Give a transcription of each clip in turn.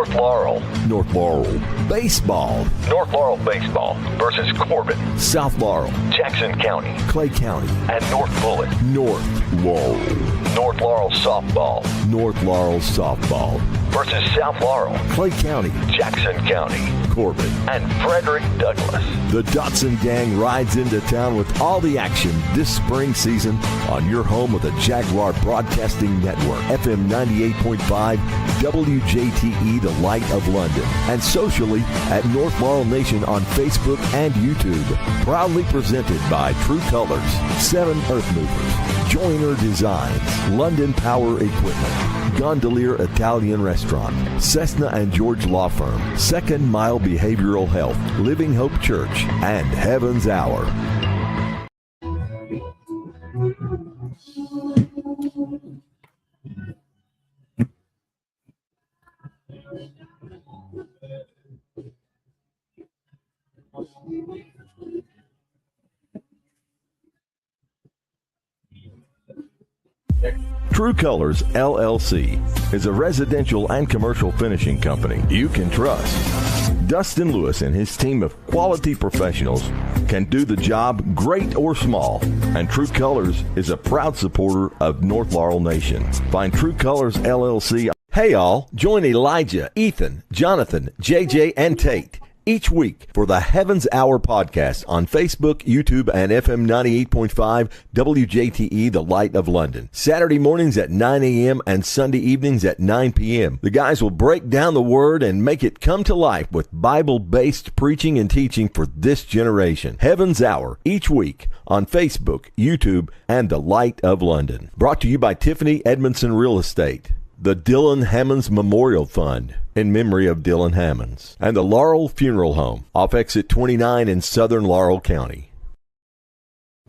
North Laurel. North Laurel Baseball. North Laurel Baseball versus Corbin. South Laurel. Jackson County. Clay County. And North Bullitt. North Laurel. North Laurel Softball. North Laurel Softball versus South Laurel. Clay County. Jackson County. Corbin. And Frederick Douglass. The Dotson Gang rides into town with all the action this spring season on your home of the Jaguar Broadcasting Network, FM 98.5, WJTE, the Light of London, and socially at North Laurel Nation on Facebook and YouTube. Proudly presented by True Colors, 7 Earth Movers, Joiner Designs, London Power Equipment, Gondolier Italian Restaurant, Cessna and George Law Firm, Second Mile Behavioral Health, Living Hope Church, and Heaven's Hour. True Colors, LLC, is a residential and commercial finishing company you can trust. Dustin Lewis and his team of quality professionals can do the job great or small, and True Colors is a proud supporter of North Laurel Nation. Find True Colors, LLC. Hey all, join Elijah, Ethan, Jonathan, JJ, and Tate each week for the Heaven's Hour podcast on Facebook, YouTube, and FM 98.5 WJTE, the Light of London. Saturday mornings at 9 a.m. and Sunday evenings at 9 p.m. The guys will break down the Word and make it come to life with Bible-based preaching and teaching for this generation. Heaven's Hour each week on Facebook, YouTube, and the Light of London. Brought to you by Tiffany Edmondson Real Estate, the Dylan Hammonds Memorial Fund in memory of Dylan Hammonds, and the Laurel Funeral Home off exit 29 in southern Laurel County.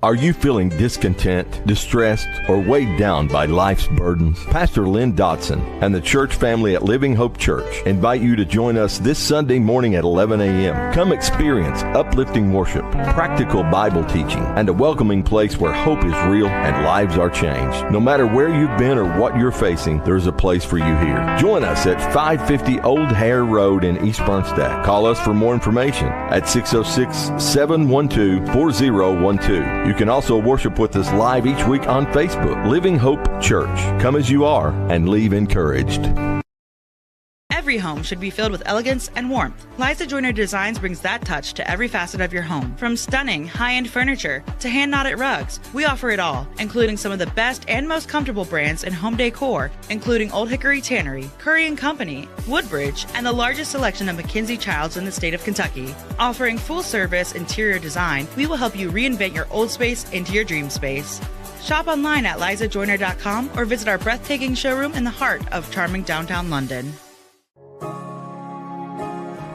Are you feeling discontent, distressed, or weighed down by life's burdens? Pastor Lynn Dotson and the church family at Living Hope Church invite you to join us this Sunday morning at 11 a.m. Come experience uplifting worship, practical Bible teaching, and a welcoming place where hope is real and lives are changed. No matter where you've been or what you're facing, there's a place for you here. Join us at 550 Old Hare Road in East Bernstadt. Call us for more information at 606-712-4012. You can also worship with us live each week on Facebook. Living Hope Church. Come as you are and leave encouraged. Every home should be filled with elegance and warmth. Liza Joyner Designs brings that touch to every facet of your home. From stunning, high-end furniture to hand-knotted rugs, we offer it all, including some of the best and most comfortable brands in home decor, including Old Hickory Tannery, Curry & Company, Woodbridge, and the largest selection of McKinsey Childs in the state of Kentucky. Offering full-service interior design, we will help you reinvent your old space into your dream space. Shop online at lizajoyner.com or visit our breathtaking showroom in the heart of charming downtown London.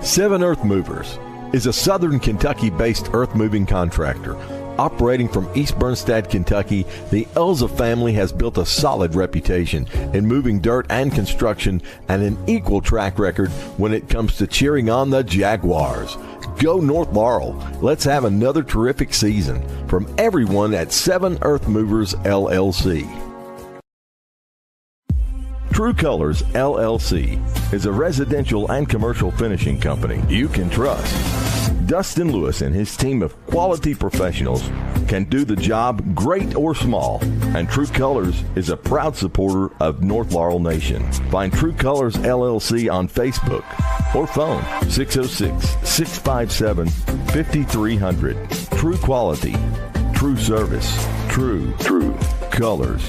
7 Earth Movers is a southern Kentucky-based earth-moving contractor. Operating from East Bernstadt, Kentucky, the Elza family has built a solid reputation in moving dirt and construction and an equal track record when it comes to cheering on the Jaguars. Go North Laurel. Let's have another terrific season. From everyone at 7 Earth Movers, LLC. True Colors, LLC, is a residential and commercial finishing company you can trust. Dustin Lewis and his team of quality professionals can do the job great or small, and True Colors is a proud supporter of North Laurel Nation. Find True Colors, LLC on Facebook or phone 606-657-5300. True quality, true service, true colors.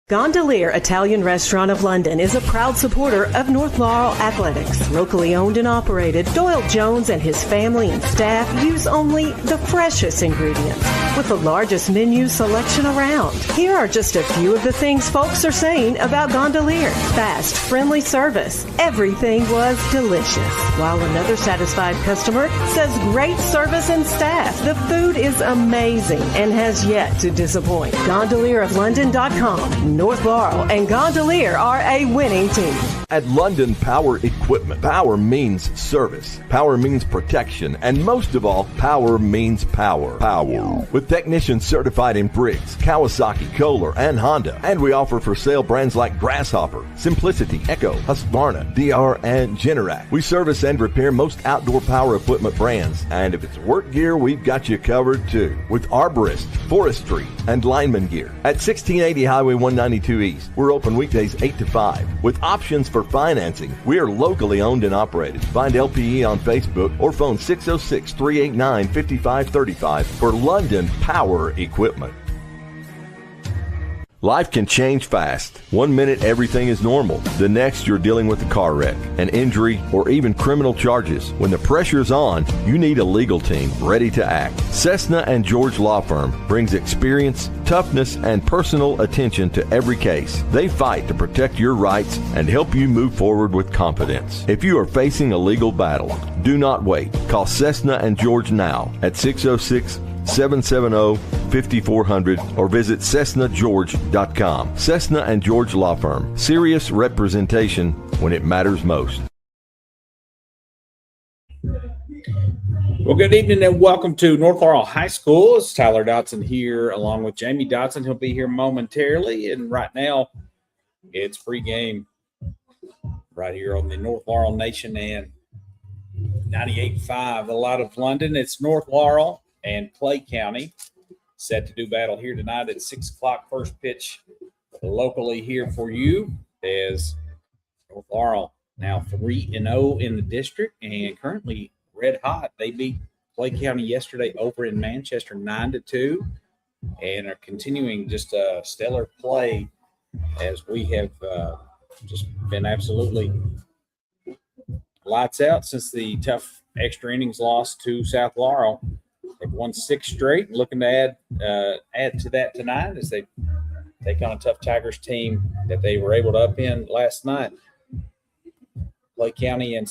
Gondolier Italian Restaurant of London is a proud supporter of North Laurel Athletics. Locally owned and operated, Doyle Jones and his family and staff use only the freshest ingredients with the largest menu selection around. Here are just a few of the things folks are saying about Gondolier. Fast, friendly service. Everything was delicious. While another satisfied customer says great service and staff. The food is amazing and has yet to disappoint. GondelierofLondon.com. North Laurel and Gondolier are a winning team. At London Power Equipment, power means service, power means protection, and most of all, power means power. Power. With technicians certified in Briggs, Kawasaki, Kohler, and Honda. And we offer for sale brands like Grasshopper, Simplicity, Echo, Husqvarna, DR, and Generac. We service and repair most outdoor power equipment brands. And if it's work gear, we've got you covered too. With arborist, forestry, and lineman gear. At 1680 Highway 192 East, we're open weekdays 8 to 5. With options for financing, we are locally owned and operated. Find LPE on Facebook or phone 606-389-5535 for London Power Equipment. Life can change fast. 1 minute everything is normal. The next you're dealing with a car wreck, an injury, or even criminal charges. When the pressure's on, you need a legal team ready to act. Cessna and George Law Firm brings experience, toughness, and personal attention to every case. They fight to protect your rights and help you move forward with confidence. If you are facing a legal battle, do not wait. Call Cessna and George now at 606-770-5400 or visit CessnaGeorge.com. Cessna and George Law Firm. Serious representation when it matters most. Well, good evening and welcome to North Laurel High School. It's Tyler Dotson here along with Jamie Dotson. He'll be here momentarily. And right now, it's pregame right here on the North Laurel Nation and 98.5. A lot of London. It's North Laurel and Clay County set to do battle here tonight at 6 o'clock. First pitch locally here for you as North Laurel now 3-0 in the district and currently red hot. They beat Clay County yesterday over in Manchester 9-2 and are continuing just a stellar play as we have just been absolutely lights out since the tough extra innings loss to South Laurel. They've won 6 straight, looking to add to that tonight as they take on a tough Tigers team that they were able to upend last night. Clay County and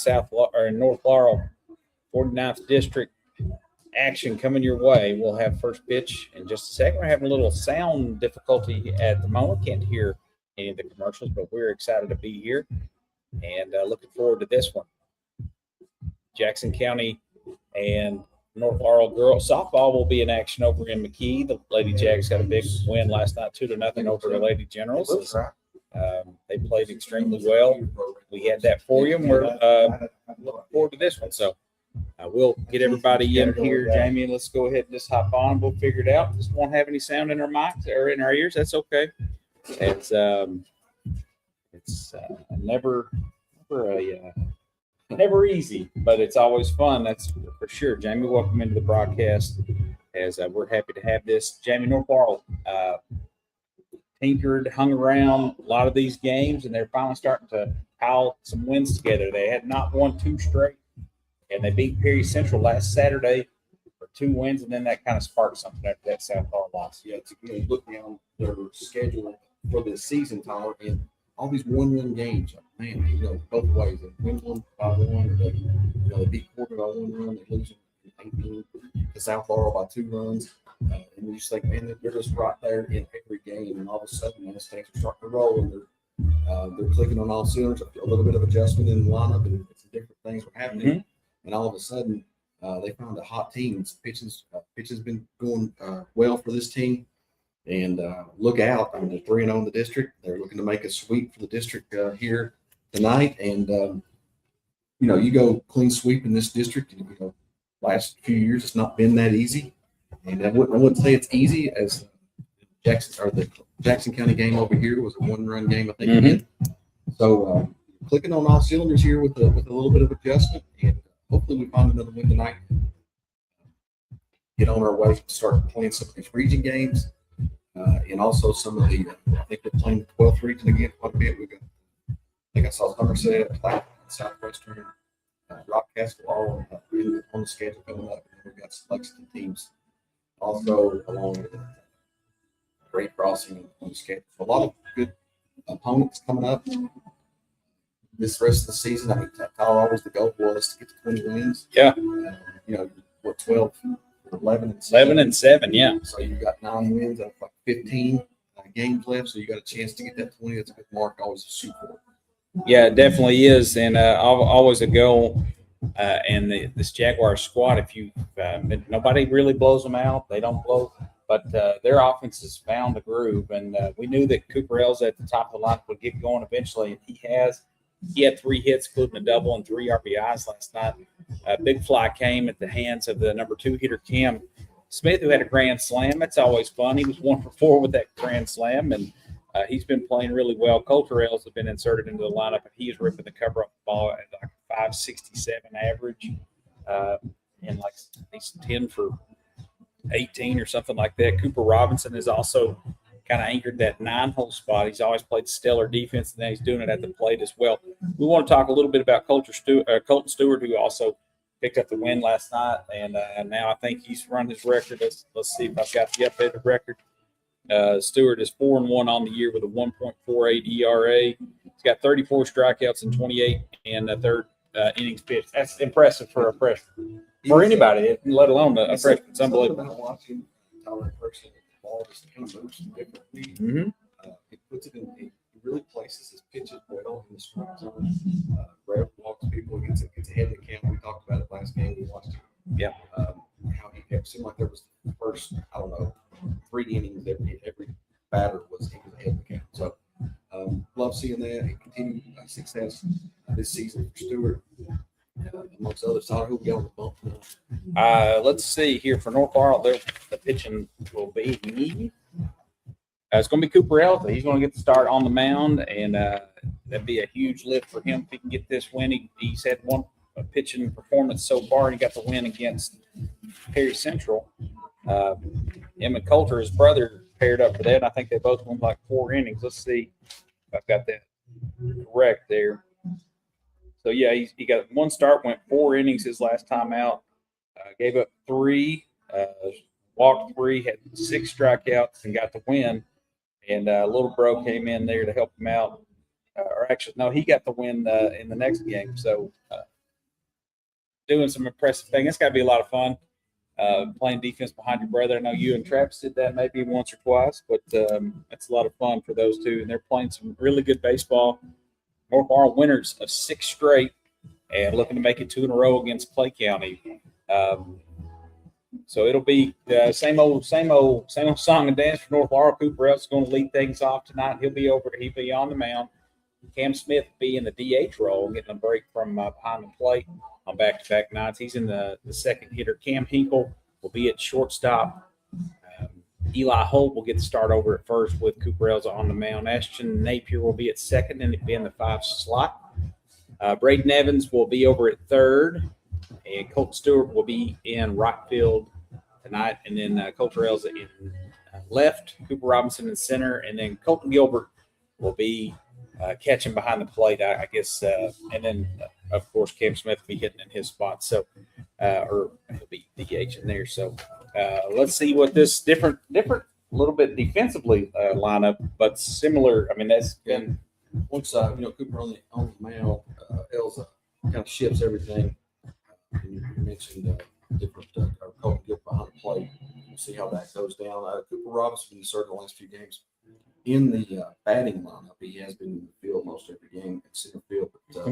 North Laurel, 49th District action coming your way. We'll have first pitch in just a second. We're having a little sound difficulty at the moment. Can't hear any of the commercials, but we're excited to be here and looking forward to this one. Jackson County and North Laurel girls softball will be in action over in McKee. The Lady Jags got a big win last night, 2-0 over the Lady Generals. They played extremely well. We had that for you, and we're looking forward to this one. So we'll get everybody in here, Jamie, and let's go ahead and just hop on. We'll figure it out. Just won't have any sound in our mics or in our ears. That's okay. It's never easy, but it's always fun. That's for sure. Jamie, welcome into the broadcast as we're happy to have this. Jamie, North Laurel tinkered, hung around a lot of these games, and they're finally starting to pile some wins together. They had not won 2 straight, and they beat Perry Central last Saturday for 2 wins, and then that kind of sparked something after that South Laurel loss. Yeah, to look down their schedule for the season, Tyler, and all these one-run games, man, both ways. They win one by one, or they beat Corbin by 1 run, they lose 18 to South Laurel by 2 runs. And you just think, man, they're just right there in every game, and all of a sudden, man, things are starting to roll, and they're clicking on all cylinders. A little bit of adjustment in the lineup, and some different things were happening. Mm-hmm. And all of a sudden, they found a hot team. Pitching's been going well for this team. And look out. I mean, they're 3-0 in the district. They're looking to make a sweep for the district here tonight. And, you go clean sweep in this district. Last few years, it's not been that easy. And I wouldn't say it's easy as the Jackson County game over here was a 1-run game, I think. Mm-hmm. So clicking on all cylinders here with a little bit of adjustment. And hopefully we find another win tonight. Get on our way to start playing some of these region games. And also some of the, I think we're playing the 12th region again quite a bit. I think I saw Somerset, Platte, Southwestern, Rockcastle all on the schedule coming up. And we've got some Lexington teams also along with Great Crossing on the schedule. So a lot of good opponents coming up this rest of the season. I mean, Tyler, always the goal was to get to 20 wins. Yeah. 12, 11 and 7. 11 and 7, yeah. So you've got 9 wins out of 15 games left, so you got a chance to get that 20. That's a good mark. Always to shoot for. Yeah, it definitely is, and always a goal. And this Jaguar squad, if you nobody really blows them out, they don't blow, but their offense has found the groove. And we knew that Cooper Ells at the top of the line would get going eventually, and he has. He had 3 hits, including a double and 3 RBIs last night. Big fly came at the hands of the number 2 hitter, Cam Smith, who had a grand slam. That's always fun. He was 1 for 4 with that grand slam, and he's been playing really well. Coulter Ells has been inserted into the lineup, and he is ripping the cover off the ball at like 567 average, and like he's 10 for 18 or something like that. Cooper Robinson is also kind of anchored that 9-hole spot. He's always played stellar defense, and then he's doing it at the plate as well. We want to talk a little bit about Colton Stewart, who also picked up the win last night, and now I think he's run his record. Let's see if I've got the updated record. Stewart is 4-1 on the year with a 1.48 ERA. He's got 34 strikeouts in 28 and a third innings pitched. That's impressive for a freshman. For anybody, let alone a freshman. It's unbelievable. About watching Tyler in person, the ball just kind of moves differently. Mm-hmm. It puts it in. It really places his pitches well in the strike zone. Rev walks people, gets ahead of the count. We talked about it last game. We watched him. Yeah. How it seemed like there was the first, 3 innings every batter was ahead of the count. So love seeing that. He continued success this season for Stewart. Amongst others, Tyler, who got on the bump now? Let's see here for North Laurel. The pitching will be. It's going to be Cooper Ells. He's going to get the start on the mound, and that'd be a huge lift for him if he can get this win. He's had one pitching performance so far, and he got the win against Perry Central. Emmett Coulter, his brother, paired up for that. I think they both won like 4 innings. Let's see if I've got that correct there. So, yeah, he got 1 start, went 4 innings his last time out, gave up 3, walked 3, had 6 strikeouts, and got the win. And Little Bro came in there to help him out. Or actually, no, he got the win in the next game. So, doing some impressive things. It's got to be a lot of fun. Playing defense behind your brother. I know you and Travis did that maybe once or twice, but it's a lot of fun for those two. And they're playing some really good baseball. North Laurel winners of 6 straight and looking to make it 2 in a row against Clay County. So it'll be the same old song and dance for North Laurel. Cooper Ells is going to lead things off tonight. He'll be on the mound. Cam Smith will be in the DH role, getting a break from behind the plate on back-to-back nights. He's in the second hitter. Cam Hinkle will be at shortstop. Eli Holt will get the start over at first with Cooper Ells on the mound. Ashton Napier will be at second and be in the 5 slot. Braden Evans will be over at third, and Colton Stewart will be in right field tonight. And then Coulter Ells in left, Cooper Robinson in center, and then Colton Gilbert will be catching behind the plate, I guess. And then, of course, Cam Smith will be hitting in his spot. So, or he'll be DH in there. So, let's see what this different, little bit defensively lineup, but similar. I mean, that's been once Cooper on the mound, Ells kind of shifts everything. You mentioned different Colton Gilbert behind the plate. We'll see how that goes down. Cooper Robinson inserted the last few games in the batting lineup. He has been in the field most every game at center field, but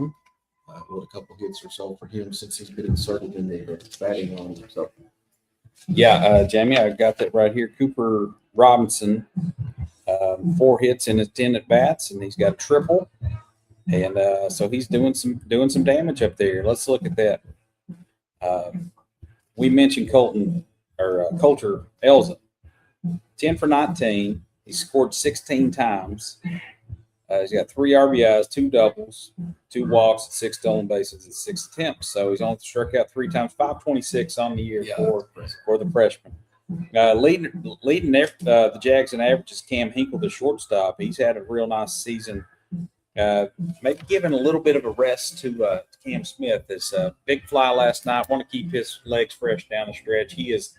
with a couple hits or so for him since he's been inserted in the batting lineup. So. Yeah, Jamie, I got that right here. Cooper Robinson, 4 hits in his 10 at bats, and he's got a triple, and so he's doing some damage up there. Let's look at that. We mentioned Coulter Elza, 10 for 19. He scored 16 times. He's got 3 RBIs, 2 doubles, 2 walks, 6 stolen bases, and 6 attempts. So he's only struck out 3 times, 526 on the year for the freshman. Leading the Jags in averages, Cam Hinkle, the shortstop. He's had a real nice season. Maybe giving a little bit of a rest to Cam Smith. This big fly last night. Want to keep his legs fresh down the stretch. He is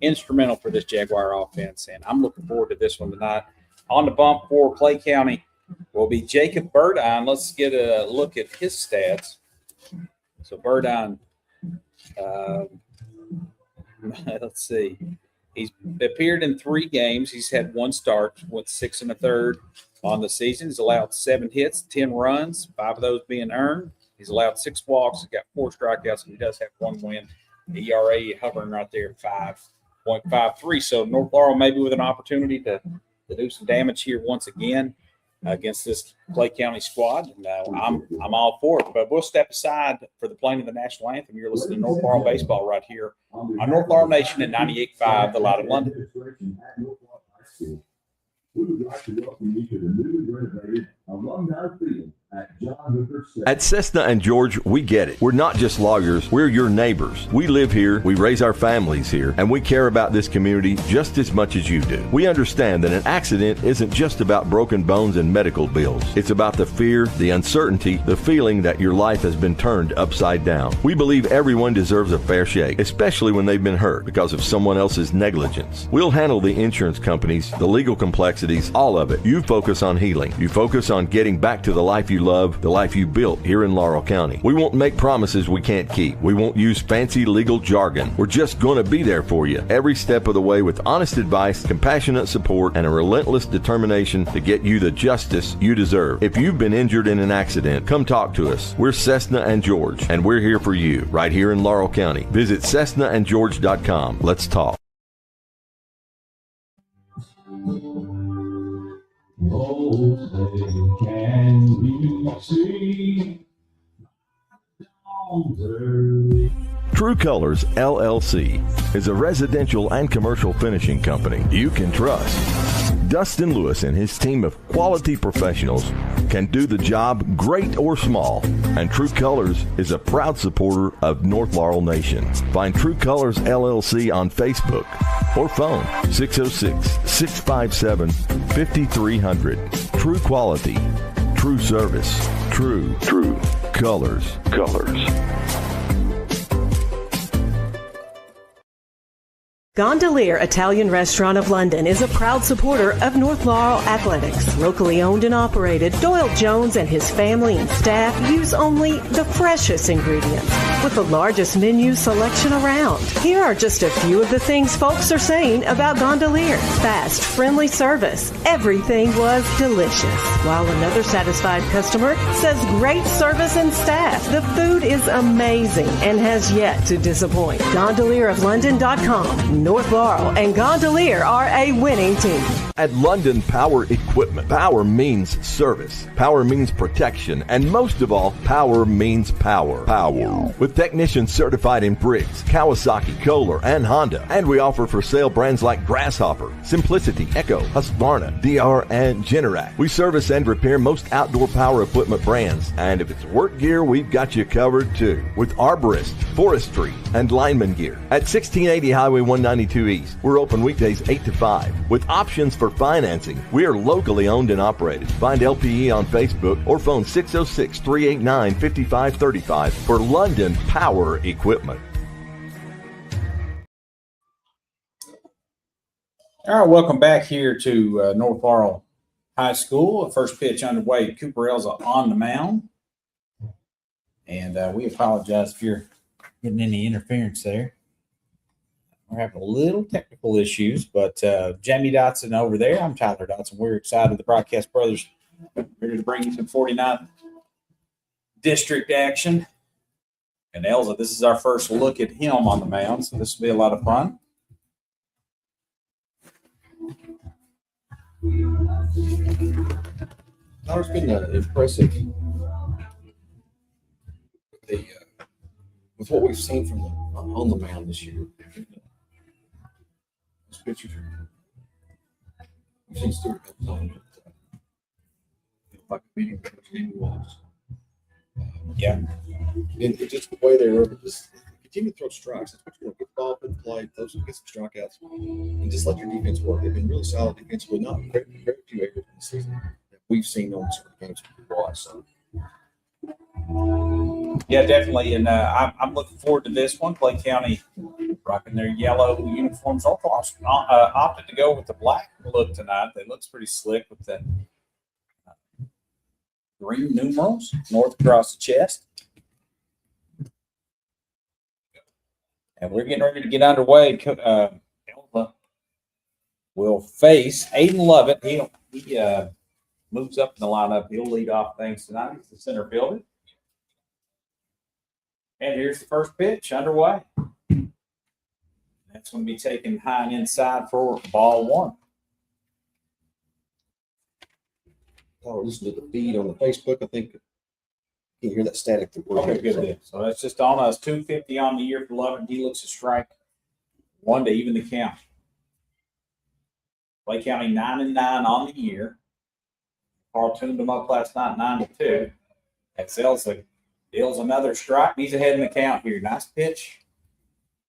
instrumental for this Jaguar offense, and I'm looking forward to this one tonight. On the bump for Clay County will be Jacob Burdine. Let's get a look at his stats. So Burdine, let's see. He's appeared in 3 games. He's had 1 start with 6 1/3 on the season. He's allowed 7 hits, 10 runs, 5 of those being earned. He's allowed 6 walks. He's got 4 strikeouts, and he does have 1 win. The ERA hovering right there at 5.53. So North Laurel maybe with an opportunity to do some damage here once again against this Clay County squad. And I'm all for it. But we'll step aside for the playing of the national anthem. You're listening to North Laurel Baseball right here on North Laurel Nation at 98.5, The Light of London. We would like to welcome you to the newly renovated Alumni Field at John Hooker Stadium. At Cessna and George, we get it. We're not just lawyers, we're your neighbors. We live here, we raise our families here, and we care about this community just as much as you do. We understand that an accident isn't just about broken bones and medical bills. It's about the fear, the uncertainty, the feeling that your life has been turned upside down. We believe everyone deserves a fair shake, especially when they've been hurt because of someone else's negligence. We'll handle the insurance companies, the legal complexities, all of it. You focus on healing. You focus on getting back to the life you love, the life you built here in Laurel County. We won't make promises we can't keep. We won't use fancy legal jargon. We're just going to be there for you every step of the way with honest advice, compassionate support, and a relentless determination to get you the justice you deserve. If you've been injured in an accident, come talk to us. We're Cessna and George, and we're here for you right here in Laurel County. Visit CessnaandGeorge.com. Let's talk. Oh, say, can you see yonder? True Colors LLC is a residential and commercial finishing company you can trust. Dustin Lewis and his team of quality professionals can do the job great or small, and True Colors is a proud supporter of North Laurel Nation. Find True Colors LLC on Facebook or phone 606-657-5300. True quality, true service, true colors. Gondolier Italian Restaurant of London is a proud supporter of North Laurel Athletics. Locally owned and operated, Doyle Jones and his family and staff use only the freshest ingredients with the largest menu selection around. Here are just a few of the things folks are saying about Gondolier. Fast, friendly service. Everything was delicious. While another satisfied customer says great service and staff. The food is amazing and has yet to disappoint. GondelierofLondon.com. North Laurel and Gondolier are a winning team. At London Power Equipment, power means service, power means protection, and most of all, power means power. With technicians certified in Briggs, Kawasaki, Kohler, and Honda. And we offer for sale brands like Grasshopper, Simplicity, Echo, Husqvarna, DR, and Generac. We service and repair most outdoor power equipment brands. And if it's work gear, we've got you covered too. With arborist, forestry, and lineman gear. At 1680 Highway 192 East, we're open weekdays 8 to 5. With options for financing, we are locally owned and operated. Find LPE on Facebook or phone 606-389-5535 for London Power Equipment. All right, welcome back here to North Laurel High School. First pitch underway. Cooper Elza on the mound. And we apologize if you're getting any interference there. We're having a little technical issues, but Jamie Dotson over there. I'm Tyler Dotson. We're excited. The Broadcast Brothers ready to bring you some 49th district action. And Elza, this is our first look at him on the mound, so this will be a lot of fun. Tyler's been impressive with what we've seen from on the mound this year. Those pitchers we've seen Stuart Elton like a meeting game was. Yeah. And just the way they were just continue to throw strikes. That's what you're going to get the ball up in play, those get some strikeouts, and just let your defense work. They've been really solid defensively, not very few errors in the season that we've seen on certain games we've watched. So. Yeah, definitely. And I'm looking forward to this one. Clay County rocking their yellow uniforms. Opted to go with the black look tonight. They looks pretty slick with the green numerals north across the chest. And we're getting ready to get underway. Elva will face Aiden Lovett. He moves up in the lineup. He'll lead off things tonight. He's the center fielder. And here's the first pitch underway. That's going to be taken high and inside for ball one. Oh, listen to the feed on the Facebook. I think you can hear that static. Okay, good deal. So that's just on us. 250 on the year for Lovett. He looks to strike one to even the count. Clay County 9-9 on the year. Carl tuned them up last night 9-2. That deals another strike. He's ahead in the count here. Nice pitch.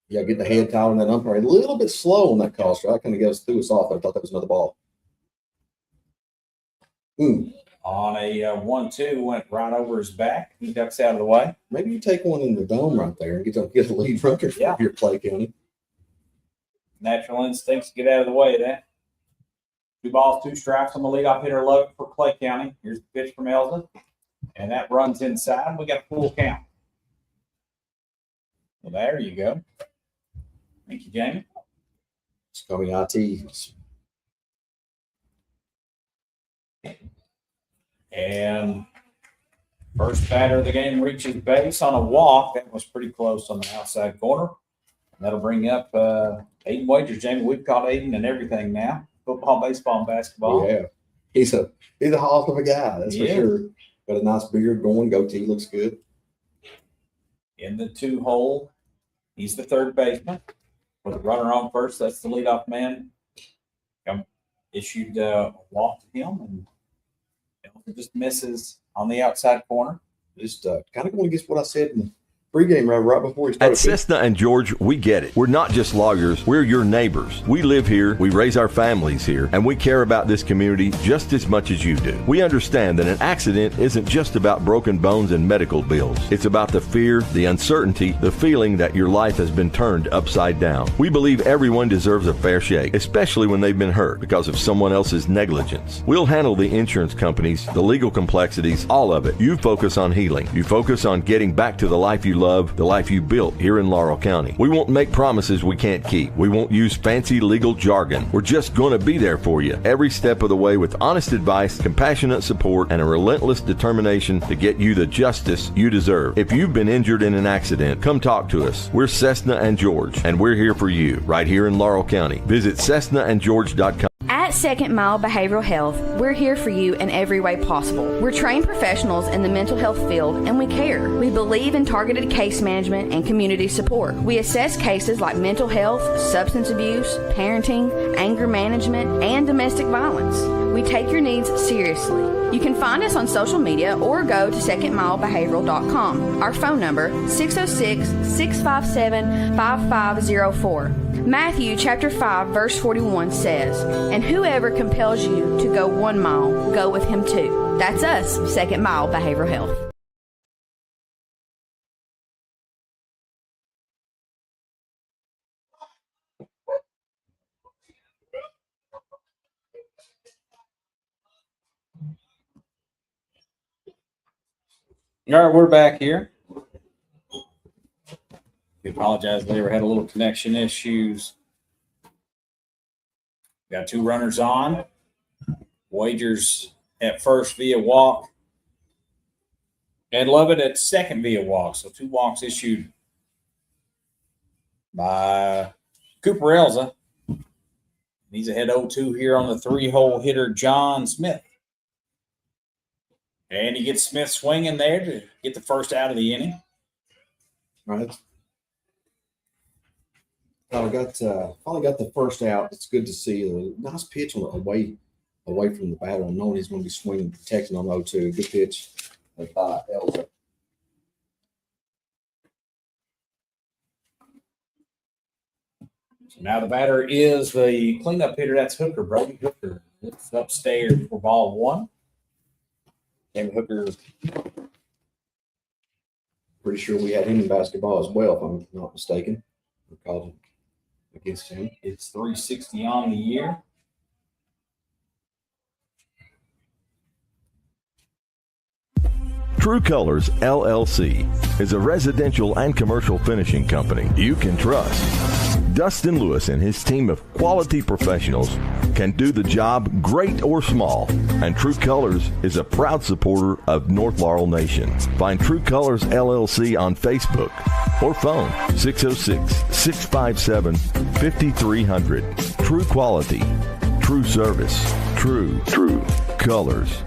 Yeah, getting the hand towel on that umpire. A little bit slow on that call strike. Kind of threw us off. I thought that was another ball. On a 1-2, went right over his back. He ducks out of the way. Maybe you take one in the dome right there and get a lead runner for your Clay County. Natural instincts, get out of the way of that. 2 balls, 2 strikes on the leadoff hitter Lovett for Clay County. Here's the pitch from Elza. And that runs inside. We got a full count. Well, there you go. Thank you, Jamie. It's coming IT. And first batter of the game reaches base on a walk. That was pretty close on the outside corner. And that'll bring up Aiden Wagers. Jamie, we've caught Aiden and everything now. Football, baseball, and basketball. Yeah. He's a hawk of a guy, that's for sure. Got a nice beard going, goatee looks good. In the 2 hole, he's the third baseman. With a runner on first, that's the leadoff man. Issued a walk to him, and it just misses on the outside corner. Just kind of going against what I said in the pregame right before he started. At Cessna and George, we get it. We're not just lawyers. We're your neighbors. We live here, we raise our families here, and we care about this community just as much as you do. We understand that an accident isn't just about broken bones and medical bills. It's about the fear, the uncertainty, the feeling that your life has been turned upside down. We believe everyone deserves a fair shake, especially when they've been hurt because of someone else's negligence. We'll handle the insurance companies, the legal complexities, all of it. You focus on healing. You focus on getting back to the life you love, the life you built here in Laurel County. We won't make promises we can't keep. We won't use fancy legal jargon. We're just going to be there for you every step of the way with honest advice, compassionate support, and a relentless determination to get you the justice you deserve. If you've been injured in an accident, come talk to us. We're Cessna and George, and we're here for you right here in Laurel County. Visit CessnaandGeorge.com. At Second Mile Behavioral Health, we're here for you in every way possible. We're trained professionals in the mental health field, and we care. We believe in targeted case management and community support. We assess cases like mental health, substance abuse, parenting, anger management, and domestic violence. We take your needs seriously. You can find us on social media or go to secondmilebehavioral.com. Our phone number, 606-657-5504. Matthew chapter 5 verse 41 says, "And whoever compels you to go 1 mile, go with him too." That's us, Second Mile Behavioral Health. All right, we're back here. We apologize. We had a little connection issues. Got 2 runners on. Wagers at first via walk. And Lovett at second via walk. So 2 walks issued by Cooper Elza. He's ahead 0-2 here on the 3-hole hitter, John Smith. And he gets Smith swinging there to get the first out of the inning. All right. Finally got the first out. It's good to see a nice pitch on away from the batter, knowing he's going to be swinging, protecting on 0-2. Good pitch by Elza. So now the batter is the cleanup hitter. That's Hooker, Brody Hooker. It's upstairs for ball 1. And Hooker, pretty sure we had him in basketball as well, if I'm not mistaken. We called him against him. It's 360 on the year. True Colors LLC is a residential and commercial finishing company you can trust. Dustin Lewis and his team of quality professionals can do the job great or small, and True Colors is a proud supporter of North Laurel Nation. Find True Colors LLC on Facebook or phone 606-657-5300. True quality, true service, true colors.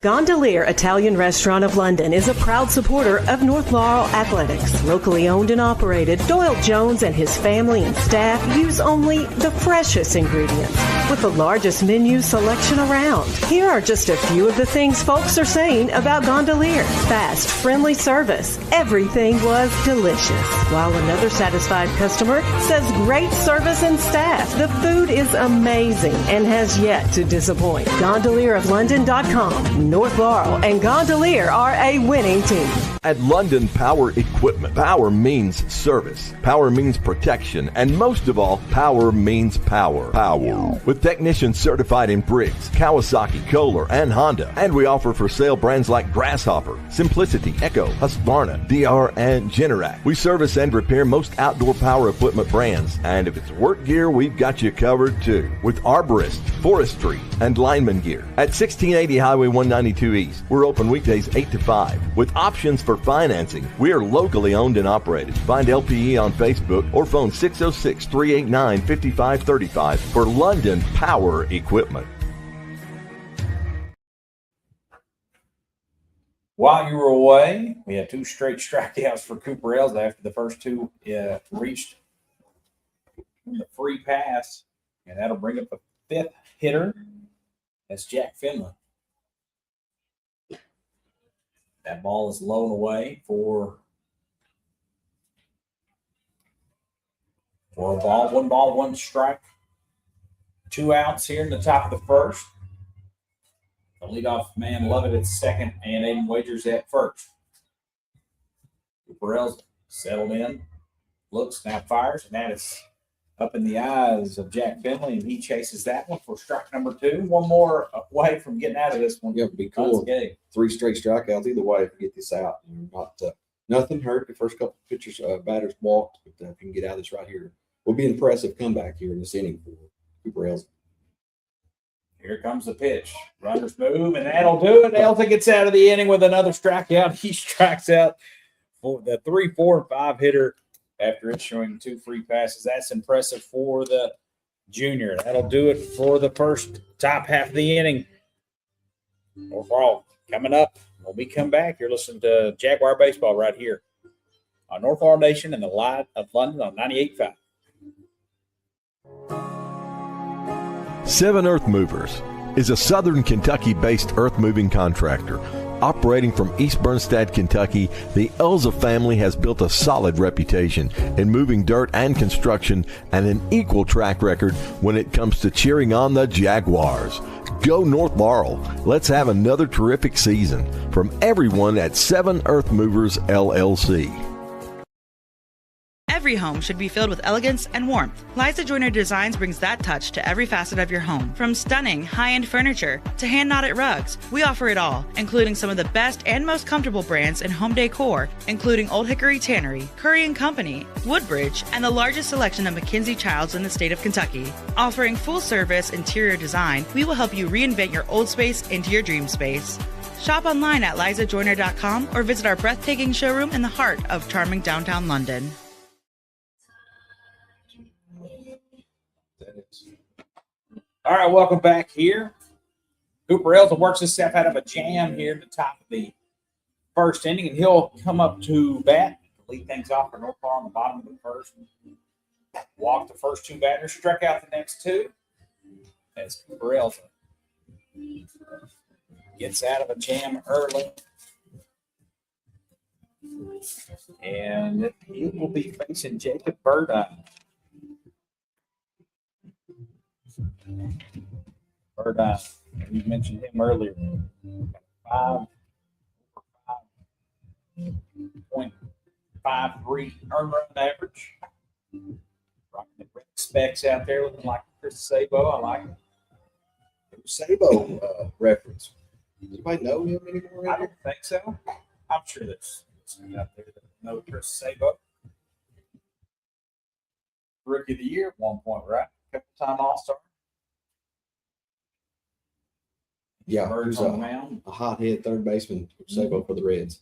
Gondolier Italian Restaurant of London is a proud supporter of North Laurel Athletics. Locally owned and operated, Doyle Jones and his family and staff use only the freshest ingredients with the largest menu selection around. Here are just a few of the things folks are saying about Gondolier. Fast, friendly service. Everything was delicious. While another satisfied customer says great service and staff. The food is amazing and has yet to disappoint. GondelierofLondon.com. North Laurel and Gondolier are a winning team. At London Power Equipment, power means service, power means protection, and most of all, power means power. With technicians certified in Briggs, Kawasaki, Kohler, and Honda. And we offer for sale brands like Grasshopper, Simplicity, Echo, Husqvarna, DR, and Generac. We service and repair most outdoor power equipment brands. And if it's work gear, we've got you covered too. With arborist, forestry, and lineman gear. At 1680 Highway 192 East, we're open weekdays 8 to 5. With options for financing, we are locally owned and operated. Find LPE on Facebook or phone 606-389-5535 for London Power Equipment. While you were away, we had 2 straight strikeouts for Cooper Ells after the first 2 reached the free pass, and that'll bring up the 5th hitter. That's Jack Finley. That ball is low and away for a ball. 1 ball, 1 strike. 2 outs here in the top of the first. The leadoff man Lovett at second, and Aiden Wagers at first. Burrell's settled in, looks, now fires, and that is up in the eyes of Jack Finley, and he chases that one for strike number 2. 1 more away from getting out of this one. Yeah, it'd be cool. 3 straight strikeouts either way if you get this out. Not nothing hurt. The first couple pitchers, batters walked, but if you can get out of this right here, will be an impressive comeback here in this inning for Cooper Ells. Here comes the pitch. Runners move, and that'll do it. Elton gets out of the inning with another strikeout. He strikes out for the 3, 4, and 5 hitter after issuing 2 free passes. That's impressive for the junior. That'll do it for the first top half of the inning. Overall, coming up when we come back, you're listening to Jaguar Baseball right here on North Laurel Nation and the Light of London on 98.5. 7 Earth Movers is a southern Kentucky-based earth-moving contractor. Operating from East Bernstead, Kentucky, the Elza family has built a solid reputation in moving dirt and construction and an equal track record when it comes to cheering on the Jaguars. Go North Laurel. Let's have another terrific season. From everyone at 7 Earth Movers, LLC. Every home should be filled with elegance and warmth. Liza Joyner Designs brings that touch to every facet of your home. From stunning, high-end furniture to hand-knotted rugs, we offer it all, including some of the best and most comfortable brands in home decor, including Old Hickory Tannery, Curry & Company, Woodbridge, and the largest selection of McKinsey Childs in the state of Kentucky. Offering full-service interior design, we will help you reinvent your old space into your dream space. Shop online at lizajoyner.com or visit our breathtaking showroom in the heart of charming downtown London. All right, welcome back here. Cooper Elton works himself out of a jam here at the top of the first inning, and he'll come up to bat to lead things off for North Laurel on the bottom of the first. Walked the first 2 batters, struck out the next 2. As Cooper Elton gets out of a jam early. And he will be facing Jacob Burdine. Burdine, we mentioned him earlier. 5.53 earned run average. Rocking the red specs out there looking like Chris Sabo. I like it. Sabo reference. Does anybody know him anymore? I don't think so. I'm sure that's Out there, no Chris Sabo. Rookie of the year at one point, right? Couple-time All-Star. Yeah, Birds he's on the mound. a hothead third baseman, Sabo for the Reds.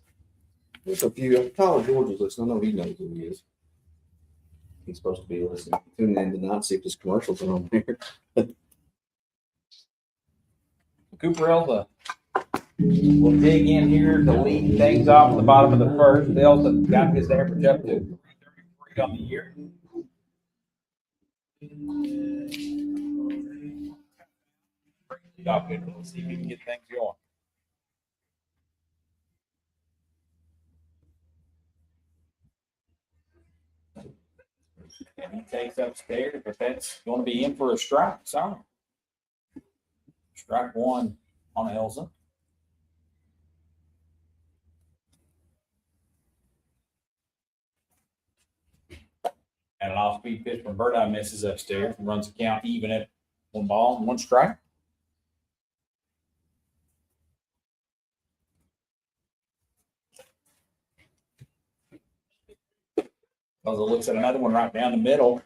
There's a few. Tyler George is listening. I know he knows who he is. He's supposed to be listening. Tuning in tonight, see if his commercials are on there. Cooper Elza will dig in here to lead things off at the bottom of the first. Elza got his average up to 333 on the year. Let's see if we can get things going. And he takes upstairs, but that's going to be in for a strike. Sorry. Strike one on Elza. And an off-speed pitch from Birdeye misses upstairs and runs the count even at 1 ball and 1 strike. Elza looks at another one right down the middle.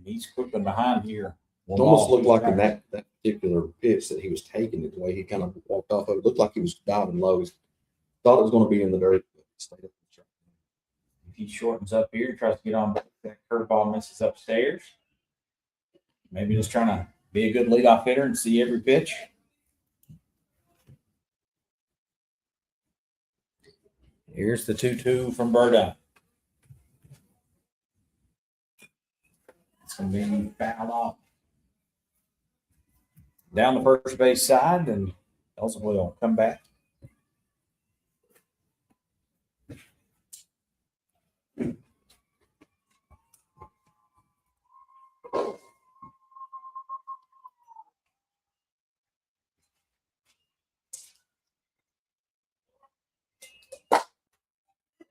He's quickly behind here. It almost looked like in that particular pitch that he was taking it, the way he kind of walked off of it, looked like he was diving low. He thought it was going to be in the dirt. But stayed up. If he shortens up here, tries to get on that curveball, misses upstairs. Maybe just trying to be a good leadoff hitter and see every pitch. Here's the 2-2 from Birdeye. It's going to be fouled off down the first base side, and Elza will come back.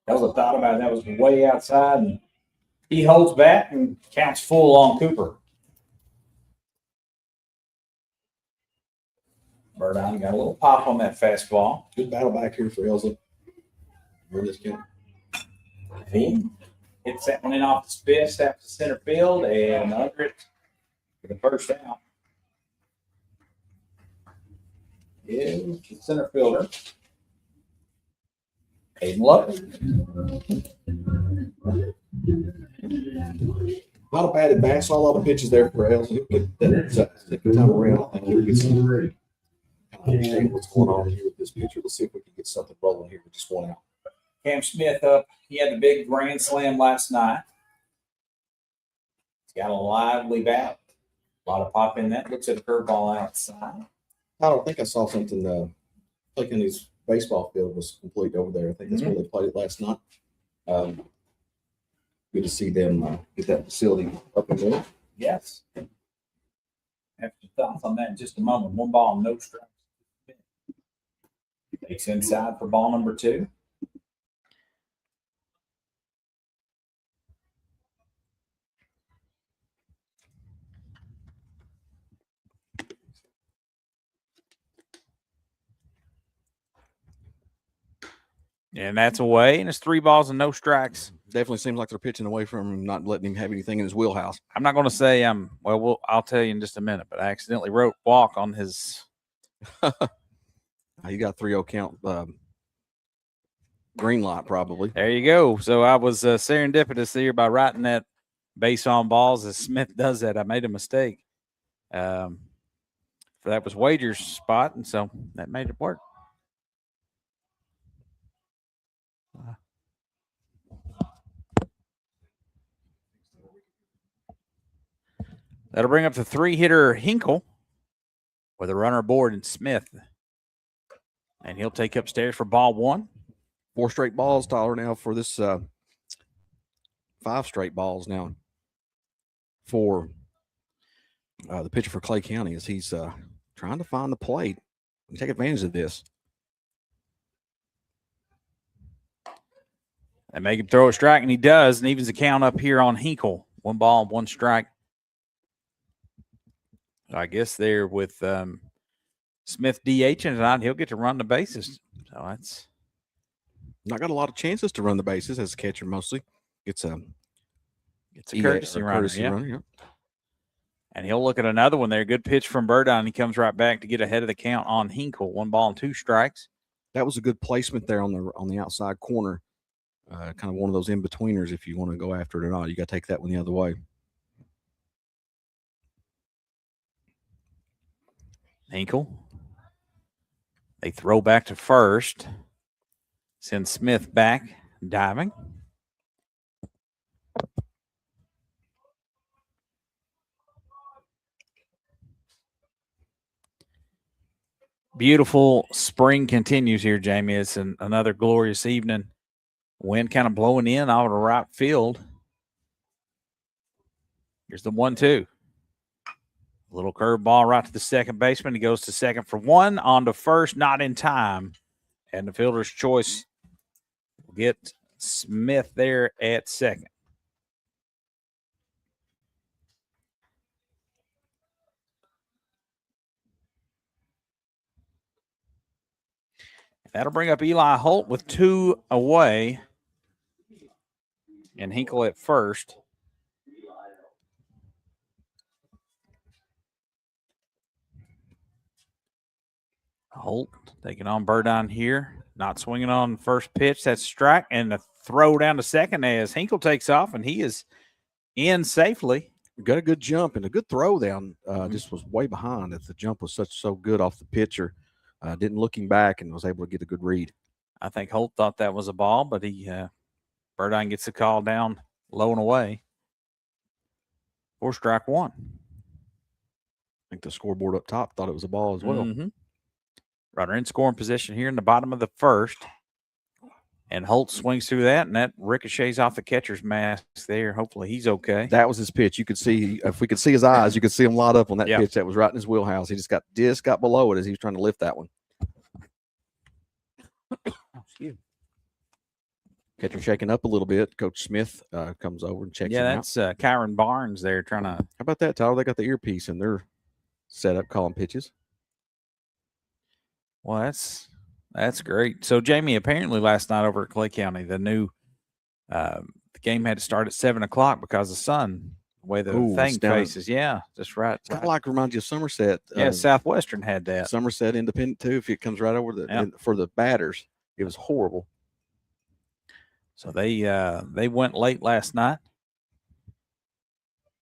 Elza thought about it. That was way outside, and he holds back and counts full on Cooper. Birdeye got a little pop on that fastball. Good battle back here for Elza. Win this game. He hits that one in off the spin, steps to center field, and under it for the first out. Is the center fielder, Aiden Love. Not a bad advance. Saw a lot of pitches there for Elza. He'll get that second time around. I think he'll get some. Understand what's going on here with this pitcher. Let's see if we can get something rolling here with just 1 out. Cam Smith up. He had the big grand slam last night. He's got a lively bat. A lot of pop in that. Looks at the curveball outside. I don't think I saw something like in his baseball field was complete over there. I think that's where they played it last night. Good to see them get that facility up and going. Yes. Have your thoughts on that in just a moment. 1 ball, no strikes. Takes inside for ball number 2. And that's away, and it's 3 balls and no strikes. Definitely seems like they're pitching away from him, not letting him have anything in his wheelhouse. I'm not going to say I'll tell you in just a minute, but I accidentally wrote walk on his. You got 3-0 count. Green light, probably. There you go. So I was serendipitous here by writing that base on balls as Smith does that. I made a mistake. That was Wager's spot, and so that made it work. That'll bring up the 3-hitter Hinkle with a runner aboard and Smith. And he'll take upstairs for ball 1. 4 straight balls, Tyler, now for this 5 straight balls now for the pitcher for Clay County as he's trying to find the plate and take advantage of this. They make him throw a strike, and he does, and evens the count up here on Hinkle. 1 ball, 1 strike. I guess there with Smith DH tonight, he'll get to run the bases. So that's Not got a lot of chances to run the bases as a catcher mostly. It's a courtesy runner. Yeah. Yep. And he'll look at another one there. Good pitch from Burdine. He comes right back to get ahead of the count on Hinkle. 1 ball and 2 strikes. That was a good placement there on the outside corner. Kind of one of those in-betweeners if you want to go after it or not. You got to take that one the other way. Hinkle. They throw back to first. Send Smith back, diving. Beautiful spring continues here, Jamie. It's another glorious evening. Wind kind of blowing in out of the right field. Here's the 1-2. Little curve ball right to the second baseman. He goes to second for 1, on to first, not in time. And the fielder's choice will get Smith there at second. That'll bring up Eli Holt with 2 away. And Hinkle at first. Holt taking on Burdine here. Not swinging on first pitch. That's strike. And the throw down to second as Hinkle takes off, and he is in safely. Got a good jump and a good throw down. Just was way behind. If the jump was so good off the pitcher. Didn't looking back and was able to get a good read. I think Holt thought that was a ball, but Burdine gets the call down low and away. 4 strike 1. I think the scoreboard up top thought it was a ball as well. Mm-hmm. Runner in scoring position here in the bottom of the first. And Holt swings through that, and that ricochets off the catcher's mask there. Hopefully he's okay. That was his pitch. You could see, if we could see his eyes, you could see him light up on that pitch that was right in his wheelhouse. He just got below it as he was trying to lift that one. Excuse me. Catcher shaking up a little bit. Coach Smith comes over and checks him out. Yeah, that's Kyron Barnes there trying to. How about that, Tyler? They got the earpiece and they're set up calling pitches. Well, that's great. So, Jamie, apparently last night over at Clay County, the game had to start at 7 o'clock because the sun, the way the thing faces. Yeah, just right. It's kind of like reminds you of Somerset. Yeah, Southwestern had that. Somerset Independent, too, if it comes right over for the batters. It was horrible. So they went late last night.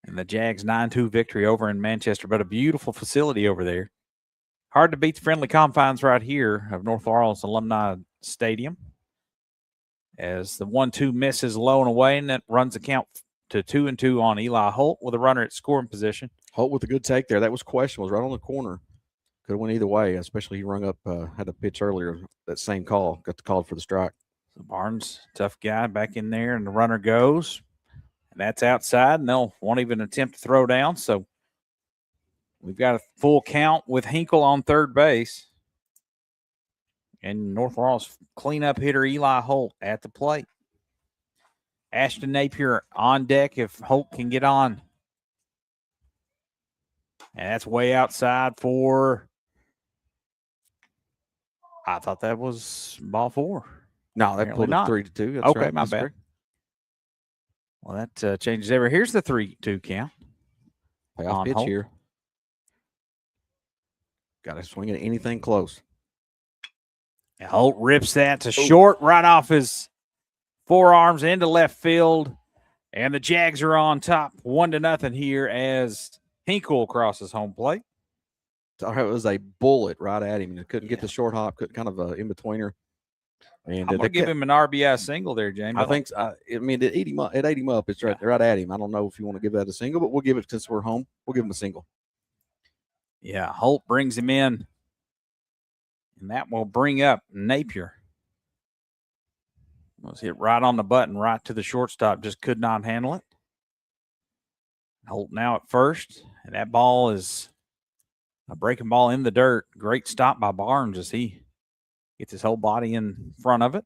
And the Jags 9-2 victory over in Manchester, but a beautiful facility over there. Hard to beat the friendly confines right here of North Laurel's Alumni Stadium. As the 1-2 misses low and away, and that runs the count to 2-2 on Eli Holt with a runner at scoring position. Holt with a good take there. That was questionable. It was right on the corner. Could have went either way, especially he rung up, had a pitch earlier, that same call, got the call for the strike. So Barnes, tough guy, back in there, and the runner goes. And that's outside, and they'll won't even attempt to throw down. So we've got a full count with Hinkle on third base. And North Laurel's cleanup hitter Eli Holt at the plate. Ashton Napier on deck if Holt can get on. And that's way outside for, I thought that was ball 4. No, that pulled it 3-2. That's okay, right. my bad. Correct. Well, that changes everything. Here's the 3-2 count. Payoff pitch Holt. here. Got to swing at anything close. And Holt rips that to short right off his forearms into left field. And the Jags are on top 1-0 here as Hinkle crosses home plate. It was a bullet right at him. He couldn't get the short hop, kind of an in-betweener. And I'm going to give him an RBI single there, James. I think, it ate him up. It ate him up. It's right at him. I don't know if you want to give that a single, but we'll give it, since we're home, we'll give him a single. Yeah, Holt brings him in, and that will bring up Napier. Was hit right on the button, right to the shortstop, just could not handle it. Holt now at first, and that ball is a breaking ball in the dirt. Great stop by Barnes as he gets his whole body in front of it.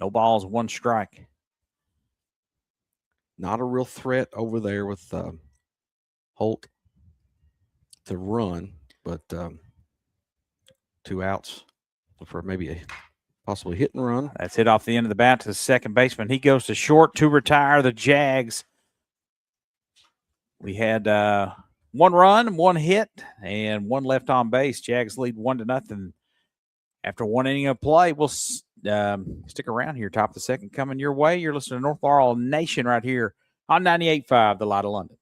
No balls, 1 strike. Not a real threat over there with Holt to run, but 2 outs for maybe possibly hit and run. That's hit off the end of the bat to the second baseman. He goes to short to retire the Jags. We had 1 run, 1 hit, and 1 left on base. Jags lead 1-0 after 1 inning of play. We'll stick around here. Top of the second coming your way. You're listening to North Laurel Nation right here on 98.5, The Light of London.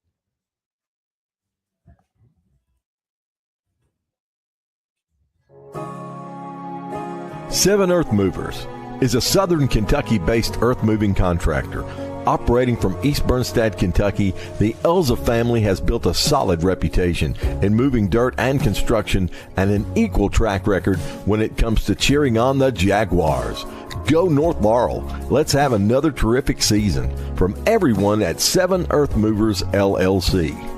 Seven Earth Movers is a southern Kentucky-based earth-moving contractor. Operating from East Bernstad, Kentucky, the Elza family has built a solid reputation in moving dirt and construction and an equal track record when it comes to cheering on the Jaguars. Go North Laurel. Let's have another terrific season. From everyone at Seven Earth Movers, LLC.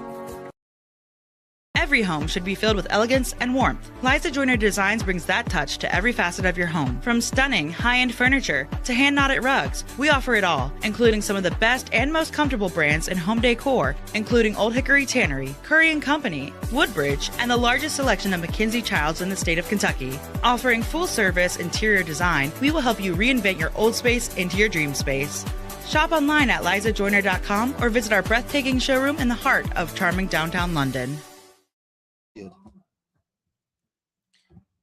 Every home should be filled with elegance and warmth. Liza Joyner Designs brings that touch to every facet of your home. From stunning, high-end furniture to hand-knotted rugs, we offer it all, including some of the best and most comfortable brands in home decor, including Old Hickory Tannery, Curry & Company, Woodbridge, and the largest selection of McKinsey Childs in the state of Kentucky. Offering full-service interior design, we will help you reinvent your old space into your dream space. Shop online at lizajoyner.com or visit our breathtaking showroom in the heart of charming downtown London.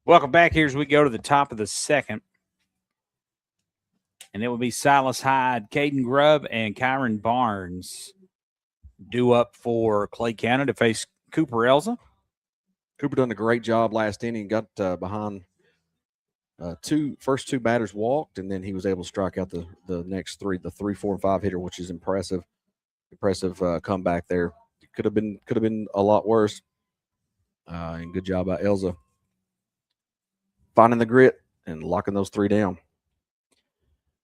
Welcome back here as we go to the top of the second. And it will be Silas Hyde, Caden Grubb, and Kyron Barnes due up for Clay County to face Cooper Elza. Cooper done a great job last inning. Got behind first two batters walked, and then he was able to strike out the next 3, the 3, 4, and 5 hitter, which is impressive. Impressive comeback there. Could have been a lot worse. And good job by Elza finding the grit and locking those 3 down.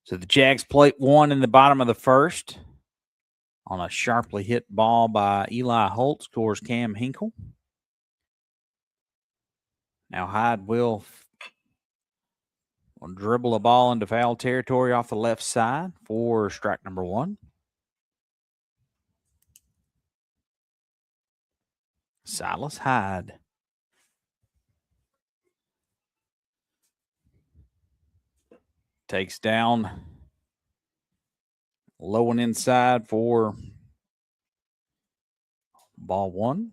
So the Jags plate 1 in the bottom of the first on a sharply hit ball by Eli Holt. Scores Cam Hinkle. Now Hyde will dribble a ball into foul territory off the left side for strike number 1. Silas Hyde. Takes down low and inside for ball 1.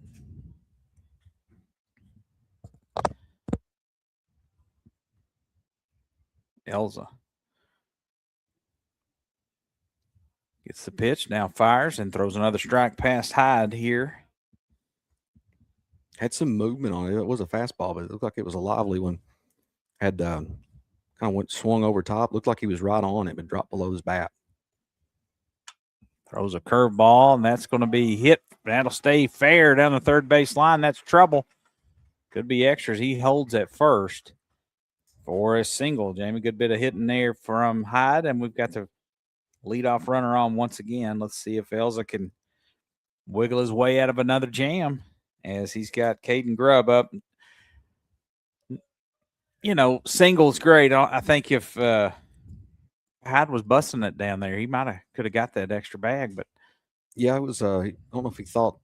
Elza gets the pitch, now fires and throws another strike past Hyde here. Had some movement on it. It was a fastball, but it looked like it was a lively one. Had kind of swung over top. Looked like he was right on it, but dropped below his bat. Throws a curveball, and that's going to be hit. That'll stay fair down the third base line. That's trouble. Could be extras. He holds at first for a single. Jamie, good bit of hitting there from Hyde, and we've got the leadoff runner on once again. Let's see if Elza can wiggle his way out of another jam as he's got Caden Grubb up. You know, single's great. I think if Hyde was busting it down there, he could have got that extra bag. But yeah, it was. I don't know if he thought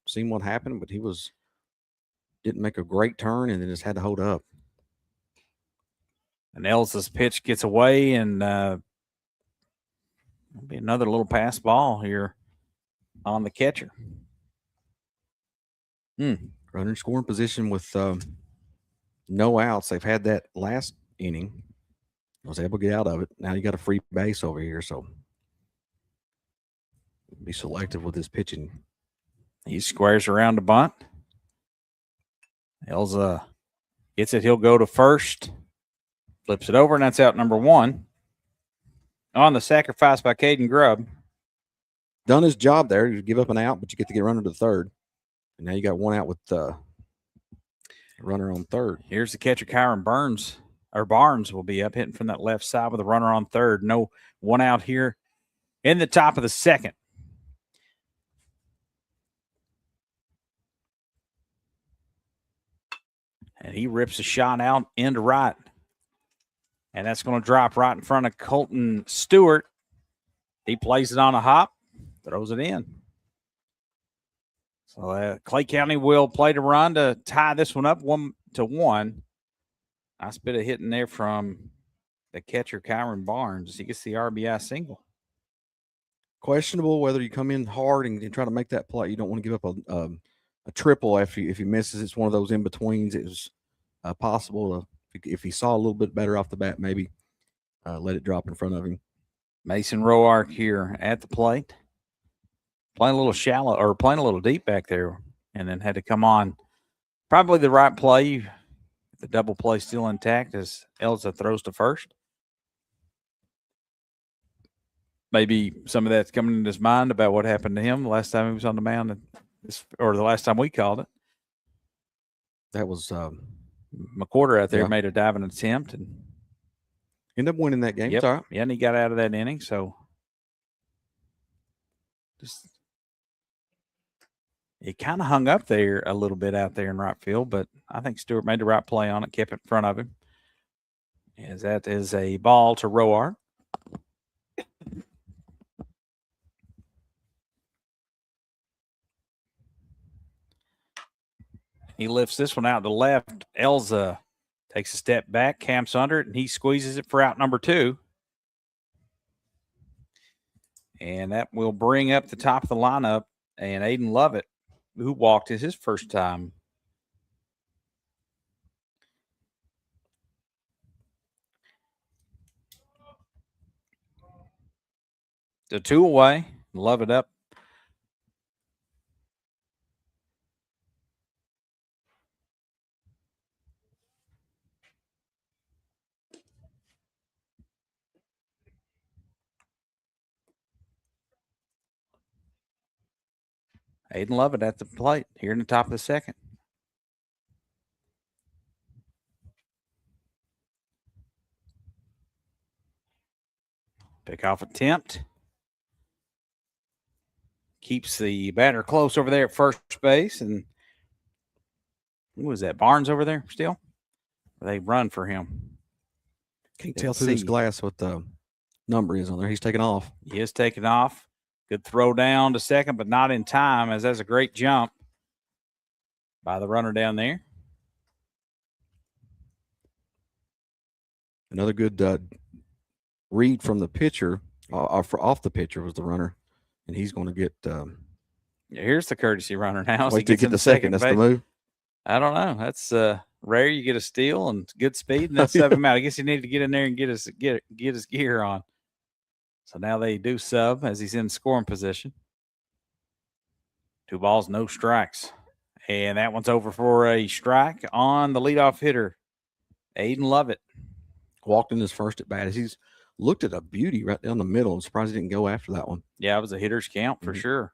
seen what happened, but didn't make a great turn and then just had to hold up. And Elsa's pitch gets away, and it'll be another little pass ball here on the catcher. Runner in scoring position with no outs. They've had that last inning. I was able to get out of it. Now you got a free base over here, so be selective with his pitching. He squares around the bunt. Elza gets it. He'll go to first. Flips it over, and that's out number 1. On the sacrifice by Caden Grubb. Done his job there. You give up an out, but you get to get runner to the third. And now you got 1 out with runner on third. Here's the catcher, Kyron Barnes will be up hitting from that left side with a runner on third. No 1 out here in the top of the second. And he rips a shot out into right. And that's going to drop right in front of Colton Stewart. He plays it on a hop, throws it in. So Clay County will play to run to tie this one up 1-1. Nice bit of hitting there from the catcher, Kyron Barnes. He gets the RBI single. Questionable whether you come in hard and try to make that play. You don't want to give up a triple if he misses. It's one of those in betweens. It was possible to, if he saw a little bit better off the bat, maybe let it drop in front of him. Mason Roark here at the plate, playing a little shallow or playing a little deep back there, and then had to come on. Probably the right play. The double play still intact as Elza throws to first. Maybe some of that's coming in his mind about what happened to him the last time he was on the mound, or the last time we called it. That was McWhorter out there made a diving attempt and ended up winning that game. Yep. It's all right. Yeah, and he got out of that inning. So just it kind of hung up there a little bit out there in right field, but I think Stewart made the right play on it, kept it in front of him. As that is a ball to Roark. He lifts this one out to left. Elza takes a step back, camps under it, and he squeezes it for out number 2. And that will bring up the top of the lineup. And Aiden Lovett, who walked, is his first time. The 2 away. Lovett up. Aiden Lovett at the plate here in the top of the second. Pick off attempt. Keeps the batter close over there at first base. And who was that? Barnes over there still? They run for him. Can't tell through this glass what the number is on there. He's taking off. He is taking off. Good throw down to second, but not in time, as that's a great jump by the runner down there. Another good read from the pitcher, off the pitcher was the runner, and he's going to get. Here's the courtesy runner now. Wait to get the second. That's the move. I don't know. That's rare. You get a steal and good speed, and then sub him out. I guess he needed to get in there and get his gear on. So now they do sub as he's in scoring position. 2 balls, no strikes. And that one's over for a strike on the leadoff hitter, Aiden Lovett. Walked in his first at bat. He's looked at a beauty right down the middle. I'm surprised he didn't go after that one. Yeah, it was a hitter's count for sure.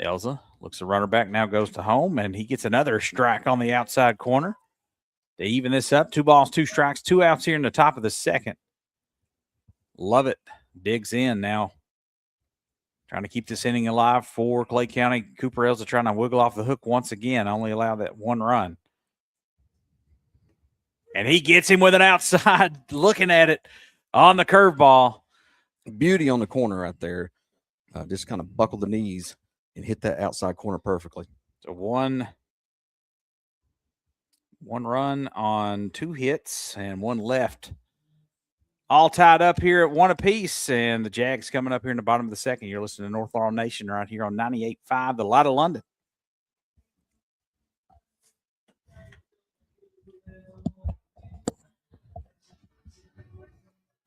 Elza looks the runner back, now goes to home, and he gets another strike on the outside corner to even this up. 2 balls, 2 strikes, 2 outs here in the top of the second. Lovett digs in now, trying to keep this inning alive for Clay County. Cooper Elza trying to wiggle off the hook once again, only allow that 1 run. And he gets him with an outside, looking at it on the curveball. Beauty on the corner right there. Just kind of buckled the knees and hit that outside corner perfectly. So one run on 2 hits and 1 left. All tied up here at 1 apiece, and the Jags coming up here in the bottom of the second. You're listening to North Laurel Nation right here on 98.5, the Light of London.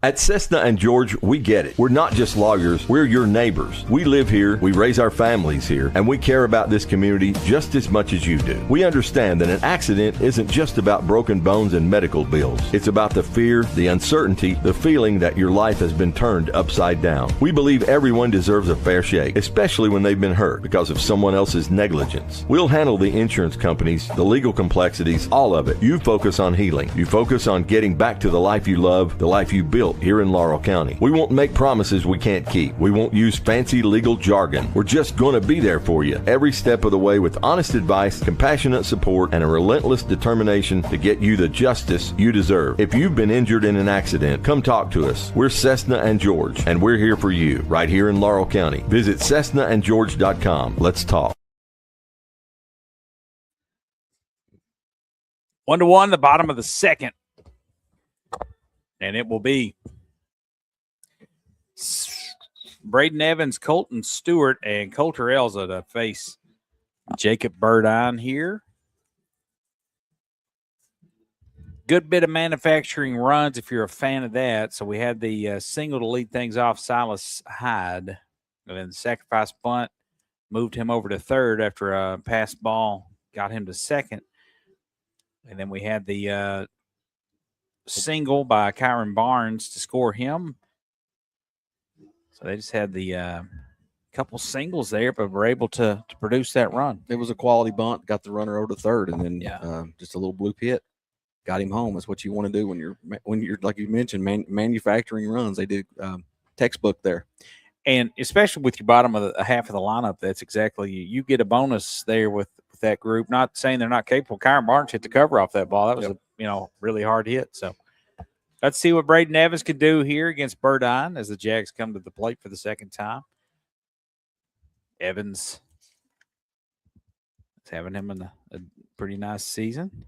At Cessna and George, we get it. We're not just lawyers, we're your neighbors. We live here, we raise our families here, and we care about this community just as much as you do. We understand that an accident isn't just about broken bones and medical bills. It's about the fear, the uncertainty, the feeling that your life has been turned upside down. We believe everyone deserves a fair shake, especially when they've been hurt because of someone else's negligence. We'll handle the insurance companies, the legal complexities, all of it. You focus on healing. You focus on getting back to the life you love, the life you built here in Laurel County. We won't make promises we can't keep. We won't use fancy legal jargon. We're just going to be there for you every step of the way with honest advice, compassionate support, and a relentless determination to get you the justice you deserve. If you've been injured in an accident, come talk to us. We're Cessna and George, and we're here for you right here in Laurel County. Visit CessnaandGeorge.com. Let's talk. 1-1, the bottom of the second. And it will be Braden Evans, Colton Stewart, and Coulter Elza to face Jacob Burdine here. Good bit of manufacturing runs if you're a fan of that. So we had the single to lead things off, Silas Hyde. And then the sacrifice bunt moved him over to third after a pass ball got him to second. And then we had the single by Kyron Barnes to score him. So they just had the couple singles there, but were able to produce that run. It was a quality bunt, got the runner over to third, and then just a little blue hit. Got him home. That's what you want to do when you're like you mentioned, manufacturing runs. They did textbook there, and especially with your bottom of the half of the lineup, that's exactly you get a bonus there with that group. Not saying they're not capable. Kyron Barnes hit the cover off that ball. That was a really hard hit. So let's see what Braden Evans can do here against Burdine as the Jags come to the plate for the second time. Evans is having him in a pretty nice season.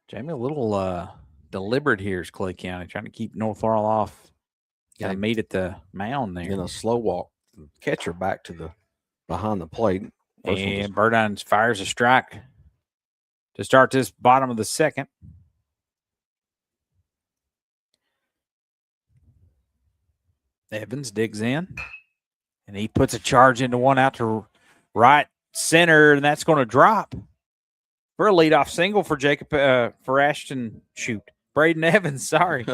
Jamie, a little deliberate here is Clay County, trying to keep North Laurel off. Got to meet at the mound there. In a slow walk, catcher back to the behind the plate. And Burdine fires a strike to start this bottom of the second. Evans digs in, and he puts a charge into one out to right center, and that's going to drop. For a leadoff single for Braden Evans. Sorry,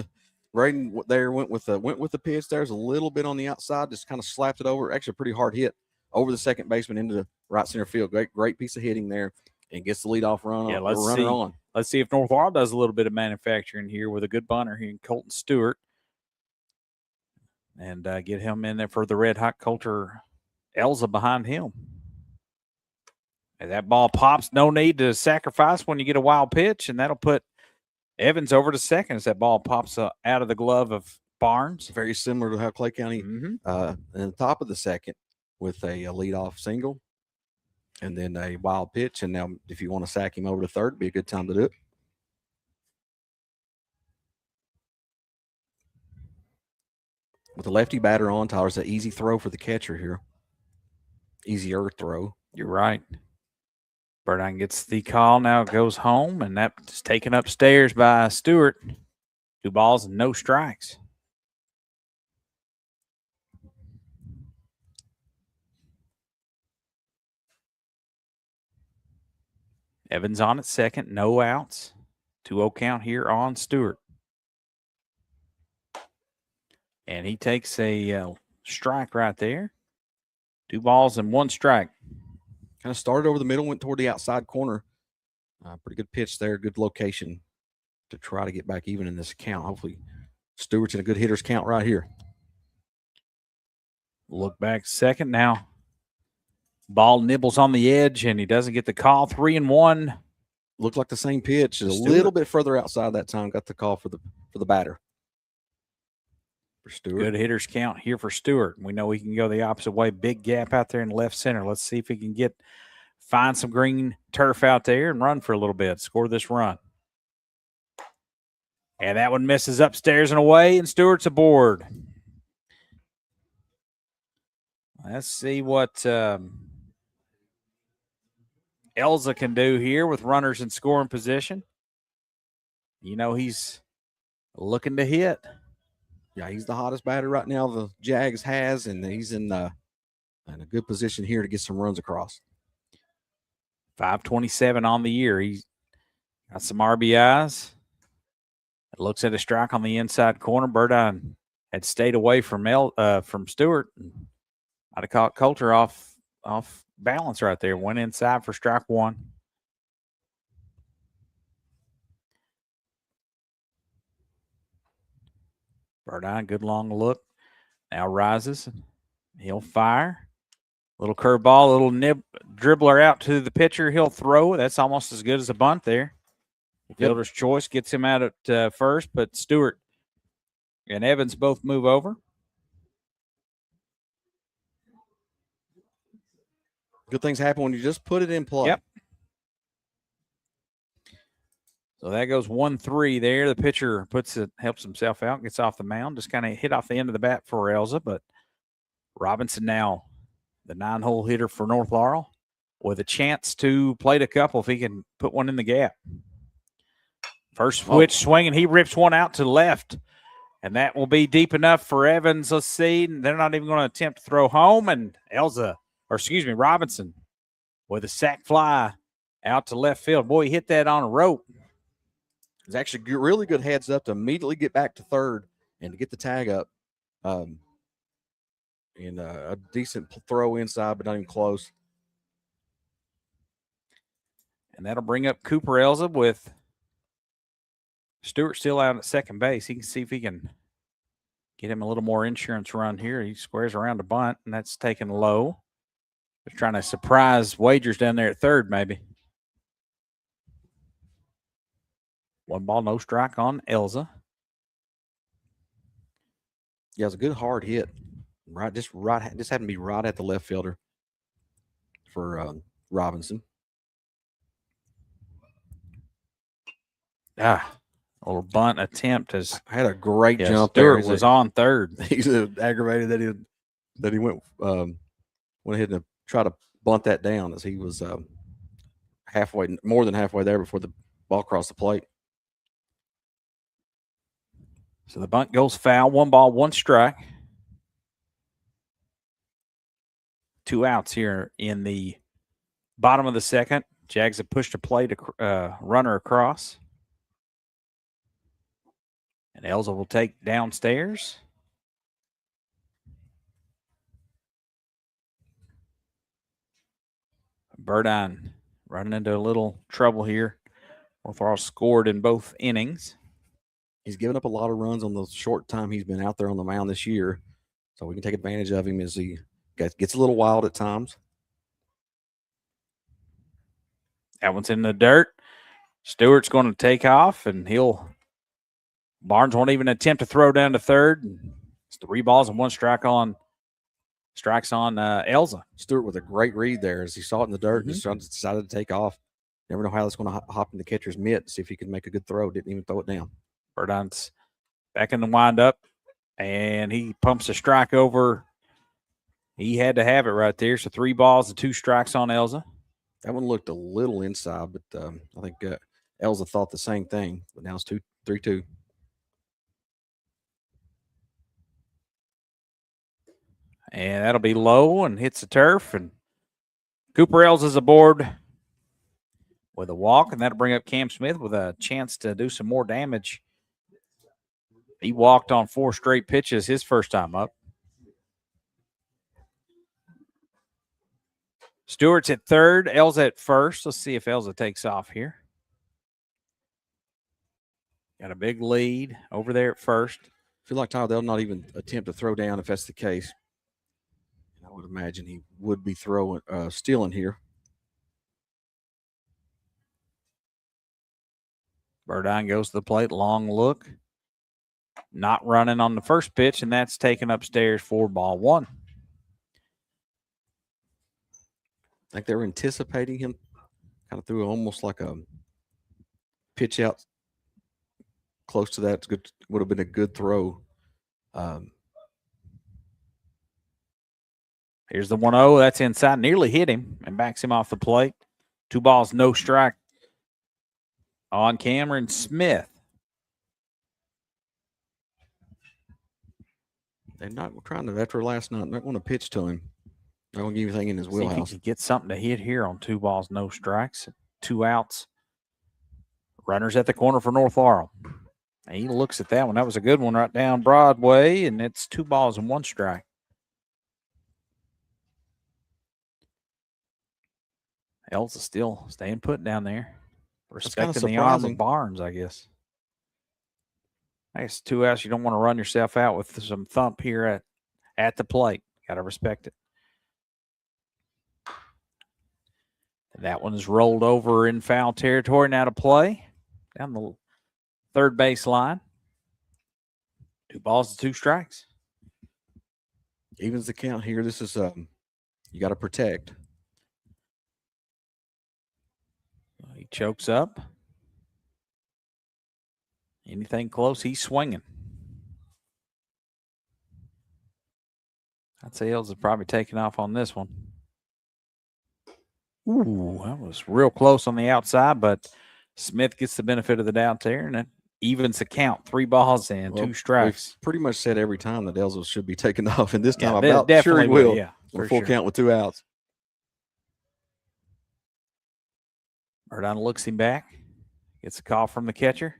Braden there went with the pitch. There's a little bit on the outside, just kind of slapped it over. Actually, a pretty hard hit over the second baseman into the right center field. Great piece of hitting there, and gets the leadoff run. Yeah, on. Let's see if North Laurel does a little bit of manufacturing here with a good bunter here in Colton Stewart, and get him in there for the red hot Coulter Elza behind him. And that ball pops. No need to sacrifice when you get a wild pitch, and that'll put Evans over to second as that ball pops out of the glove of Barnes. Very similar to how Clay County in the top of the second with a leadoff single and then a wild pitch. And now if you want to sack him over to third, it'd be a good time to do it. With the lefty batter on, Tyler's an easy throw for the catcher here. Easier throw. You're right. Burdine gets the call, now goes home, and that's taken upstairs by Stewart. 2 balls and no strikes. Evans on at second, no outs. 2-0 count here on Stewart. And he takes a strike right there. 2 balls and 1 strike. Kind of started over the middle, went toward the outside corner. Pretty good pitch there, good location to try to get back even in this count. Hopefully Stewart's in a good hitter's count right here. Look back second now. Ball nibbles on the edge, and he doesn't get the call. 3-1. Looked like the same pitch. A little bit further outside that time. Got the call for the batter. For Stewart. Good hitter's count here for Stewart. We know he can go the opposite way. Big gap out there in left center. Let's see if he can find some green turf out there and run for a little bit. Score this run. And that one misses upstairs and away, and Stewart's aboard. Let's see what Elza can do here with runners in scoring position. You know, he's looking to hit. Yeah, he's the hottest batter right now the Jags has, and he's in a good position here to get some runs across. 527 on the year. He's got some RBIs. It looks at a strike on the inside corner. Burdine had stayed away from Stewart. I'd have caught Coulter off balance right there. Went inside for strike 1. Burdine, good long look. Now rises. He'll fire. Little curveball, little dribbler out to the pitcher. He'll throw. That's almost as good as a bunt there. Fielder's choice gets him out at first, but Stewart and Evans both move over. Good things happen when you just put it in play. Yep. So that goes 1-3 there. The pitcher helps himself out, gets off the mound, just kind of hit off the end of the bat for Elza. But Robinson now, the 9-hole hitter for North Laurel, with a chance to plate a couple if he can put one in the gap. First switch swing, and he rips one out to the left. And that will be deep enough for Evans. Let's see. They're not even going to attempt to throw home. And Robinson with a sac fly out to left field. Boy, he hit that on a rope. It's actually really good heads up to immediately get back to third and to get the tag up. And a decent throw inside, but not even close. And that'll bring up Cooper Elza with Stewart still out at second base. He can see if he can get him a little more insurance run here. He squares around a bunt, and that's taken low. They're trying to surprise Wagers down there at third, maybe. 1 ball, no strike on Elza. Yeah, it was a good hard hit. Just happened to be right at the left fielder for Robinson. A little bunt attempt has had a great jump. Stewart was on third. He's aggravated that he went ahead and tried to bunt that down as he was more than halfway there before the ball crossed the plate. So the bunt goes foul. 1 ball, 1 strike. 2 outs here in the bottom of the second. Jags have pushed a play to runner across. And Elza will take downstairs. Burdine running into a little trouble here. North Laurel scored in both innings. He's given up a lot of runs on the short time he's been out there on the mound this year. So we can take advantage of him as he gets a little wild at times. That one's in the dirt. Stewart's going to take off, and Barnes won't even attempt to throw down to third. It's 3 balls and 1 strikes on Elza. Stewart with a great read there as he saw it in the dirt and decided to take off. Never know how that's going to hop in the catcher's mitt, see if he can make a good throw. Didn't even throw it down. Burdine's back in the windup, and he pumps a strike over. He had to have it right there. So 3 balls and 2 strikes on Elza. That one looked a little inside, but I think Elza thought the same thing. But now it's 3-2. And that'll be low and hits the turf. And Cooper Elza's aboard with a walk, and that'll bring up Cam Smith with a chance to do some more damage. He walked on 4 straight pitches his first time up. Stewart's at third, Elza at first. Let's see if Elza takes off here. Got a big lead over there at first. I feel like Tyler, they'll not even attempt to throw down if that's the case. I would imagine he would be stealing here. Burdine goes to the plate, long look. Not running on the first pitch, and that's taken upstairs for ball 1. I think they were anticipating him, kind of threw almost like a pitch out close to that. Good, would have been a good throw. Here's the 1-0. That's inside. Nearly hit him and backs him off the plate. 2 balls, no strike on Cameron Smith. They're not trying to, after last night, not going to pitch to him. Not going to give anything in his wheelhouse. See if he could get something to hit here on 2 balls, no strikes. 2 outs. Runners at the corner for North Laurel. And he looks at that one. That was a good one right down Broadway, and it's 2 balls and 1 strike. Elza still staying put down there. Respecting the arm of Barnes, I guess. I guess 2 outs. You don't want to run yourself out with some thump here at the plate. Got to respect it. That one is rolled over in foul territory. Now to play down the third base line. 2 balls and 2 strikes. Evens the count here. This is you got to protect. He chokes up. Anything close, he's swinging. I'd say Hills is probably taking off on this one. Ooh, that was real close on the outside, but Smith gets the benefit of the doubt there, and it evens the count. 3 balls and 2 strikes. We've pretty much said every time that Elza should be taken off, and this time Yeah, I'm about sure definitely he will. Yeah, for full sure. count with 2 outs. Murdon looks him back. Gets a call from the catcher.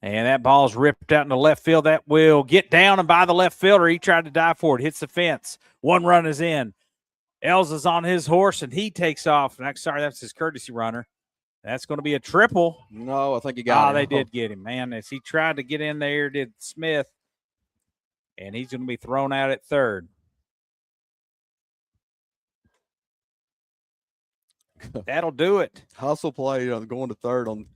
And that ball's ripped out into left field. That will get down and by the left fielder. He tried to dive for it. Hits the fence. 1 run is in. Elza's on his horse, and he takes off. Sorry, that's his courtesy runner. That's going to be a triple. No, I think he got him. They did get him, man. As he tried to get in there, did Smith. And he's going to be thrown out at third. That'll do it. Hustle play, going to third on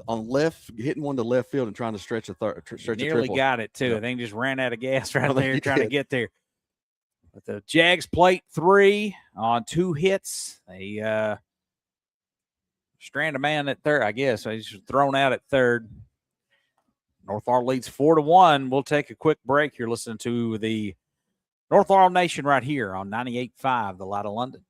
left, hitting one to left field and trying to stretch a third. Nearly got it too. Yep. I think just ran out of gas right I think there he trying to did. get there. But the Jags plate 3 on 2 hits. They strand a man at third, I guess. So he's thrown out at third. North Laurel leads 4-1. We'll take a quick break. You're listening to the North Laurel Nation right here on 98.5, The Light of London.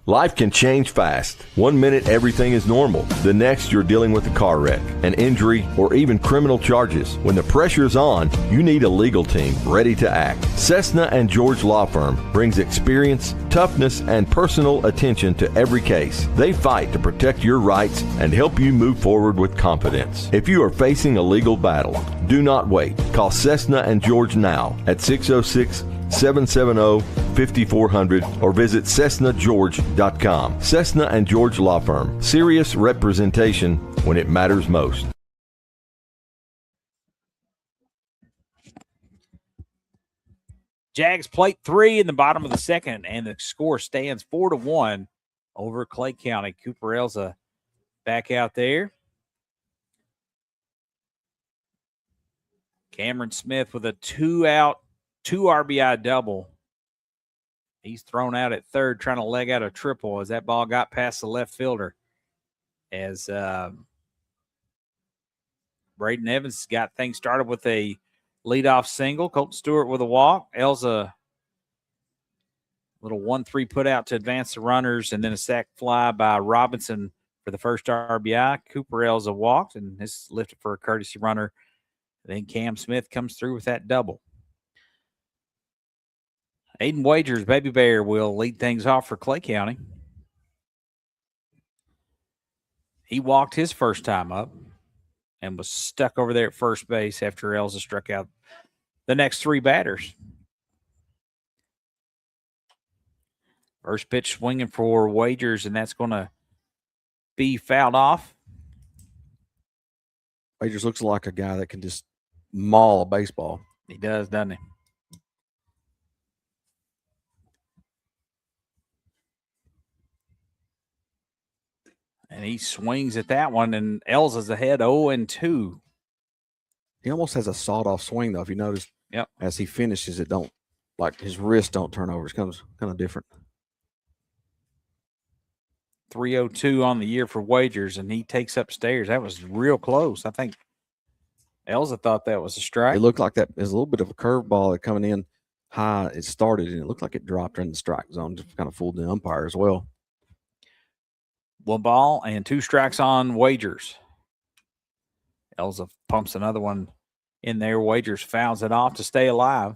Life can change fast. 1 minute, everything is normal. The next, you're dealing with a car wreck, an injury, or even criminal charges. When the pressure is on, you need a legal team ready to act. Cessna and George Law Firm brings experience, toughness, and personal attention to every case. They fight to protect your rights and help you move forward with confidence. If you are facing a legal battle, do not wait. Call Cessna and George now at 606-770-5400 or visit CessnaGeorge.com. Cessna and George Law Firm. Serious representation when it matters most. Jags plate 3 in the bottom of the second, and the score stands 4-1 over Clay County. Cooper Elza back out there. Cameron Smith with a 2-out, 2 RBI double. He's thrown out at third, trying to leg out a triple as that ball got past the left fielder. As Braden Evans got things started with a leadoff single. Colton Stewart with a walk. Elza, little 1-3 put out to advance the runners, and then a sac fly by Robinson for the first RBI. Cooper Elza walked, and this lifted for a courtesy runner. Then Cam Smith comes through with that double. Aiden Wagers, Baby Bear, will lead things off for Clay County. He walked his first time up and was stuck over there at first base after Elza struck out the next 3 batters. First pitch swinging for Wagers, and that's going to be fouled off. Wagers looks like a guy that can just maul a baseball. He does, doesn't he? And he swings at that one, and Elza's ahead 0-2. He almost has a sawed-off swing, though. If you notice, Yep. As he finishes, it don't like his wrist don't turn over. It comes kind of different. 302 on the year for Wagers, and he takes upstairs. That was real close. I think Elza thought that was a strike. It looked like that is a little bit of a curveball that coming in high. It started, and it looked like it dropped in the strike zone. Just kind of fooled the umpire as well. 1 ball and 2 strikes on Wagers. Elza pumps another one in there. Wagers fouls it off to stay alive.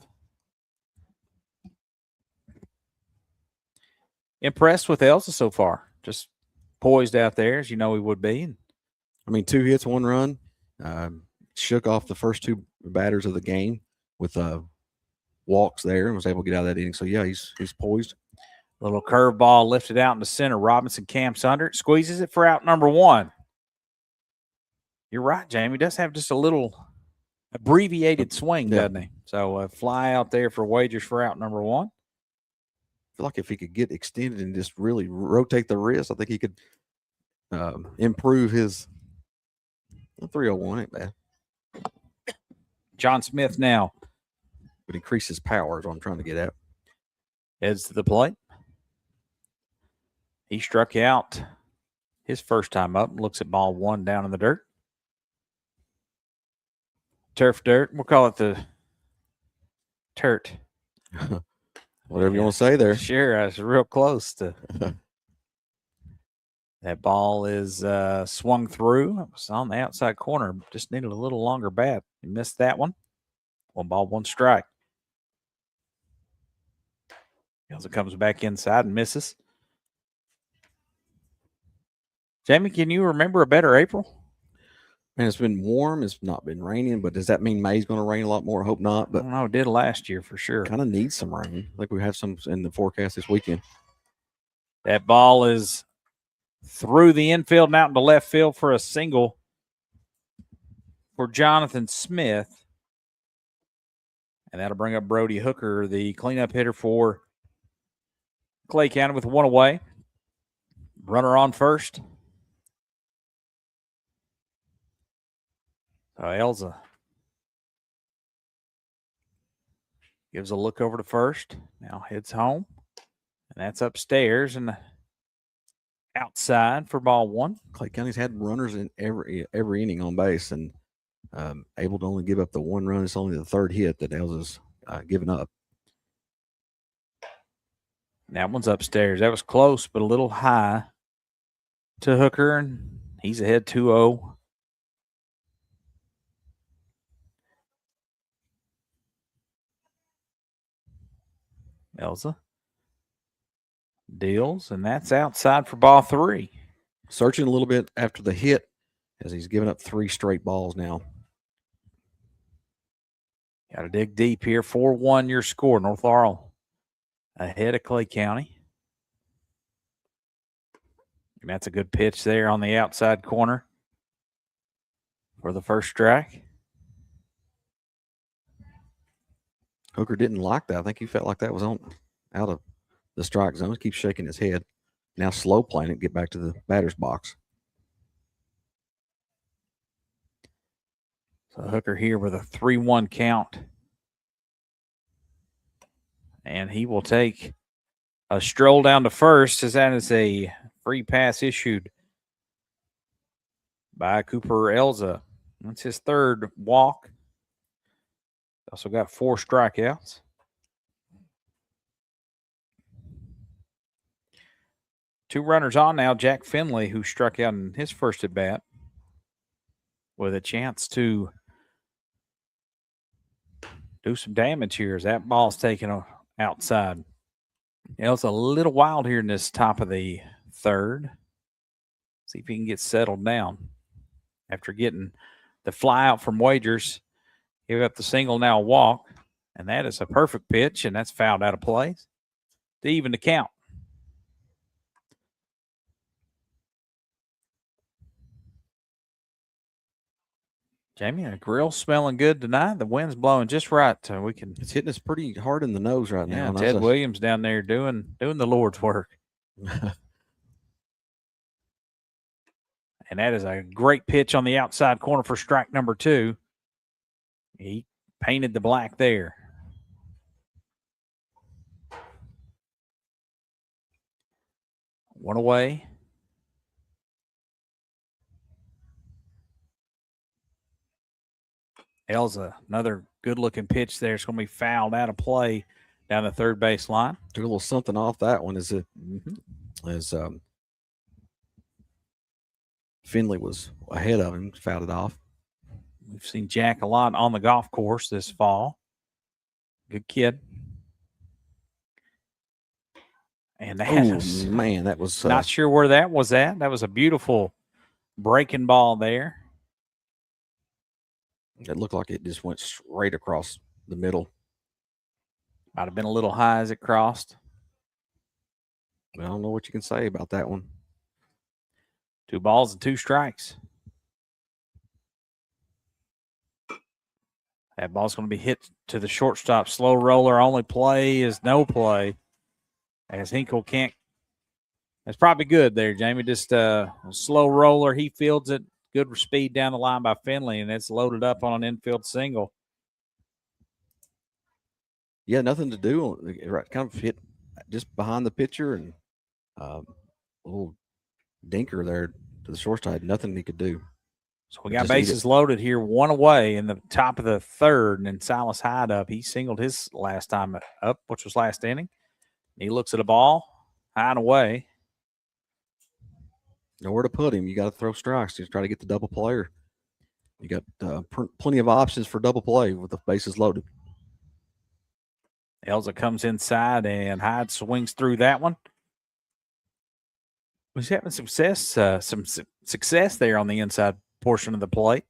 Impressed with Elza so far. Just poised out there, as you know he would be. I mean, 2 hits, 1 run. Shook off the first 2 batters of the game with walks there and was able to get out of that inning. So, yeah, he's poised. Little curveball lifted out in the center. Robinson camps under it, squeezes it for out number 1. You're right, Jamie. Does have just a little abbreviated swing, doesn't he? So a fly out there for Wagers for out number 1. I feel like if he could get extended and just really rotate the wrist, I think he could improve his 301 ain't bad. John Smith now But increase his power is what I'm trying to get at. heads to the plate. He struck out his first time up. Looks at ball one down in the dirt. Turf dirt. We'll call it the Turt. Whatever you want to say there. Sure, I was real close to. That ball is swung through. It was on the outside corner. Just needed a little longer bat. He missed that one. 1 ball, 1 strike. Elza comes back inside and misses. Jamie, can you remember a better April? Man, it's been warm. It's not been raining, but does that mean May's going to rain a lot more? I hope not. I But don't know. It did last year for sure. kind of needs some rain. I think we have some in the forecast this weekend. That ball is through the infield and out into left field for a single for Jonathan Smith. And that'll bring up Brody Hooker, the cleanup hitter for Clay County, with 1 away. Runner on first. So Elza gives a look over to first. Now heads home. And that's upstairs and outside for ball 1. Clay County's had runners in every inning on base and able to only give up the 1 run. It's only the 3rd hit that Elza's given up. That one's upstairs. That was close, but a little high to Hooker, and he's ahead 2-0. Elza deals, and that's outside for ball 3. Searching a little bit after the hit as he's given up 3 straight balls now. Got to dig deep here. 4-1 your score. North Laurel ahead of Clay County. And that's a good pitch there on the outside corner for the first strike. Hooker didn't like that. I think he felt like that was out of the strike zone. He keeps shaking his head. Now slow playing it, get back to the batter's box. So Hooker here with a 3-1 count. And he will take a stroll down to first, as that is a free pass issued by Cooper Elza. That's his 3rd walk. Also got 4 strikeouts. Two runners on now. Jack Finley, who struck out in his first at bat, with a chance to do some damage here as that ball's taken outside. It's a little wild here in this top of the 3rd. See if he can get settled down after getting the fly out from Wagers. Give up the single, now a walk, and that is a perfect pitch, and that's fouled out of place to even the count. Jamie, the grill's smelling good tonight. The wind's blowing just right. We can. It's hitting us pretty hard in the nose right now. Yeah, Ted Williams down there doing the Lord's work. And that is a great pitch on the outside corner for strike number 2. He painted the black there. One away. Elza, another good-looking pitch there. It's going to be fouled out of play down the 3rd base line. Took a little something off that one as Finley was ahead of him, fouled it off. We've seen Jack a lot on the golf course this fall. Good kid. And that was, man, that was not sure where that was at. That was a beautiful breaking ball there. It looked like it just went straight across the middle. Might have been a little high as it crossed. I don't know what you can say about that one. 2 balls and 2 strikes. That ball's going to be hit to the shortstop. Slow roller. Only play is no play. As Hinkle can't. That's probably good there, Jamie. Just a slow roller. He fields it. good speed down the line by Finley, and it's loaded up on an infield single. Yeah, nothing to do. Right, kind of hit just behind the pitcher and a little dinker there to the shortstop. Nothing he could do. So we got bases loaded here, one away in the top of the third, and then Silas Hyde up. He singled his last time up, which was last inning. He looks at a ball, high and away. Nowhere to put him. You got to throw strikes to try to get the double play. You got plenty of options for double play with the bases loaded. Elza comes inside, and Hyde swings through that one. He's having some success there on the inside portion of the plate.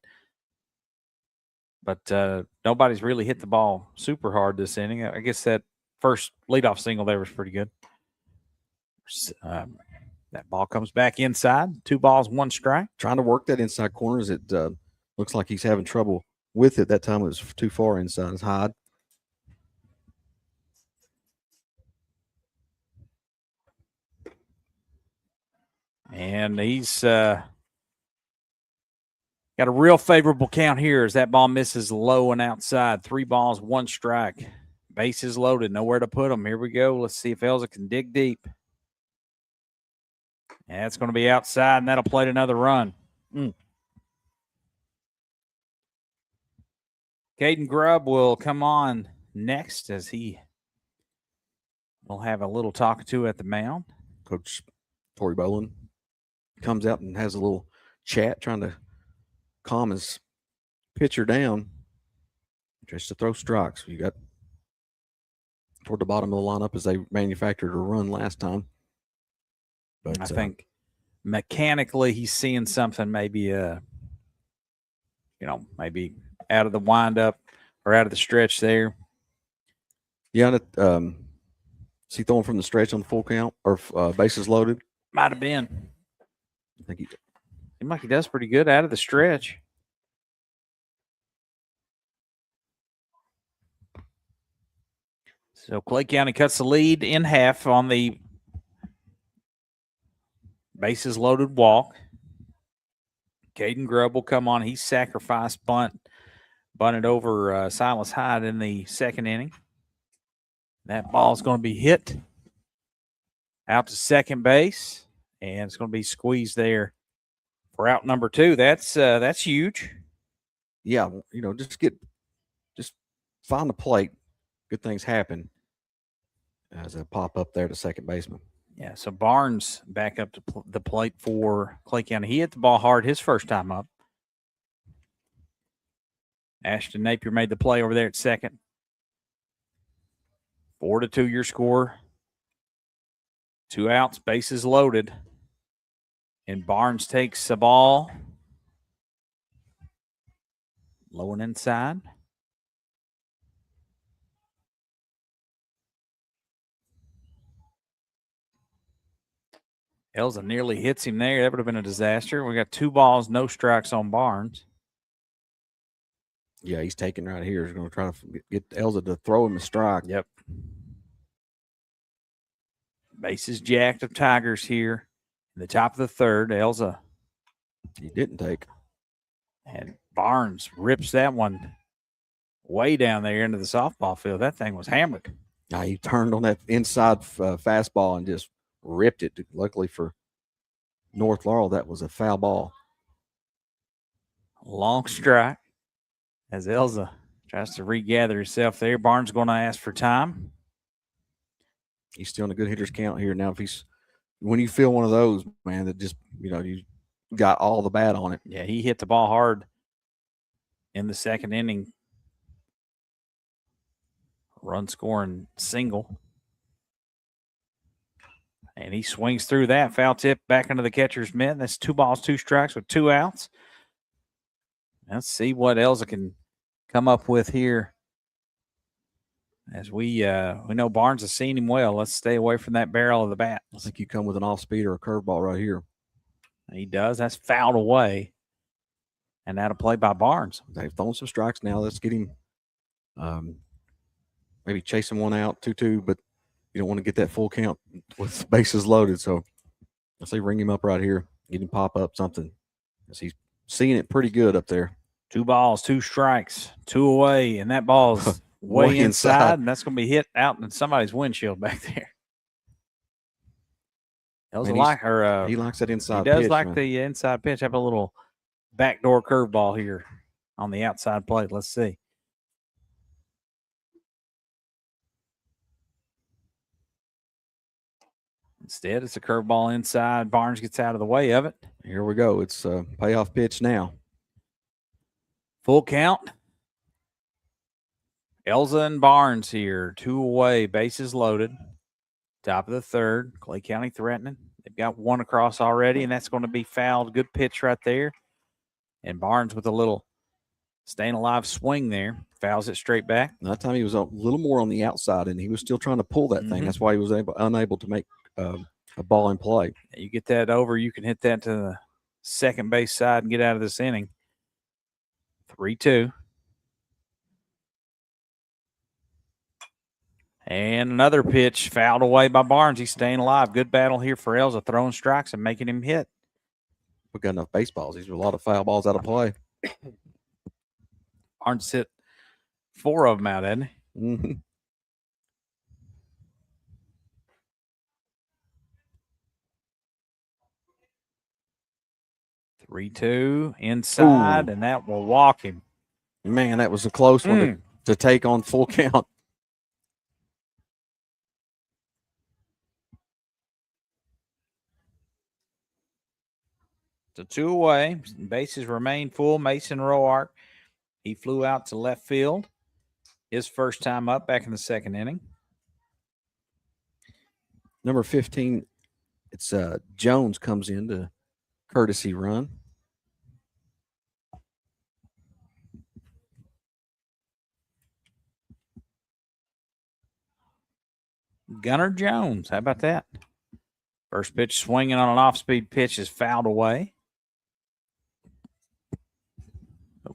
But nobody's really hit the ball super hard this inning. I guess that first leadoff single there was pretty good. That ball comes back inside. 2 balls, 1 strike. Trying to work that inside corner as it looks like he's having trouble with it. That time it was too far inside. It's Hyde. And he's got a real favorable count here as that ball misses low and outside. 3 balls, 1 strike. Bases loaded, nowhere to put them. Here we go. Let's see if Elza can dig deep. Yeah, it's going to be outside, and that'll plate another run. Caden Grubb will come on next as he will have a little talking to at the mound. Coach Torrey Boland comes out and has a little chat, trying to calm his pitcher down just to throw strikes. You got toward the bottom of the lineup as they manufactured a run last time. But I think mechanically he's seeing something maybe maybe out of the windup or out of the stretch there. Yeah, is he throwing from the stretch on the full count or bases loaded? Might have been. I think he seems like he does pretty good out of the stretch. So Clay County cuts the lead in half on the bases loaded walk. Caden Grubb will come on. He sacrificed bunted over Silas Hyde in the second inning. That ball is going to be hit out to second base, and it's going to be squeezed there for out number 2. That's huge. Yeah, just find the plate. Good things happen as a pop up there to second baseman. Yeah, so Barnes back up to the plate for Clay County. He hit the ball hard his first time up. Ashton Napier made the play over there at second. 4-2 your score. 2 outs, bases loaded. And Barnes takes the ball. Low and inside. Elza nearly hits him there. That would have been a disaster. We got 2 balls, no strikes on Barnes. Yeah, he's taking right here. He's going to try to get Elza to throw him a strike. Yep. Bases jacked of Tigers here. In the top of the third, Elza. He didn't take. And Barnes rips that one way down there into the softball field. That thing was hammered. Now he turned on that inside fastball and just ripped it. Luckily for North Laurel, that was a foul ball. Long strike as Elza tries to regather himself there. Barnes going to ask for time. He's still in a good hitter's count here. Now, when you feel one of those, man, that just, you got all the bat on it. Yeah, he hit the ball hard in the second inning. Run scoring single. And he swings through that. Foul tip back into the catcher's mitt. That's 2 balls, 2 strikes with 2 outs. Let's see what Elza can come up with here. As we know Barnes has seen him well. Let's stay away from that barrel of the bat. I think you come with an off speed or a curveball right here. He does. That's fouled away. And that'll play by Barnes. They've thrown some strikes now. Let's get him maybe chasing one out, 2-2, but you don't want to get that full count with bases loaded. So let's say ring him up right here, get him pop up something as he's seeing it pretty good up there. 2 balls, 2 strikes, 2 away, and that ball's way inside, and that's going to be hit out in somebody's windshield back there. Man, he likes that inside pitch. He does pitch, like man. the inside pitch. Have a little backdoor curveball here on the outside plate. Let's see. Instead, it's a curveball inside. Barnes gets out of the way of it. Here we go. It's a payoff pitch now. Full count. Elza and Barnes here. 2 away. Bases loaded. Top of the third. Clay County threatening. They've got 1 across already, and that's going to be fouled. Good pitch right there. And Barnes with a little staying alive swing there. Fouls it straight back. That time he was a little more on the outside, and he was still trying to pull that thing. That's why he was unable to make a ball in play. You get that over, you can hit that to the second base side and get out of this inning. 3-2. And another pitch fouled away by Barnes. He's staying alive. Good battle here for Elza, throwing strikes and making him hit. We've got enough baseballs. These are a lot of foul balls out of play. Barnes hit 4 of them out, hasn't he? Mm-hmm. Three-two inside, and that will walk him. Man, that was a close one to take on full count. So 2 away. Bases remain full. Mason Roark, he flew out to left field. His first time up back in the second inning. Number 15, it's Jones comes in to courtesy run. Gunnar Jones, how about that? First pitch swinging on an off-speed pitch is fouled away.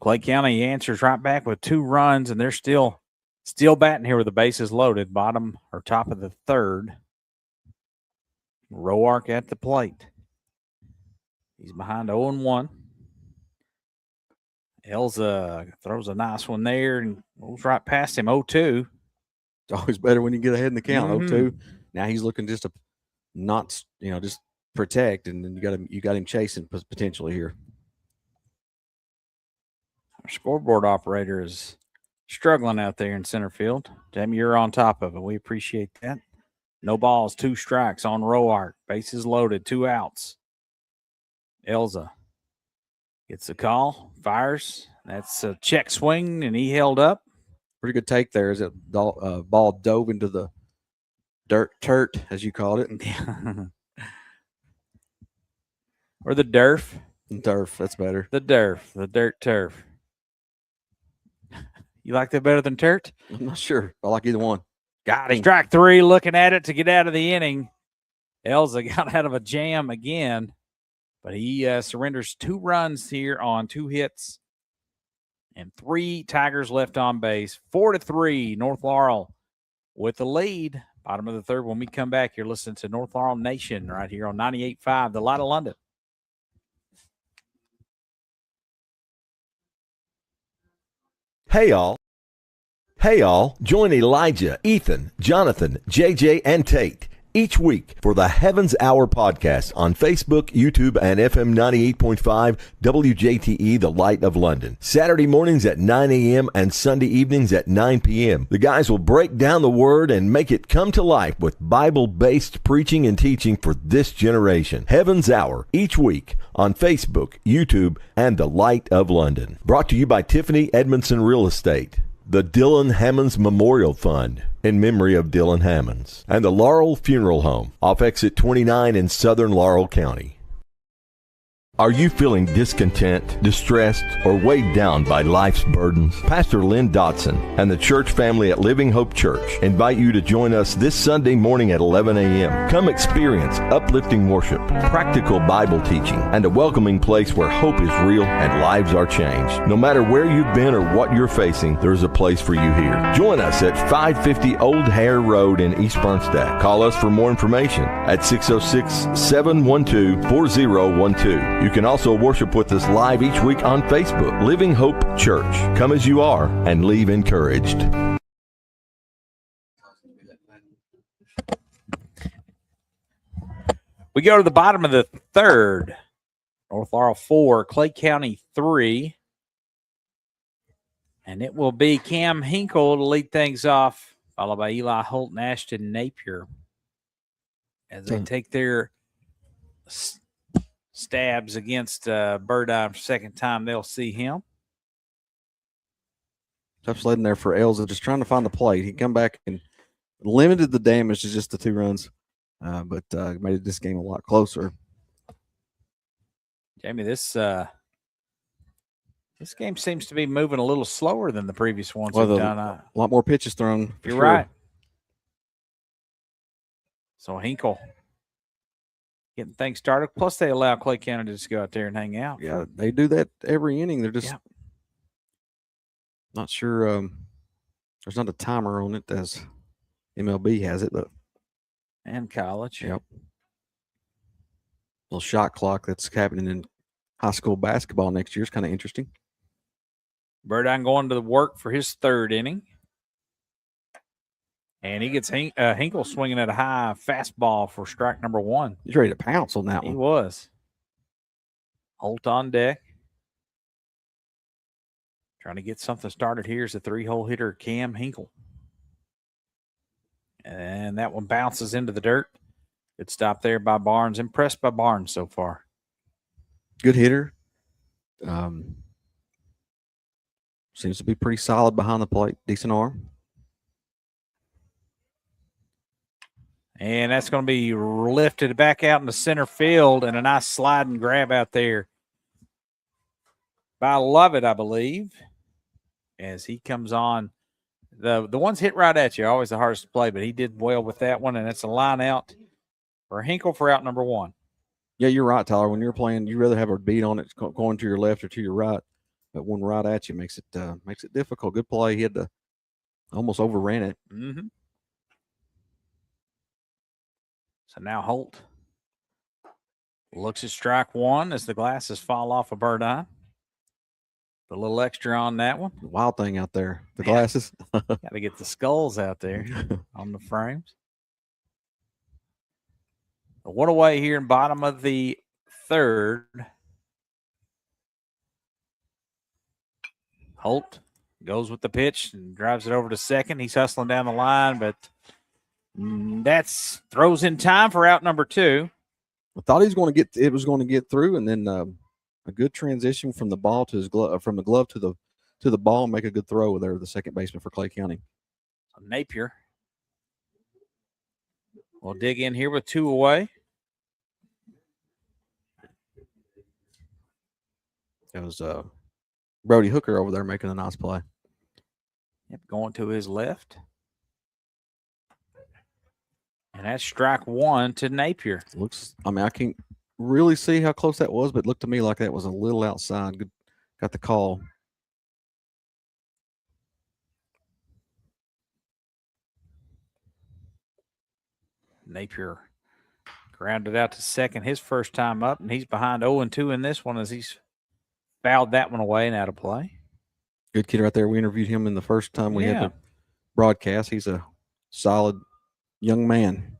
Clay County answers right back with 2 runs, and they're still batting here with the bases loaded. Bottom or top of the third. Roark at the plate. He's behind 0-1. Elza throws a nice one there and goes right past him. 0-2. It's always better when you get ahead in the count. 0-2. Now he's looking just to not, just protect, and then you got him chasing potentially here. Our scoreboard operator is struggling out there in center field. Jamie, you're on top of it. We appreciate that. No balls, 2 strikes on Roark. Bases loaded, 2 outs. Elza gets the call, fires. That's a check swing, and he held up. Pretty good take there as that ball dove into the turf, as you called it. Or the derf. Turf, that's better. The dirt turf. You like that better than turt? I'm not sure. I like either one. Got him. Strike 3, looking at it to get out of the inning. Elza got out of a jam again, but he surrenders 2 runs here on 2 hits and 3 Tigers left on base. 4-3, North Laurel with the lead. Bottom of the third. When we come back, you're listening to North Laurel Nation right here on 98.5, the Light of London. Hey, all. Hey, all. Join Elijah, Ethan, Jonathan, JJ, and Tate each week for the Heavens Hour podcast on Facebook, YouTube, and FM 98.5 WJTE, The Light of London. Saturday mornings at 9 a.m. and Sunday evenings at 9 p.m. The guys will break down the Word and make it come to life with Bible-based preaching and teaching for this generation. Heavens Hour each week on Facebook, YouTube, and The Light of London. Brought to you by Tiffany Edmondson Real Estate, the Dylan Hammonds Memorial Fund in memory of Dylan Hammonds, and the Laurel Funeral Home off exit 29 in southern Laurel County. Are you feeling discontent, distressed, or weighed down by life's burdens? Pastor Lynn Dotson and the church family at Living Hope Church invite you to join us this Sunday morning at 11 a.m. Come experience uplifting worship, practical Bible teaching, and a welcoming place where hope is real and lives are changed. No matter where you've been or what you're facing, there's a place for you here. Join us at 550 Old Hare Road in East Bernstadt. Call us for more information at 606-712-4012. You can also worship with us live each week on Facebook. Living Hope Church. Come as you are and leave encouraged. We go to the bottom of the third. North Laurel 4, Clay County 3. And it will be Cam Hinkle to lead things off, followed by Eli Holt and Ashton Napier. As they take their stabs against Birdeye for second time, they'll see him. Tough sledding there for Elza, just trying to find the plate. He come back and limited the damage to just the 2 runs, but made this game a lot closer. Jamie, this game seems to be moving a little slower than the previous ones we've done. A lot more pitches thrown. You're right. So Hinkle getting things started. Plus, they allow Clay County to just go out there and hang out. Yeah, they do that every inning. They're just not sure. There's not a timer on it as MLB has it, but and college. Yep. Little shot clock that's happening in high school basketball next year is kind of interesting. Birdine going to the work for his third inning. And he gets Hinkle swinging at a high fastball for strike number 1. He's ready to pounce on that one. He was. Holt on deck. Trying to get something started here is the 3-hole hitter, Cam Hinkle. And that one bounces into the dirt. Good stop there by Barnes. Impressed by Barnes so far. Good hitter. Seems to be pretty solid behind the plate. Decent arm. And that's going to be lifted back out in the center field, and a nice slide and grab out there by Lovett, I believe, as he comes on. The ones hit right at you are always the hardest to play, but he did well with that one, and it's a line out for Hinkle for out number 1. Yeah, you're right, Tyler. When you're playing, you'd rather have a beat on it going to your left or to your right, but one right at you makes it difficult. Good play. He had to almost overran it. Mm-hmm. So now Holt looks at strike 1 as the glasses fall off of Birdeye. A little extra on that one. The wild thing out there, the glasses. Got to get the skulls out there on the frames. One away here in bottom of the third. Holt goes with the pitch and drives it over to second. He's hustling down the line, but that's throws in time for out number 2. I thought he was going to get through, and then a good transition from the ball to his glove, from the glove to the ball, and make a good throw there, the second baseman for Clay County. Napier will dig in here with 2 away. It was Brody Hooker over there making a nice play. Yep, going to his left. And that's strike 1 to Napier. I can't really see how close that was, but it looked to me like that was a little outside. Good, got the call. Napier grounded out to second his first time up, and he's behind 0-2 in this one as he's fouled that one away and out of play. Good kid right there. We interviewed him in the first time we had the broadcast. He's a solid young man.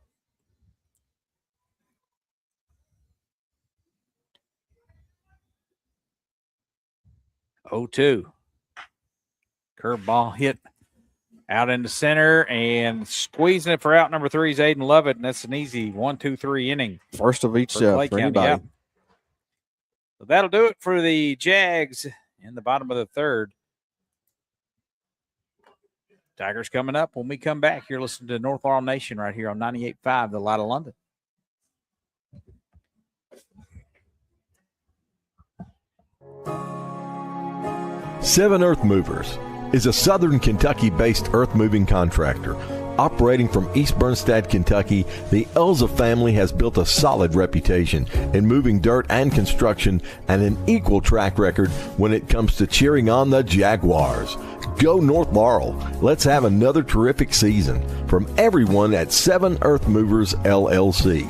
Curveball hit out into center and squeezing it for out number 3 is Aiden Lovett, and that's an easy 1-2-3 inning. First of each for anybody. Yeah. So that'll do it for the Jags in the bottom of the third. Tigers coming up when we come back. You're listening to North Laurel Nation right here on 98.5, The Light of London. Seven Earth Movers is a southern Kentucky-based earth-moving contractor. Operating from East Bernstead, Kentucky, the Elza family has built a solid reputation in moving dirt and construction and an equal track record when it comes to cheering on the Jaguars. Go North Laurel. Let's have another terrific season. From everyone at Seven Earth Movers, LLC.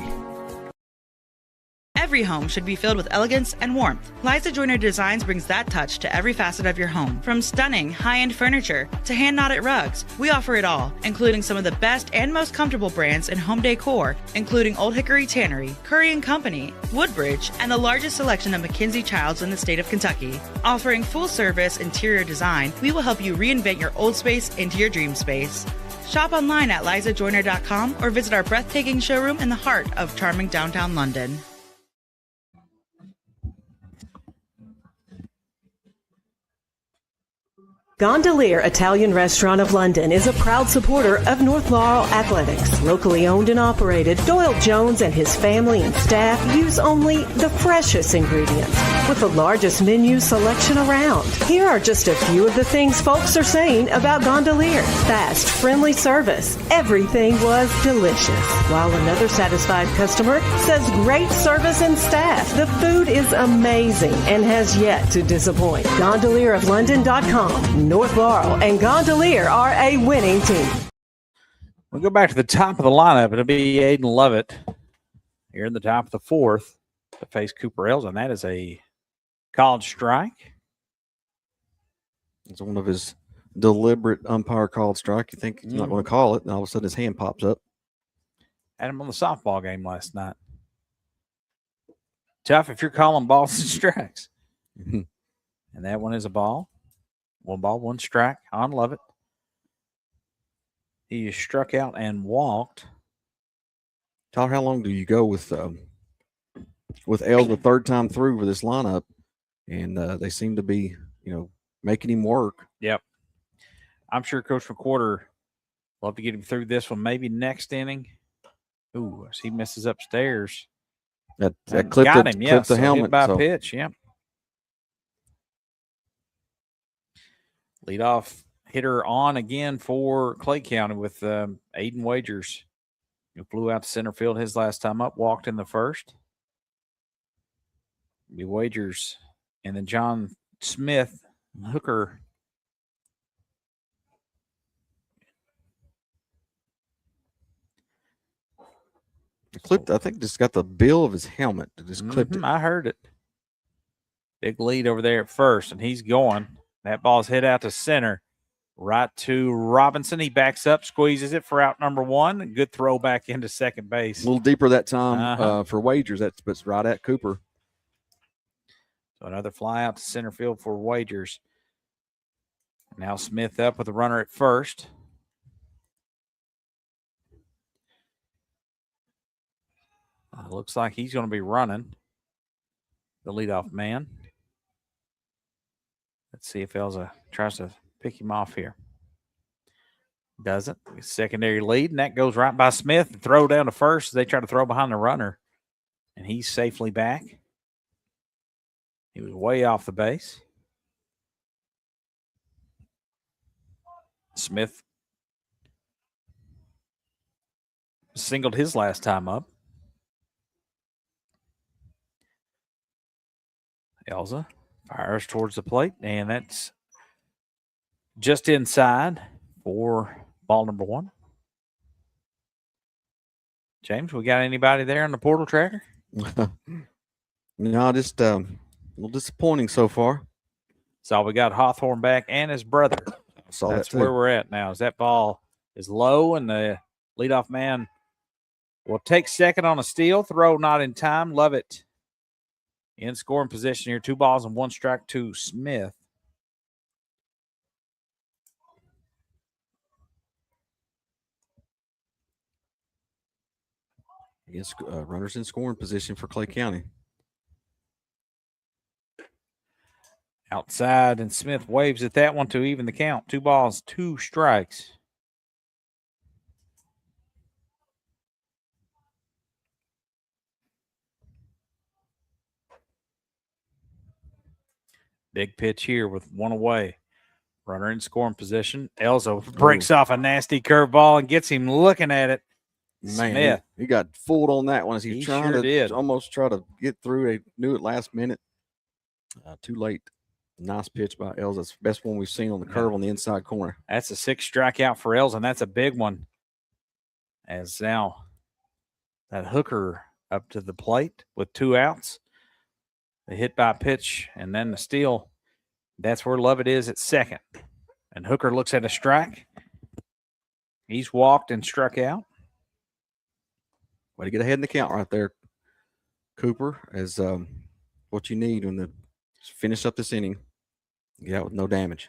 Every Every home should be filled with elegance and warmth. Liza Joyner Designs brings that touch to every facet of your home. From stunning, high-end furniture to hand-knotted rugs, we offer it all, including some of the best and most comfortable brands in home decor, including Old Hickory Tannery, Curry & Company, Woodbridge, and the largest selection of McKinsey Childs in the state of Kentucky. Offering full-service interior design, we will help you reinvent your old space into your dream space. Shop online at lizajoyner.com or visit our breathtaking showroom in the heart of charming downtown London. Gondolier Italian Restaurant of London is a proud supporter of North Laurel Athletics. Locally owned and operated, Doyle Jones and his family and staff use only the freshest ingredients with the largest menu selection around. Here are just a few of the things folks are saying about Gondolier. Fast, friendly service. Everything was delicious. While another satisfied customer says great service and staff. The food is amazing and has yet to disappoint. GondelierofLondon.com. North Laurel and Gondolier are a winning team. We'll go back to the top of the lineup. It'll be Aiden Lovett here in the top of the fourth to face Cooper Ells, and that is a college strike. It's one of his deliberate umpire called strike. You think he's not going to call it, and all of a sudden his hand pops up. Had him on the softball game last night. Tough if you're calling balls and strikes. And that one is a ball. 1 ball, 1 strike on Lovett. He struck out and walked. Tyler, how long do you go with Els the third time through for this lineup? And they seem to be, making him work. Yep. I'm sure Coach McQuarter will have to get him through this one. Maybe next inning. Ooh, as he misses upstairs. That clipped got him, clipped the helmet. Hit by pitch, yep. Leadoff hitter on again for Clay County with Aiden Wagers, who flew out to center field his last time up, walked in the first. Be Wagers, and then John Smith, hooker. Clipped. I think just got the bill of his helmet. Just clipped it. I heard it. Big lead over there at first, and he's going. That ball's hit out to center, right to Robinson. He backs up, squeezes it for out number 1. Good throw back into second base. A little deeper that time for Wagers. That's right at Cooper. So another fly out to center field for Wagers. Now Smith up with a runner at first. Looks like he's going to be running the leadoff man. Let's see if Elza tries to pick him off here. Doesn't. Secondary lead, and that goes right by Smith. The throw down to first as they try to throw behind the runner. And he's safely back. He was way off the base. Smith singled his last time up. Elza fires towards the plate, and that's just inside for ball number 1. James, we got anybody there on the portal tracker? No, just a little disappointing so far. So we got Hawthorne back and his brother. That's where we're at now. As that ball is low, and the leadoff man will take second on a steal. Throw not in time. Lovett in scoring position here. 2 balls and 1 strike to Smith. Yes, runners in scoring position for Clay County. Outside, and Smith waves at that one to even the count. 2 balls, 2 strikes. Big pitch here with 1 away. Runner in scoring position. Elzo breaks off a nasty curveball and gets him looking at it. Man, Smith. he got fooled on that one as he was trying sure to did. almost try to get through. They knew it last minute. Too late. Nice pitch by Els. That's the best one we've seen on the curve on the inside corner. That's a 6th strikeout for Els, and that's a big one. As now that hooker up to the plate with 2 outs. The hit by pitch and then the steal. That's where Lovett is at second. And Hooker looks at a strike. He's walked and struck out. Way to get ahead in the count right there, Cooper, as what you need when the finish up this inning. Get out with no damage.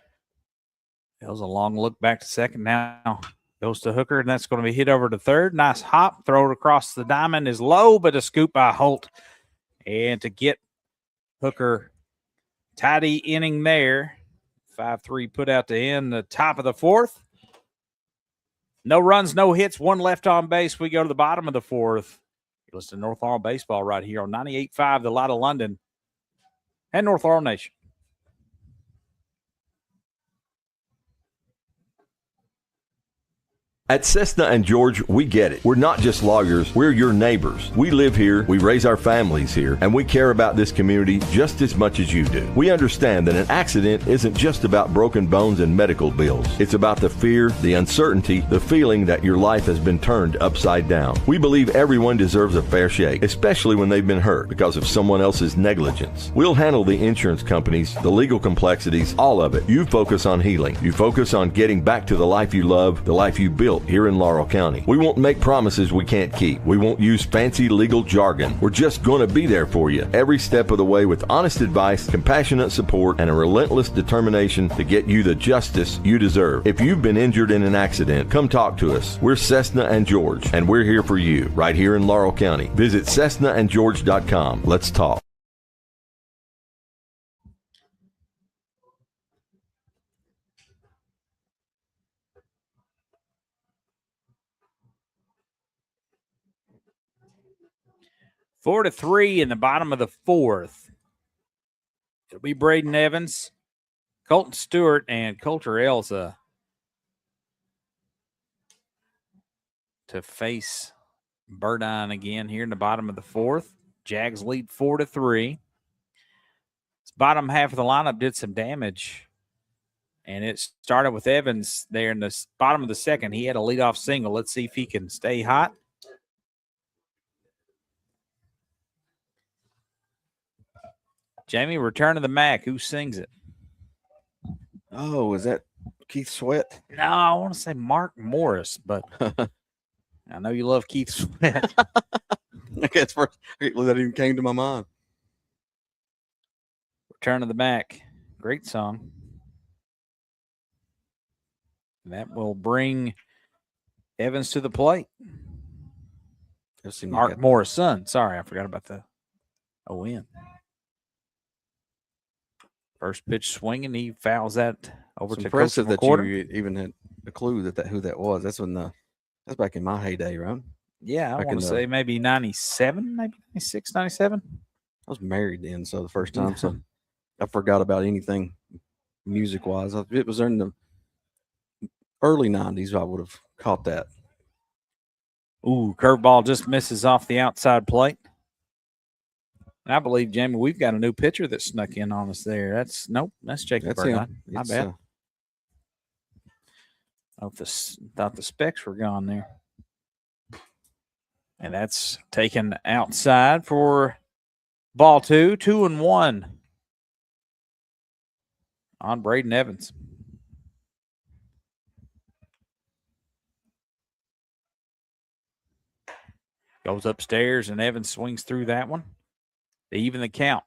That was a long look back to second. Now goes to Hooker, and that's going to be hit over to third. Nice hop. Throw it across the diamond is low, but a scoop by Holt. And to get Hooker tidy inning there. 5-3 put out to end the top of the fourth. No runs, no hits, 1 left on base. We go to the bottom of the fourth. You listen to North Laurel Baseball right here on 98.5, The Light of London, and North Laurel Nation. At Cessna and George, we get it. We're not just lawyers, we're your neighbors. We live here, we raise our families here, and we care about this community just as much as you do. We understand that an accident isn't just about broken bones and medical bills. It's about the fear, the uncertainty, the feeling that your life has been turned upside down. We believe everyone deserves a fair shake, especially when they've been hurt because of someone else's negligence. We'll handle the insurance companies, the legal complexities, all of it. You focus on healing. You focus on getting back to the life you love, the life you built here in Laurel County. We won't make promises we can't keep. We won't use fancy legal jargon. We're just going to be there for you every step of the way with honest advice, compassionate support, and a relentless determination to get you the justice you deserve. If you've been injured in an accident, come talk to us. We're Cessna and George, and we're here for you right here in Laurel County. Visit CessnaandGeorge.com. Let's talk. Four to 3 in the bottom of the fourth. It'll be Braden Evans, Colton Stewart, and Coulter Elza to face Burdine again here in the bottom of the fourth. Jags lead 4 to 3. This bottom half of the lineup did some damage, and it started with Evans there in the bottom of the second. He had a leadoff single. Let's see if he can stay hot. Jamie, Return of the Mac. Who sings it? Oh, is that Keith Sweat? No, I want to say Mark Morris, but I know you love Keith Sweat. Okay, that's first. That even came to my mind. Return of the Mac. Great song. That will bring Evans to the plate. Mark Morris' son. Sorry, I forgot about the ON. First pitch swinging, he fouls that over to impressive Coach that you even had a clue that who that was. That's back in my heyday, right? Yeah, I want to say maybe 97, maybe 96, 97. I was married then, so the first time, so I forgot about anything music-wise. It was in the early 90s, I would have caught that. Ooh, curveball just misses off the outside plate. And I believe, Jamie, we've got a new pitcher that snuck in on us there. That's Jacob Burdine. My bad. Thought the specs were gone there. And that's taken outside for ball 2, 2-1 on Braden Evans. Goes upstairs, and Evans swings through that one. They even the count.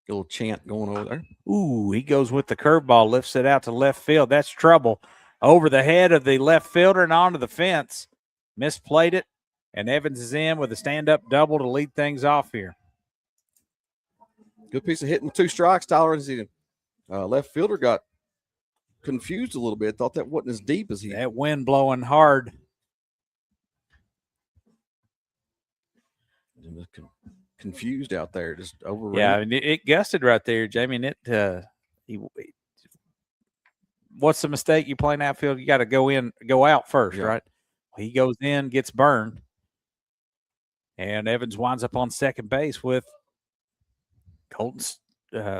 Little chant going over there. Ooh, he goes with the curveball, lifts it out to left field. That's trouble. Over the head of the left fielder and onto the fence. Misplayed it, and Evans is in with a stand-up double to lead things off here. Good piece of hitting with 2 strikes, Tyler. Left fielder got confused a little bit. Thought that wasn't as deep as he. That wind blowing hard. Confused out there, just over. Yeah, I mean, it gusted right there, Jamie. And what's the mistake? You play an outfield, you got to go out first, right? He goes in, gets burned, and Evans winds up on second base with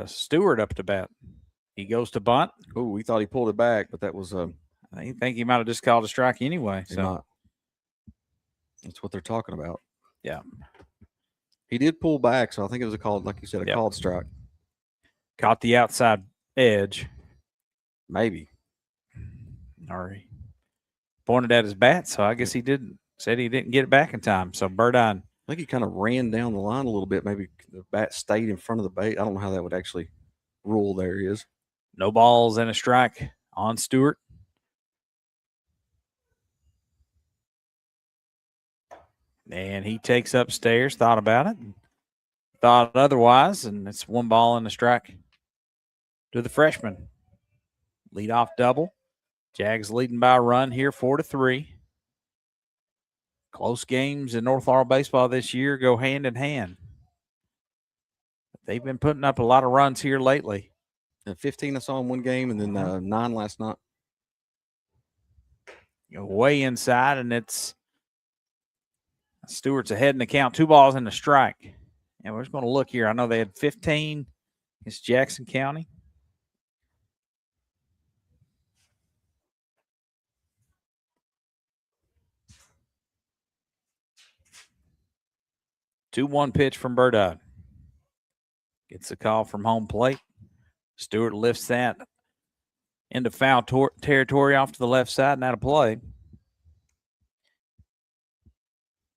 Stewart up to bat. He goes to bunt. Oh, we thought he pulled it back, but that was I think he might have just called a strike anyway. So that's what they're talking about. Yeah. He did pull back, so I think it was a called, like you said, a called strike. Caught the outside edge. Maybe. Or he pointed at his bat, so I guess he said he didn't get it back in time. So Burdine. I think he kind of ran down the line a little bit. Maybe the bat stayed in front of the bait. I don't know how that would actually rule there is. No balls and a strike on Stewart. And he takes upstairs, thought about it, thought otherwise, and it's 1 ball and a strike to the freshman. Leadoff double. Jags leading by a run here, 4-3. Close games in North Laurel baseball this year go hand in hand. They've been putting up a lot of runs here lately. 15 I saw in one game, and then 9 last night. Way inside, and it's Stewart's ahead in the count. 2 balls and a strike. And we're just going to look here. I know they had 15 against Jackson County. Two 2-1 pitch from Burdine. Gets a call from home plate. Stewart lifts that into foul territory off to the left side and out of play.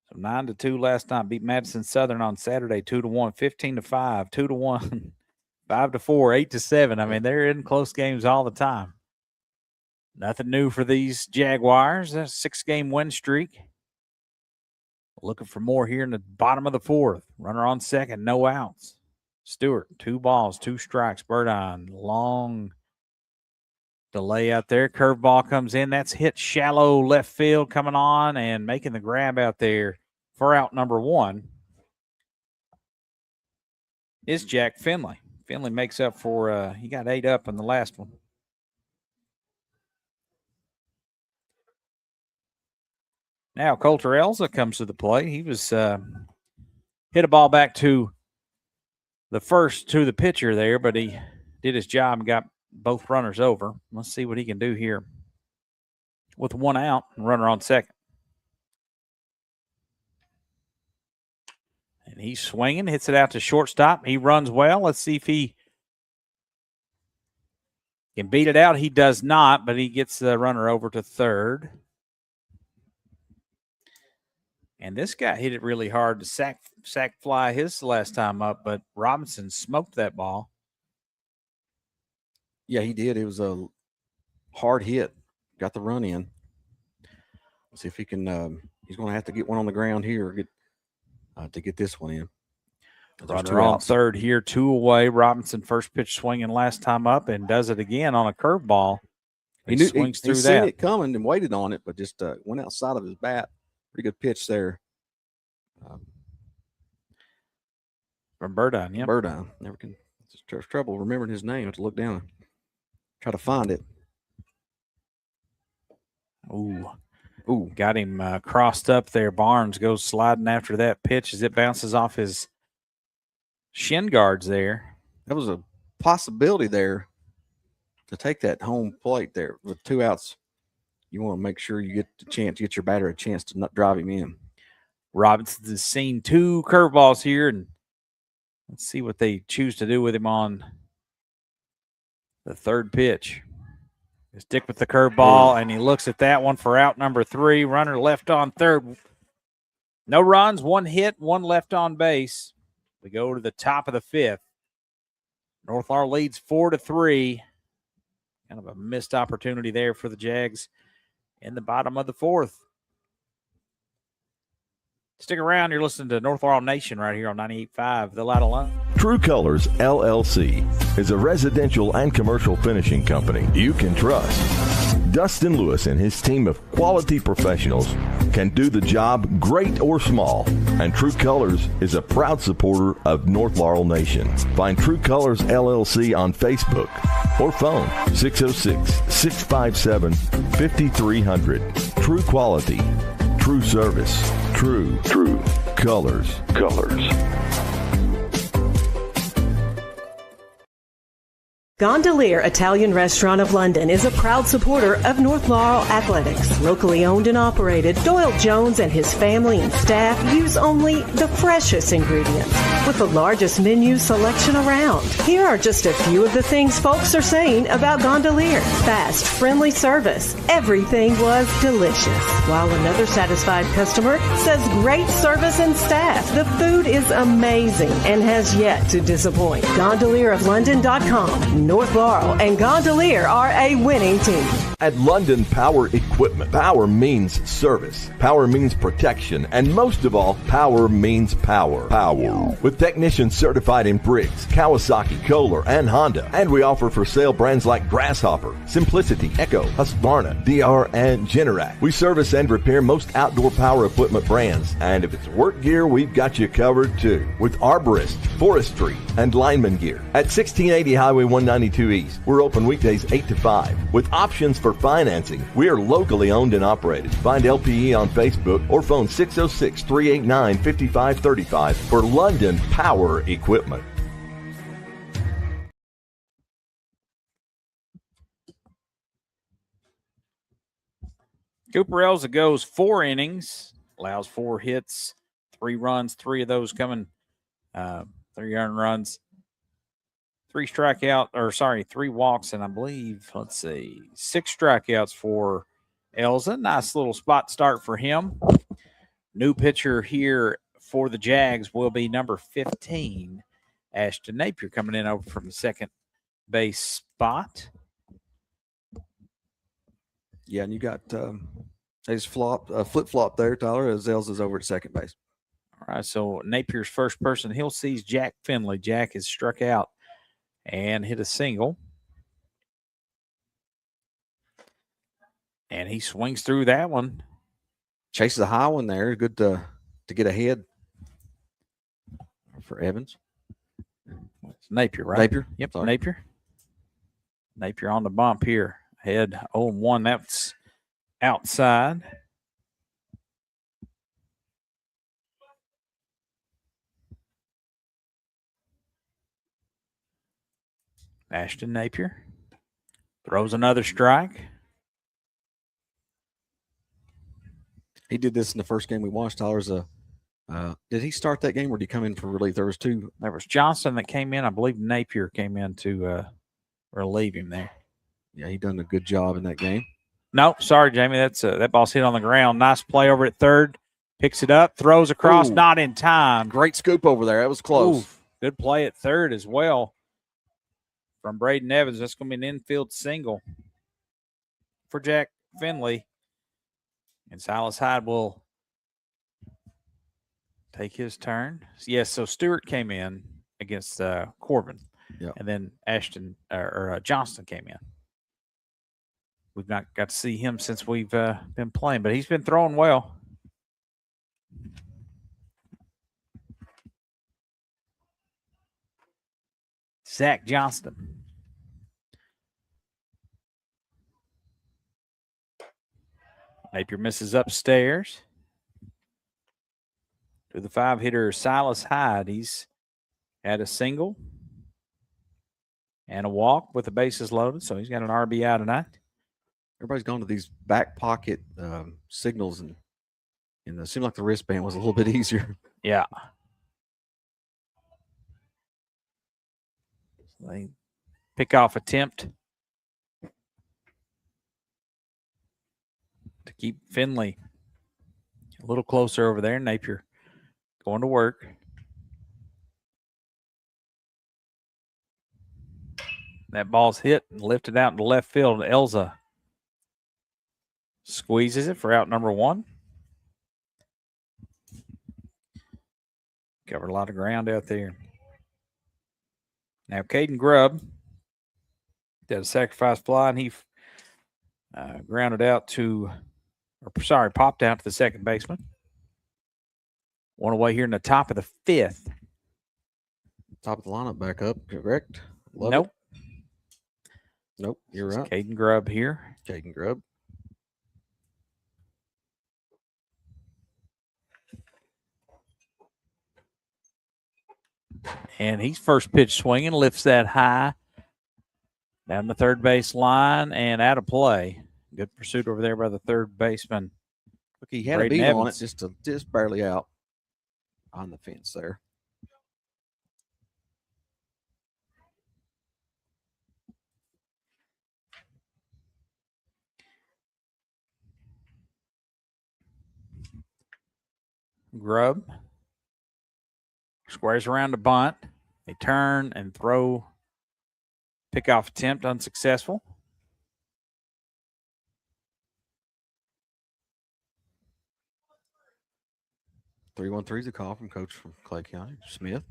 So 9-2 last night. Beat Madison Southern on Saturday 2-1, 15-5, 2-1, 5-4, 8-7. I mean, they're in close games all the time. Nothing new for these Jaguars. A 6-game win streak. Looking for more here in the bottom of the 4th. Runner on second, no outs. Stewart, 2 balls, 2 strikes. Burdine, long delay out there. Curveball comes in. That's hit shallow left field coming on and making the grab out there for out number 1 is Jack Finley. Finley makes up for, he got 8 up in the last one. Now Coulter Elza comes to the plate. He was hit a ball back to the pitcher there, but he did his job and got both runners over. Let's see what he can do here with 1 out and runner on second. And he's swinging, hits it out to shortstop. He runs well. Let's see if he can beat it out. He does not, but he gets the runner over to third. And this guy hit it really hard to sack fly his last time up, but Robinson smoked that ball. Yeah, he did. It was a hard hit. Got the run in. Let's see if he can. He's going to have to get one on the ground here to get this one in. Runner on third here, 2 away. Robinson first pitch swinging last time up and does it again on a curveball. He swings through that. He seen it coming and waited on it, but just went outside of his bat. Pretty good pitch there. From Burdine, yeah. Burdine. Never can. It's trouble remembering his name. I have to look down and try to find it. Ooh. Got him crossed up there. Barnes goes sliding after that pitch as it bounces off his shin guards there. That was a possibility there to take that home plate there with 2 outs. You want to make sure you get your batter a chance to not drive him in. Robinson has seen 2 curveballs here, and let's see what they choose to do with him on the third pitch. They stick with the curveball, and he looks at that one for out number 3. Runner left on third. No runs, 1 hit, 1 left on base. We go to the top of the 5th. North Laurel leads 4-3. Kind of a missed opportunity there for the Jags in the bottom of the 4th. Stick around. You're listening to North Laurel Nation right here on 98.5 The Light of Love. True Colors LLC is a residential and commercial finishing company you can trust. Dustin Lewis and his team of quality professionals can do the job great or small, and True Colors is a proud supporter of North Laurel Nation. Find True Colors LLC on Facebook or phone 606-657-5300. True quality, true service, true colors. Gondolier Italian Restaurant of London is a proud supporter of North Laurel Athletics. Locally owned and operated, Doyle Jones and his family and staff use only the freshest ingredients with the largest menu selection around. Here are just a few of the things folks are saying about Gondolier. Fast, friendly service. Everything was delicious. While another satisfied customer says great service and staff. The food is amazing and has yet to disappoint. GondelierofLondon.com. North Laurel and Gondolier are a winning team. At London Power Equipment, power means service, power means protection, and most of all, power means power. Power. With technicians certified in Briggs, Kawasaki, Kohler, and Honda. And we offer for sale brands like Grasshopper, Simplicity, Echo, Husqvarna, DR, and Generac. We service and repair most outdoor power equipment brands. And if it's work gear, we've got you covered too. With arborist, forestry, and lineman gear. At 1680 Highway 192 East, we're open weekdays 8 to 5. With options for financing, we are locally owned and operated. Find LPE on Facebook or phone 606-389-5535 for London Power Equipment. Cooper Elza goes 4 innings, allows 4 hits, 3 runs, 3 of those coming, 3 earned runs, 3 walks, and I believe, 6 strikeouts for Elza. Nice little spot start for him. New pitcher here for the Jags will be number 15, Ashton Napier, coming in over from the second base spot. Yeah, and you got flip-flop there, Tyler, as Elza's over at second base. All right, so Napier's first person he'll see is Jack Finley. Jack is struck out and hit a single. And he swings through that one. Chases a high one there. Good to get ahead for Evans. It's Napier, right? Napier? Yep, Sorry. Napier. Napier on the bump here. Head 0-1. That's outside. Ashton Napier throws another strike. He did this in the first game we watched. Tyler's did he start that game or did he come in for relief? There was 2. There was Johnson that came in. I believe Napier came in to relieve him there. Yeah, he done a good job in that game. No, sorry, Jamie. That's that ball's hit on the ground. Nice play over at third. Picks it up, throws across, not in time. Great scoop over there. That was close. Ooh, good play at third as well from Braden Evans. That's going to be an infield single for Jack Finley. And Silas Hyde will take his turn. Yes, so Stewart came in against Corbin. Yep. And then Ashton or Johnston came in. We've not got to see him since we've been playing, but he's been throwing well. Zach Johnston. Napier misses upstairs. To the 5-hitter, Silas Hyde. He's had a single and a walk with the bases loaded, so he's got an RBI tonight. Everybody's gone to these back pocket signals, and it seemed like the wristband was a little bit easier. Yeah. They pick off attempt to keep Finley a little closer over there. Napier going to work. That ball's hit and lifted out into left field. Elza squeezes it for out number 1. Covered a lot of ground out there. Now, Caden Grubb did a sacrifice fly, and he grounded out popped out to the second baseman. One away here in the top of the 5th. Top of the lineup back up, correct? Nope. Nope, you're right. Caden Grubb here. Caden Grubb. And he's first pitch swinging, lifts that high Down the third base line and out of play. Good pursuit over there by the third baseman. Look, he had Braden a beat on Evans. it, just barely out on the fence there. Grubb squares around to bunt. They turn and throw. Pickoff attempt unsuccessful. Three 3-1-3 is a call from Coach from Clay County, Smith.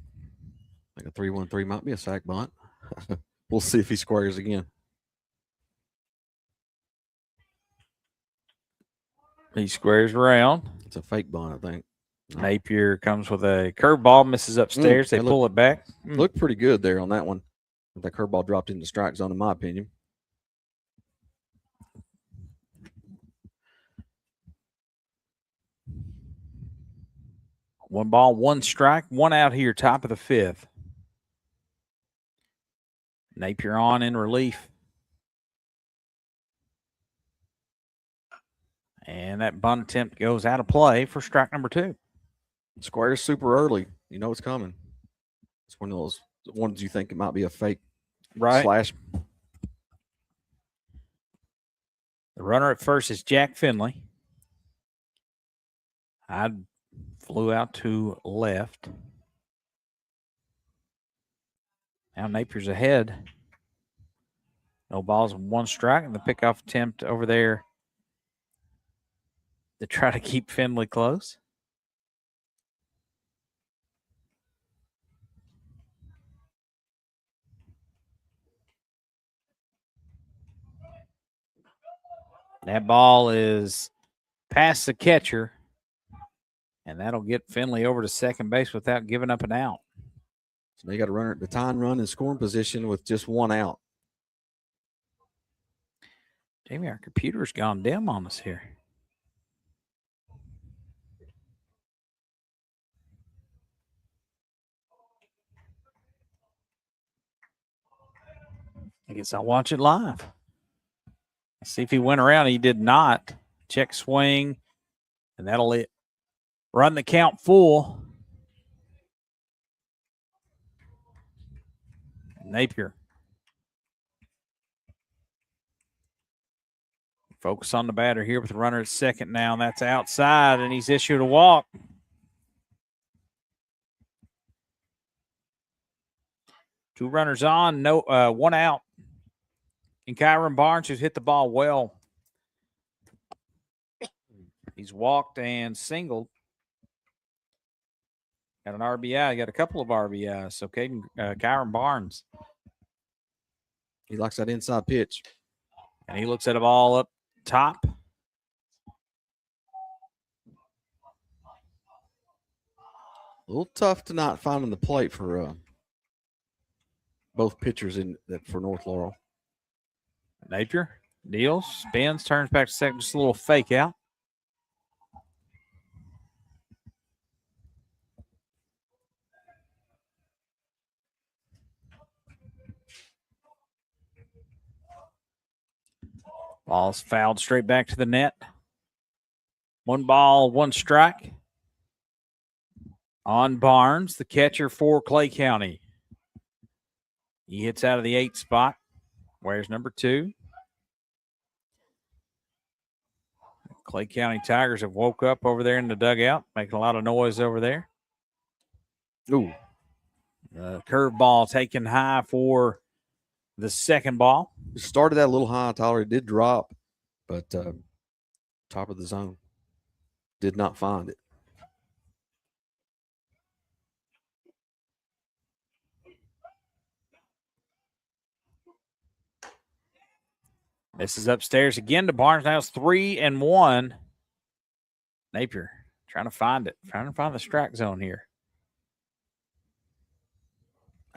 I think a 3-1-3 might be a sack bunt. We'll see if he squares again. He squares around. It's a fake bunt, I think. No. Napier comes with a curveball, misses upstairs. They pull it back. Looked pretty good there on that one. That curveball dropped into the strike zone, in my opinion. One ball, one strike, one out here, top of the fifth. Napier on in relief. And that bunt attempt goes out of play for strike number 2. Squares super early. You know it's coming. It's one of those ones you think it might be a fake slash. The runner at first is Jack Finley. I flew out to left. Now Napier's ahead. No balls, one strike, and the pickoff attempt over there to try to keep Finley close. That ball is past the catcher, and that'll get Finley over to second base without giving up an out. So they got a runner at the time run in scoring position with just one out. Jamie, our computer's gone dim on us here. I guess I'll watch it live. See if he went around. He did not. Check swing, and that'll run the count full. Napier. Focus on the batter here with the runner at second now, and that's outside, and he's issued a walk. Two runners on, one out. And Kyron Barnes, who's hit the ball well. He's walked and singled. Got an RBI. Got a couple of RBIs. So Kyron Barnes. He likes that inside pitch. And he looks at a ball up top. A little tough to not find on the plate for both pitchers for North Laurel. Napier deals, spins, turns back to second, just a little fake out. Ball's fouled straight back to the net. One ball, one strike. On Barnes, the catcher for Clay County. He hits out of the 8th spot. Where's number 2? Clay County Tigers have woke up over there in the dugout, making a lot of noise over there. Ooh. Curveball taken high for the second ball. It started that a little high, Tyler. It did drop, but top of the zone. Did not find it. This is upstairs again to Barnes. Now it's 3-1. Napier trying to find it. Trying to find the strike zone here.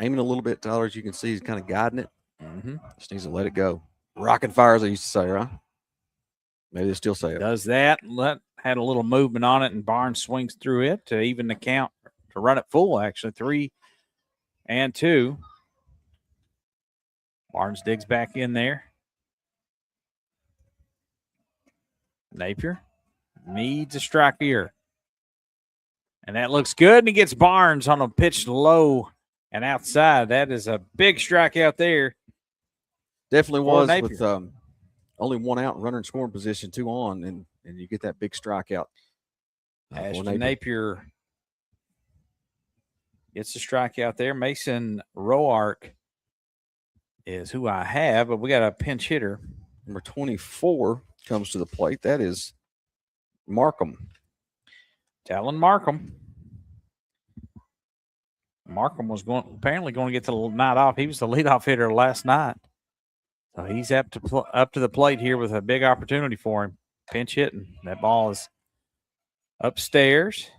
Aiming a little bit, Tyler, as you can see, he's kind of guiding it. Mm-hmm. Just needs to let it go. Rocking fire, as I used to say, right? Maybe they still say it. Does that. Had a little movement on it, and Barnes swings through it to even the count, to run it full, actually. 3-2. Barnes digs back in there. Napier needs a strike here. And that looks good. And he gets Barnes on a pitch low and outside. That is a big strikeout there. Definitely was Napier. with only one out, runner in scoring position, 2 on, and you get that big strikeout. Ashton Napier gets the strikeout there. Mason Roark is who I have, but we got a pinch hitter. Number 24 comes to the plate. That is Markham. Talon Markham. Markham was apparently going to get the night off. He was the leadoff hitter last night. So he's up to the plate here with a big opportunity for him. Pinch hitting. That ball is upstairs.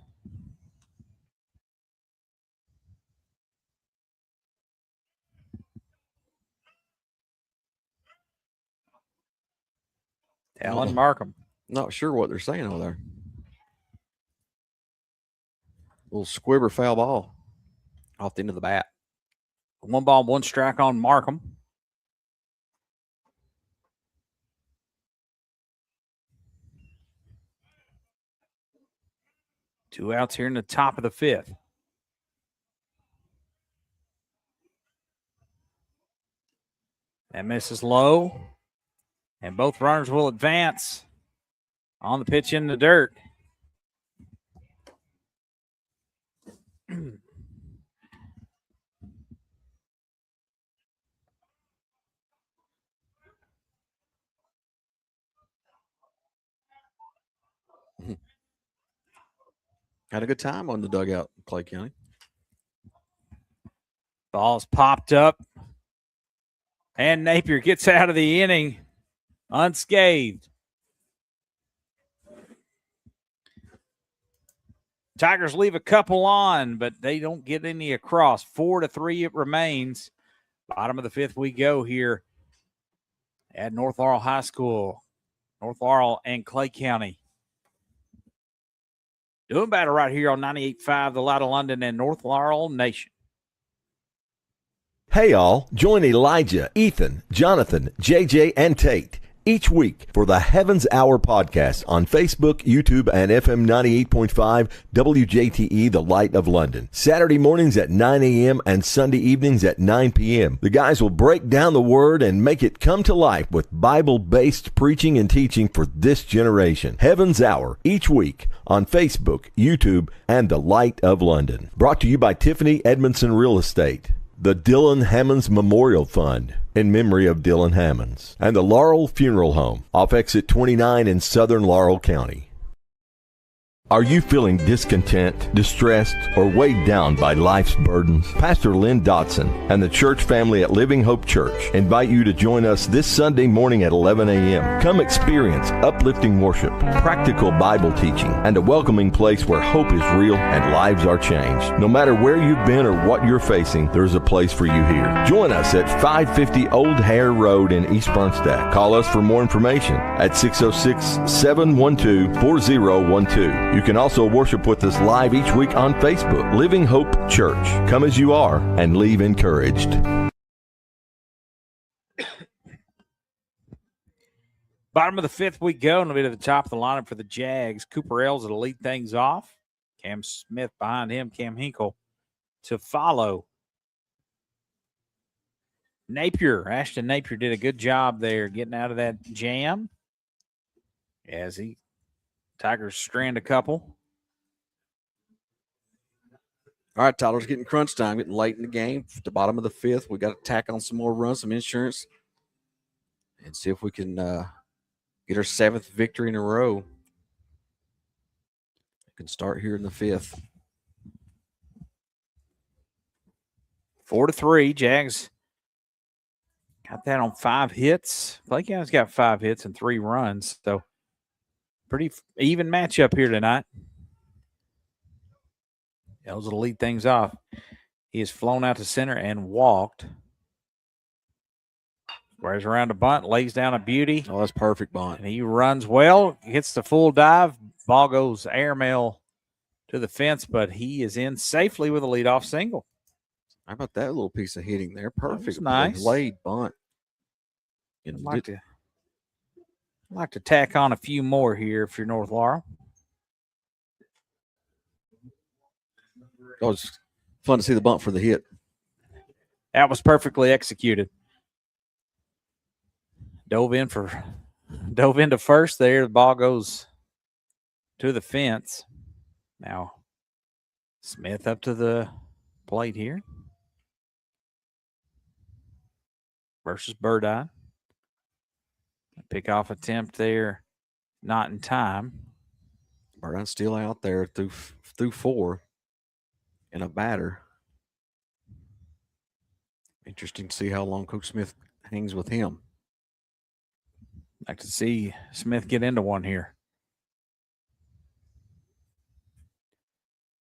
Talon Markham. Not sure what they're saying over there. Little squibber foul ball off the end of the bat. 1 ball, 1 strike on Markham. Two outs here in the top of the 5th. That misses low. And both runners will advance on the pitch in the dirt. Had a good time on the dugout in Clay County. Ball's popped up. And Napier gets out of the inning unscathed. Tigers leave a couple on, but they don't get any across. 4-3 it remains. Bottom of the 5th we go here at North Laurel High School. North Laurel and Clay County. Doing battle right here on 98.5, the Light of London and North Laurel Nation. Hey all, join Elijah, Ethan, Jonathan, JJ, and Tate each week for the Heavens Hour podcast on Facebook, YouTube, and FM 98.5 WJTE, The Light of London. Saturday mornings at 9 a.m. and Sunday evenings at 9 p.m. The guys will break down the Word and make it come to life with Bible-based preaching and teaching for this generation. Heavens Hour each week on Facebook, YouTube, and The Light of London. Brought to you by Tiffany Edmondson Real Estate, the Dylan Hammonds Memorial Fund in memory of Dylan Hammonds, and the Laurel Funeral Home off exit 29 in southern Laurel County. Are you feeling discontent, distressed, or weighed down by life's burdens? Pastor Lynn Dotson and the church family at Living Hope Church invite you to join us this Sunday morning at 11 a.m. Come experience uplifting worship, practical Bible teaching, and a welcoming place where hope is real and lives are changed. No matter where you've been or what you're facing, there's a place for you here. Join us at 550 Old Hare Road in East Bernstadt. Call us for more information at 606-712-4012. You can also worship with us live each week on Facebook. Living Hope Church. Come as you are and leave encouraged. Bottom of the 5th we go, and we'll be to the top of the lineup for the Jags. Cooper Ells will lead things off. Cam Smith behind him, Cam Hinkle to follow. Ashton Napier did a good job there getting out of that jam as Tigers strand a couple. All right, Tyler's getting crunch time, getting late in the game. At the bottom of the 5th, we got to tack on some more runs, some insurance, and see if we can get our 7th victory in a row. We can start here in the 5th. 4-3, Jags got that on 5 hits. Clay County's got 5 hits and 3 runs, so pretty even matchup here tonight. Ells will lead things off. He has flown out to center and walked. Squares around a bunt, lays down a beauty. Oh, that's perfect bunt. And he runs well, hits the full dive. Ball goes airmail to the fence, but he is in safely with a leadoff single. How about that little piece of hitting there? Perfect. Nice. Laid bunt. I'd like to tack on a few more here if you're North Laurel. Oh, it's fun to see the bump for the hit. That was perfectly executed. Dove into first there. The ball goes to the fence. Now Smith up to the plate here versus Burdine. Pickoff attempt there, not in time. Burdine's still out there through 4 and a batter. Interesting to see how long Coach Smith hangs with him. Like to see Smith get into one here.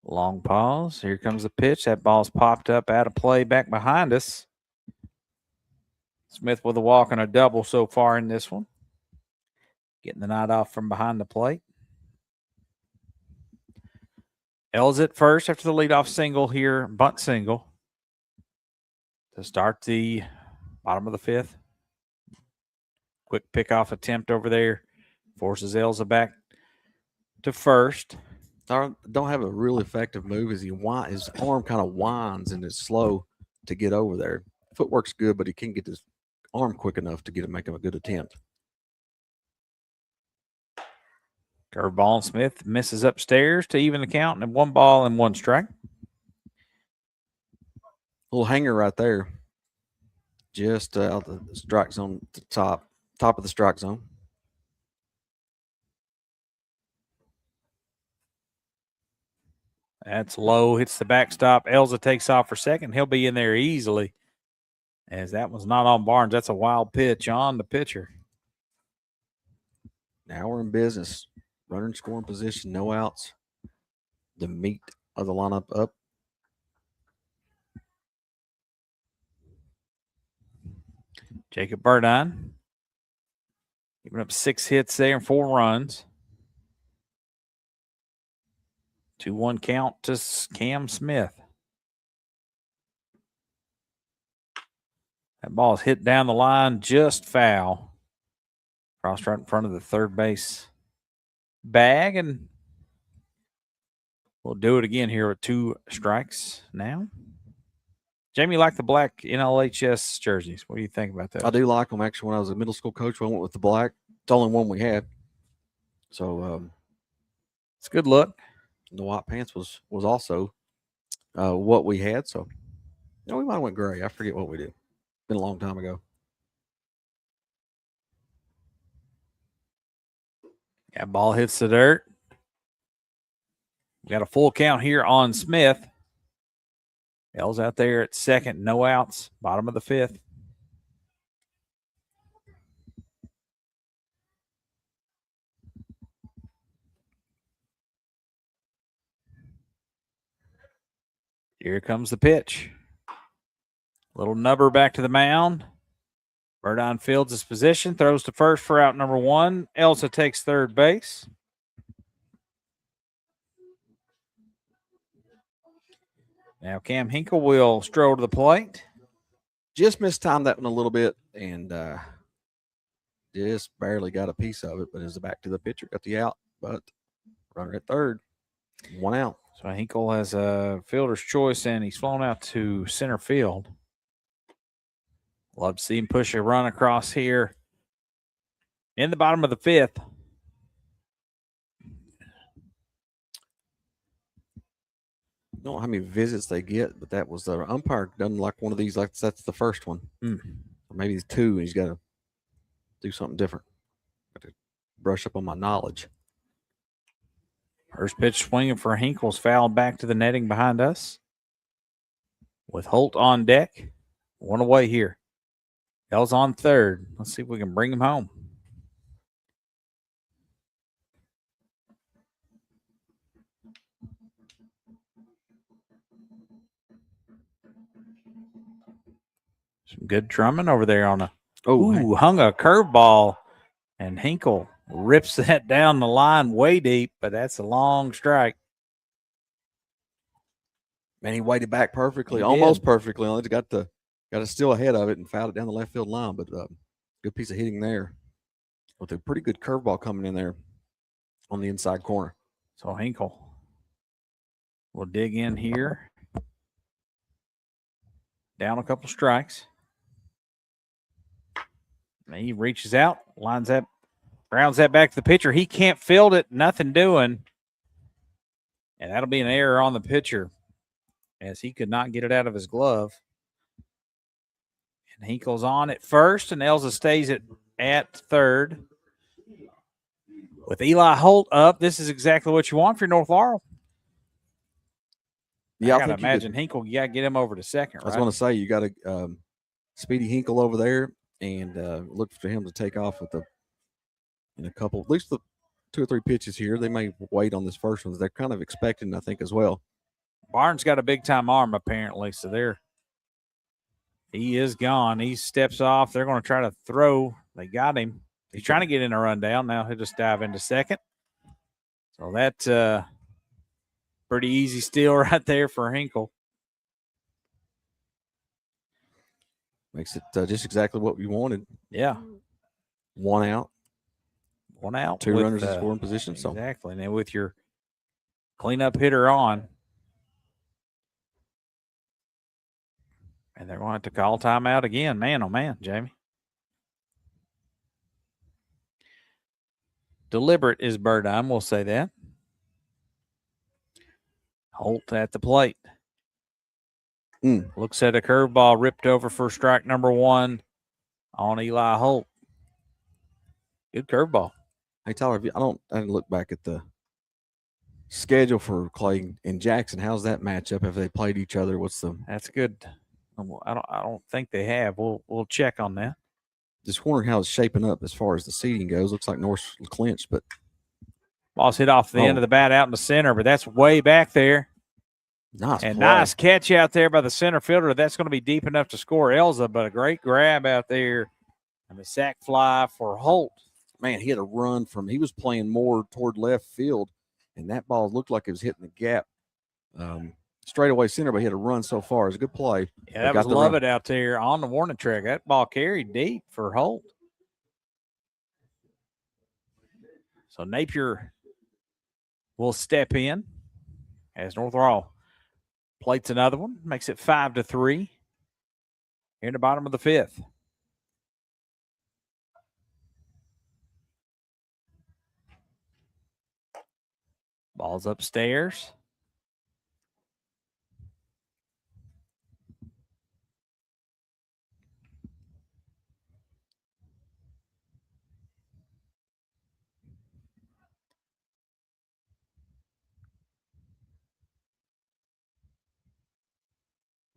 Long pause. Here comes the pitch. That ball's popped up out of play back behind us. Smith with a walk and a double so far in this one. Getting the night off from behind the plate. L's at first after the leadoff single here, bunt single. To start the bottom of the 5th. Quick pickoff attempt over there. Forces Elza back to first. Don't have a real effective move as his arm kind of winds and it's slow to get over there. Footwork's good, but he can't get his arm quick enough to make him a good attempt. Curveball and Smith misses upstairs to even the count and 1 ball and 1 strike. Little hanger right there. Just out the strike zone, to top of the strike zone. That's low, hits the backstop. Elza takes off for second. He'll be in there easily. As that was not on Barnes. That's a wild pitch on the pitcher. Now we're in business. Runner in scoring position, no outs. The meat of the lineup up. Jacob Burdine giving up 6 hits there and 4 runs. 2-1 count to Cam Smith. That ball is hit down the line, just foul. Crossed right in front of the third base bag, and we'll do it again here with 2 strikes now. Jamie, you like the black NLHS jerseys. What do you think about that? I do like them. Actually, when I was a middle school coach, I went with the black. It's the only one we had. So it's a good look. The white pants was also what we had. So we might have went gray. I forget what we did. Been a long time ago. That ball hits the dirt. We got a full count here on Smith. L's out there at second, no outs, bottom of the 5th. Here comes the pitch. Little nubber back to the mound. Burdine fields his position, throws to first for out number 1. Elsa takes third base. Now Cam Hinkle will stroll to the plate. Just mistimed that one a little bit and just barely got a piece of it, but is back to the pitcher, got the out, but runner at third, 1 out. So Hinkle has a fielder's choice, and he's flown out to center field. Love to see him push a run across here in the bottom of the 5th. I don't know how many visits they get, but that was the umpire done like one of these, like that's the first one. Or maybe it's 2, and he's got to do something different. Got to brush up on my knowledge. First pitch swinging for Hinkle's fouled back to the netting behind us. With Holt on deck. 1 away here. L's on third. Let's see if we can bring him home. Some good drumming over there on a hung a curveball, and Hinkle rips that down the line way deep, but that's a long strike. Man, he waited back perfectly, He almost did. perfectly. Only got it still ahead of it and fouled it down the left field line. But Good piece of hitting there with a pretty good curveball coming in there on the inside corner. So Hinkle will dig in here. Down a couple strikes. And he reaches out, lines that, grounds that back to the pitcher. He can't field it, nothing doing. And that'll be an error on the pitcher as he could not get it out of his glove. And Hinkle's on at first, and Elza stays at third. With Eli Holt up, this is exactly what you want for North Laurel. Yeah, I got to imagine Hinkle, you got to get him over to second, right? I was going to say, you got a Speedy Hinkle over there and look for him to take off in a couple, at least the 2 or 3 pitches here. They may wait on this first one. They're kind of expecting, I think, as well. Barnes got a big-time arm, apparently, so he is gone. He steps off. They're going to try to throw. They got him. He's trying to get in a rundown. Now he'll just dive into second. So that's pretty easy steal right there for Hinkle. Makes it just exactly what we wanted. Yeah. 1 out. 1 out. 2 runners in scoring position. So exactly. And then with your cleanup hitter on, and they're going to have to call timeout again. Man, oh man, Jamie. Deliberate is Burdine, we'll say that. Holt at the plate. Looks at a curveball ripped over for strike number 1 on Eli Holt. Good curveball. Hey, Tyler, I didn't look back at the schedule for Clay and Jackson. How's that matchup? Have they played each other? That's good. I don't think they have. We'll check on that. Just wondering how it's shaping up as far as the seeding goes. Looks like North's clinched, but ball's hit off the end of the bat out in the center, but that's way back there. Nice catch out there by the center fielder. That's going to be deep enough to score Elza, but a great grab out there and the sac fly for Holt. Man, he had a run he was playing more toward left field, and that ball looked like it was hitting the gap. Straightaway center, but he had a run so far. It was a good play. Yeah, that was Lovett out there on the warning track. That ball carried deep for Holt. So Napier will step in as North Laurel plates another one, makes it 5-3 here in the bottom of the 5th. Ball's upstairs.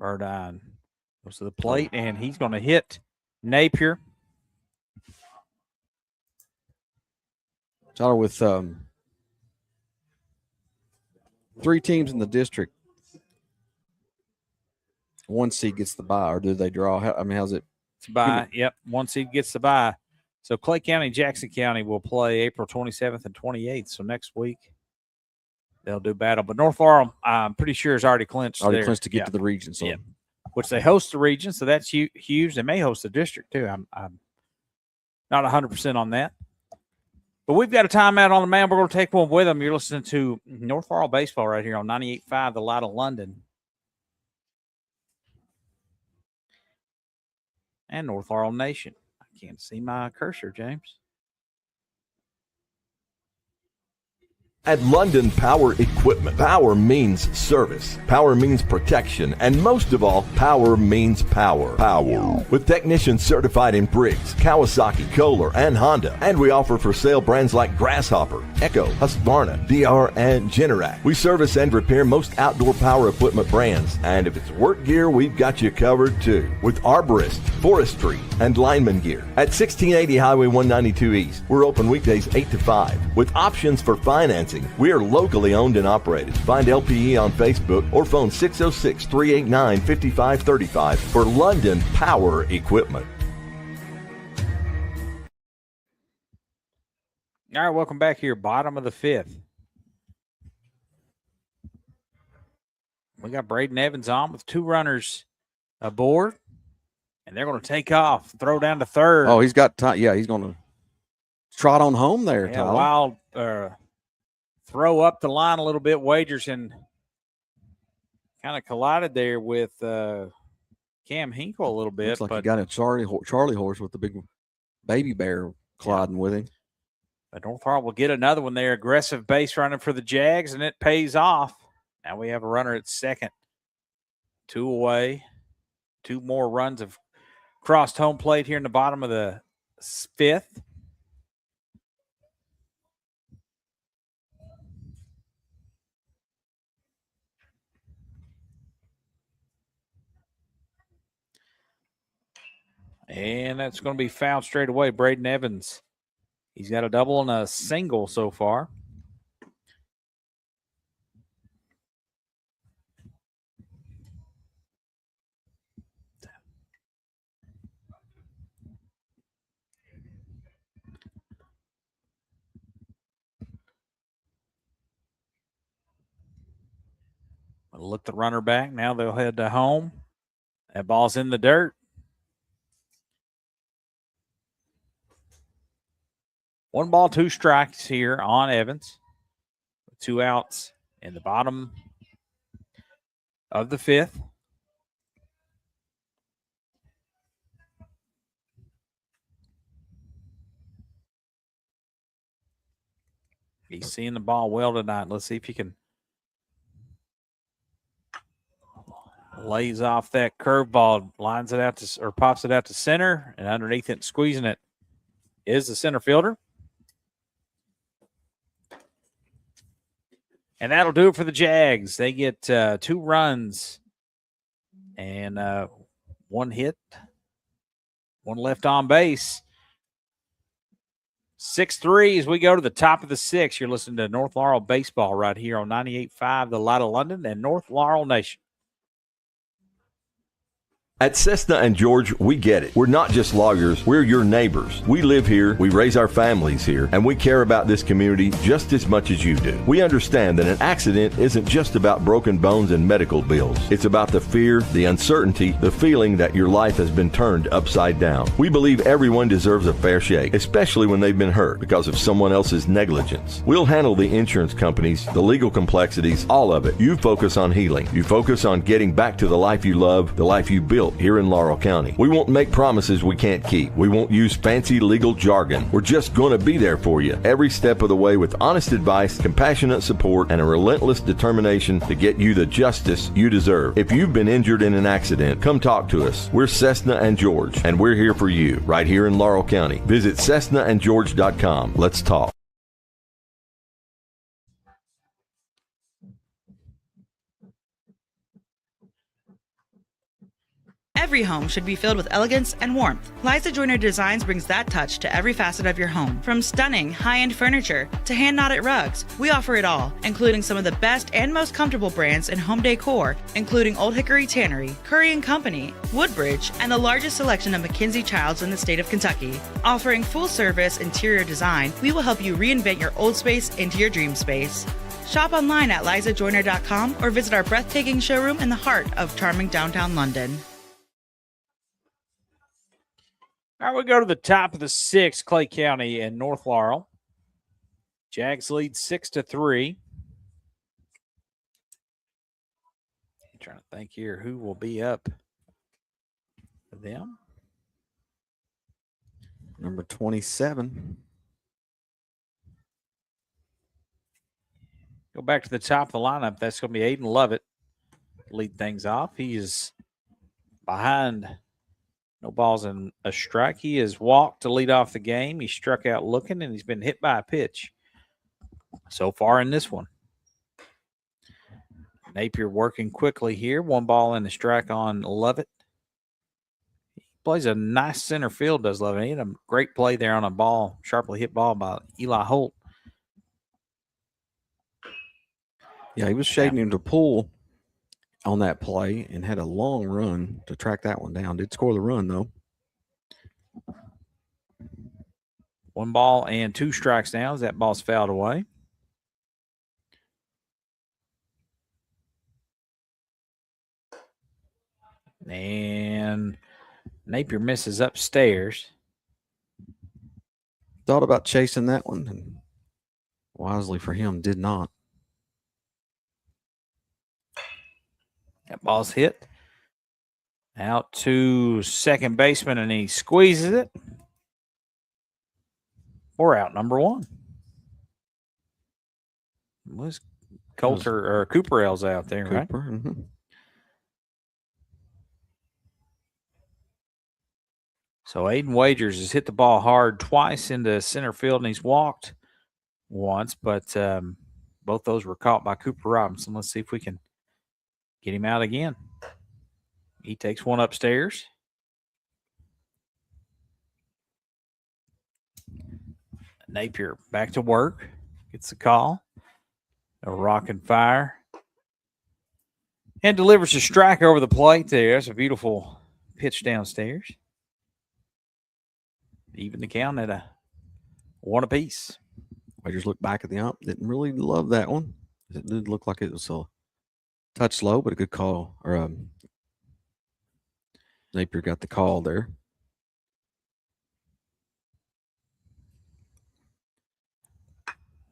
Burdine goes to the plate, and he's going to hit Napier. Tyler, with 3 teams in the district, 1 seed gets the bye, or do they draw? How's it? It's bye. Yep, 1 seed gets the bye. So Clay County and Jackson County will play April 27th and 28th. So next week they'll do battle. But North Laurel, I'm pretty sure, is already clinched. To get to the region. So, which they host the region, so that's huge. They may host the district too. I'm not 100% on that. But we've got a timeout on the man. We're going to take one with them. You're listening to North Laurel Baseball right here on 98.5, The Light of London. And North Laurel Nation. I can't see my cursor, James. At London Power Equipment, power means service, power means protection, and most of all, power means power. Power. With technicians certified in Briggs, Kawasaki, Kohler, and Honda. And we offer for sale brands like Grasshopper, Echo, Husqvarna, DR, and Generac. We service and repair most outdoor power equipment brands. And if it's work gear, we've got you covered too. With arborist, forestry, and lineman gear. At 1680 Highway 192 East, we're open weekdays 8 to 5. With options for financing. We are locally owned and operated. Find LPE on Facebook or phone 606-389-5535 for London Power Equipment. All right, welcome back here. Bottom of the 5th. We got Braden Evans on with 2 runners aboard. And they're going to take off, throw down to third. Oh, he's got time. Yeah, he's going to trot on home there, Yeah, Tyler. wild throw up the line a little bit. Wagerson kind of collided there with Cam Hinkle a little bit. Looks like but he got a Charlie horse with the big baby bear colliding with him. But North Laurel will get another one there. Aggressive base running for the Jags, and it pays off. Now we have a runner at second. 2 away. 2 more runs have crossed home plate here in the bottom of the 5th. And that's going to be fouled straight away. Braden Evans. He's got a double and a single so far. Look the runner back. Now they'll head to home. That ball's in the dirt. 1 ball, 2 strikes here on Evans. 2 outs in the bottom of the 5th. He's seeing the ball well tonight. Let's see if he can lays off that curveball, lines it out to, or pops it out to center, and underneath it, squeezing it is the center fielder. And that'll do it for the Jags. They get 2 runs and 1 hit, 1 left on base. 6-3 as we go to the top of the 6th. You're listening to North Laurel Baseball right here on 98.5 The Light of London and North Laurel Nation. At Cessna and George, we get it. We're not just lawyers, we're your neighbors. We live here, we raise our families here, and we care about this community just as much as you do. We understand that an accident isn't just about broken bones and medical bills. It's about the fear, the uncertainty, the feeling that your life has been turned upside down. We believe everyone deserves a fair shake, especially when they've been hurt because of someone else's negligence. We'll handle the insurance companies, the legal complexities, all of it. You focus on healing. You focus on getting back to the life you love, the life you built here in Laurel County. We won't make promises we can't keep. We won't use fancy legal jargon. We're just going to be there for you every step of the way with honest advice, compassionate support, and a relentless determination to get you the justice you deserve. If you've been injured in an accident, come talk to us. We're Cessna and George, and we're here for you right here in Laurel County. Visit CessnaandGeorge.com. Let's talk. Every home should be filled with elegance and warmth. Liza Joyner Designs brings that touch to every facet of your home. From stunning, high-end furniture to hand-knotted rugs, we offer it all, including some of the best and most comfortable brands in home decor, including Old Hickory Tannery, Curry & Company, Woodbridge, and the largest selection of McKinsey Childs in the state of Kentucky. Offering full-service interior design, we will help you reinvent your old space into your dream space. Shop online at lizajoyner.com or visit our breathtaking showroom in the heart of charming downtown London. All right, we go to the top of the 6th, Clay County and North Laurel. Jags lead 6-3. I'm trying to think here who will be up for them. Number 27. Go back to the top of the lineup. That's going to be Aiden Lovett. Lead things off. He is behind. No balls and a strike. He has walked to lead off the game. He struck out looking, and he's been hit by a pitch so far in this one. Napier working quickly here. 1 ball and a strike on Lovett. He plays a nice center field, does Lovett. He had a great play there on a ball, sharply hit ball by Eli Holt. Yeah, he was shading him to pull on that play and had a long run to track that one down. Did score the run, though. 1 ball and 2 strikes now as that ball's fouled away. And Napier misses upstairs. Thought about chasing that one, and wisely for him, did not. That ball's hit. Out to second baseman, and he squeezes it. 4 out, number 1. Was Coulter or Cooper L's out there, right? Mm-hmm. So Aiden Wagers has hit the ball hard twice into center field, and he's walked once, but both those were caught by Cooper Robinson. Let's see if we can get him out again. He takes one upstairs. Napier back to work. Gets the call. A rock and fire. And delivers a strike over the plate there. That's a beautiful pitch downstairs. Even the count at a 1 apiece. Wagers looked back at the ump. Didn't really love that one. It did look like it was a touch low, but a good call. Or Napier got the call there.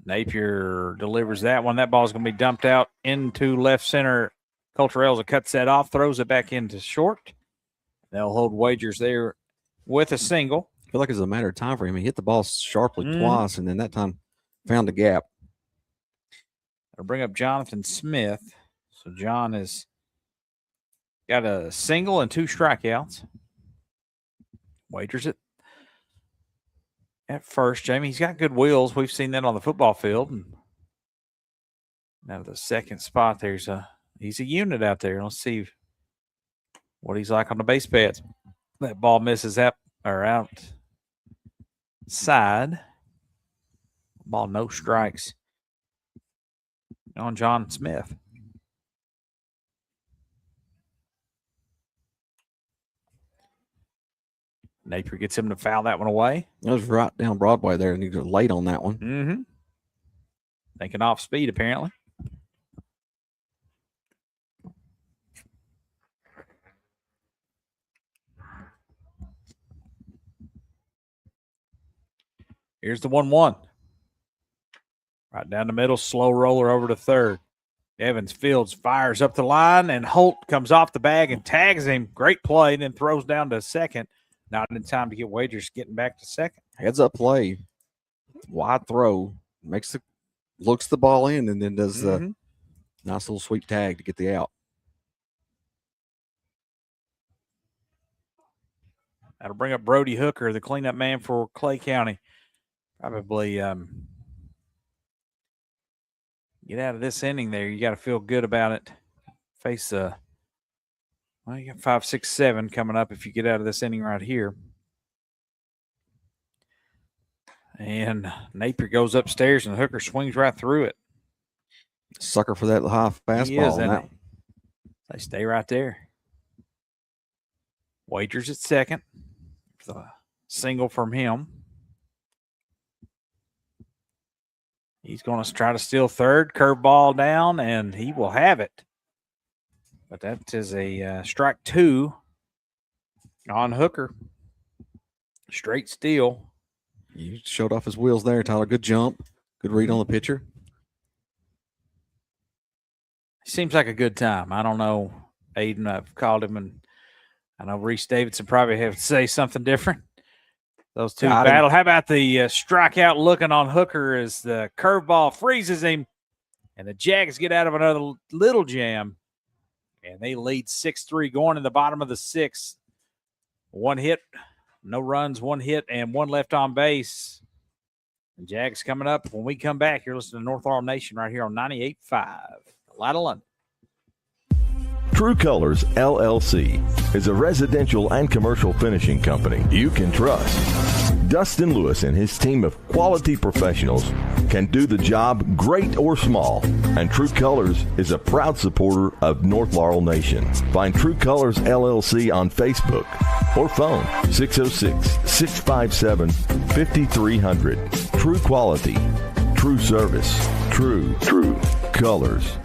Napier delivers that one. That ball's going to be dumped out into left center. Coulter cuts that off, throws it back into short. They'll hold Wagers there with a single. I feel like it's a matter of time for him. He hit the ball sharply twice, and then that time found a gap. I'll bring up Jonathan Smith. So John has got a single and 2 strikeouts. Wagers it at first, Jamie. He's got good wheels. We've seen that on the football field. And now the second spot, he's a unit out there. Let's see what he's like on the base pads. That ball misses outside. Ball, no strikes on John Smith. Napier gets him to foul that one away. That was right down Broadway there, and he was late on that one. Mm-hmm. Thinking off speed, apparently. Here's the 1-1. Right down the middle, slow roller over to third. Evans Fields fires up the line, and Holt comes off the bag and tags him. Great play, then throws down to second. Not in time to get Wagers getting back to second. Heads up play, wide throw, looks the ball in, and then does the nice little sweep tag to get the out. That'll bring up Brody Hooker, the cleanup man for Clay County. Probably get out of this inning there. You got to feel good about it. Face you got 5, 6, 7 coming up if you get out of this inning right here. And Napier goes upstairs, and Hooker swings right through it. Sucker for that high fastball. They stay right there. Wagers at second. The single from him. He's going to try to steal third. Curveball down, and he will have it. But that is a strike 2 on Hooker. Straight steal. You showed off his wheels there, Tyler. Good jump. Good read on the pitcher. Seems like a good time. I don't know, Aiden. I've called him, and I know Reese Davidson probably have to say something different. Those two battle. How about the strikeout looking on Hooker as the curveball freezes him, and the Jags get out of another little jam, and they lead 6-3 going in the bottom of the 6th. 1 hit, no runs, 1 hit, and 1 left on base. The Jags coming up. When we come back, you're listening to North Laurel Nation right here on 98.5. Light of London. True Colors LLC is a residential and commercial finishing company you can trust. Dustin Lewis and his team of quality professionals can do the job great or small, and True Colors is a proud supporter of North Laurel Nation. Find True Colors LLC on Facebook or phone 606-657-5300. True quality, true service, true colors.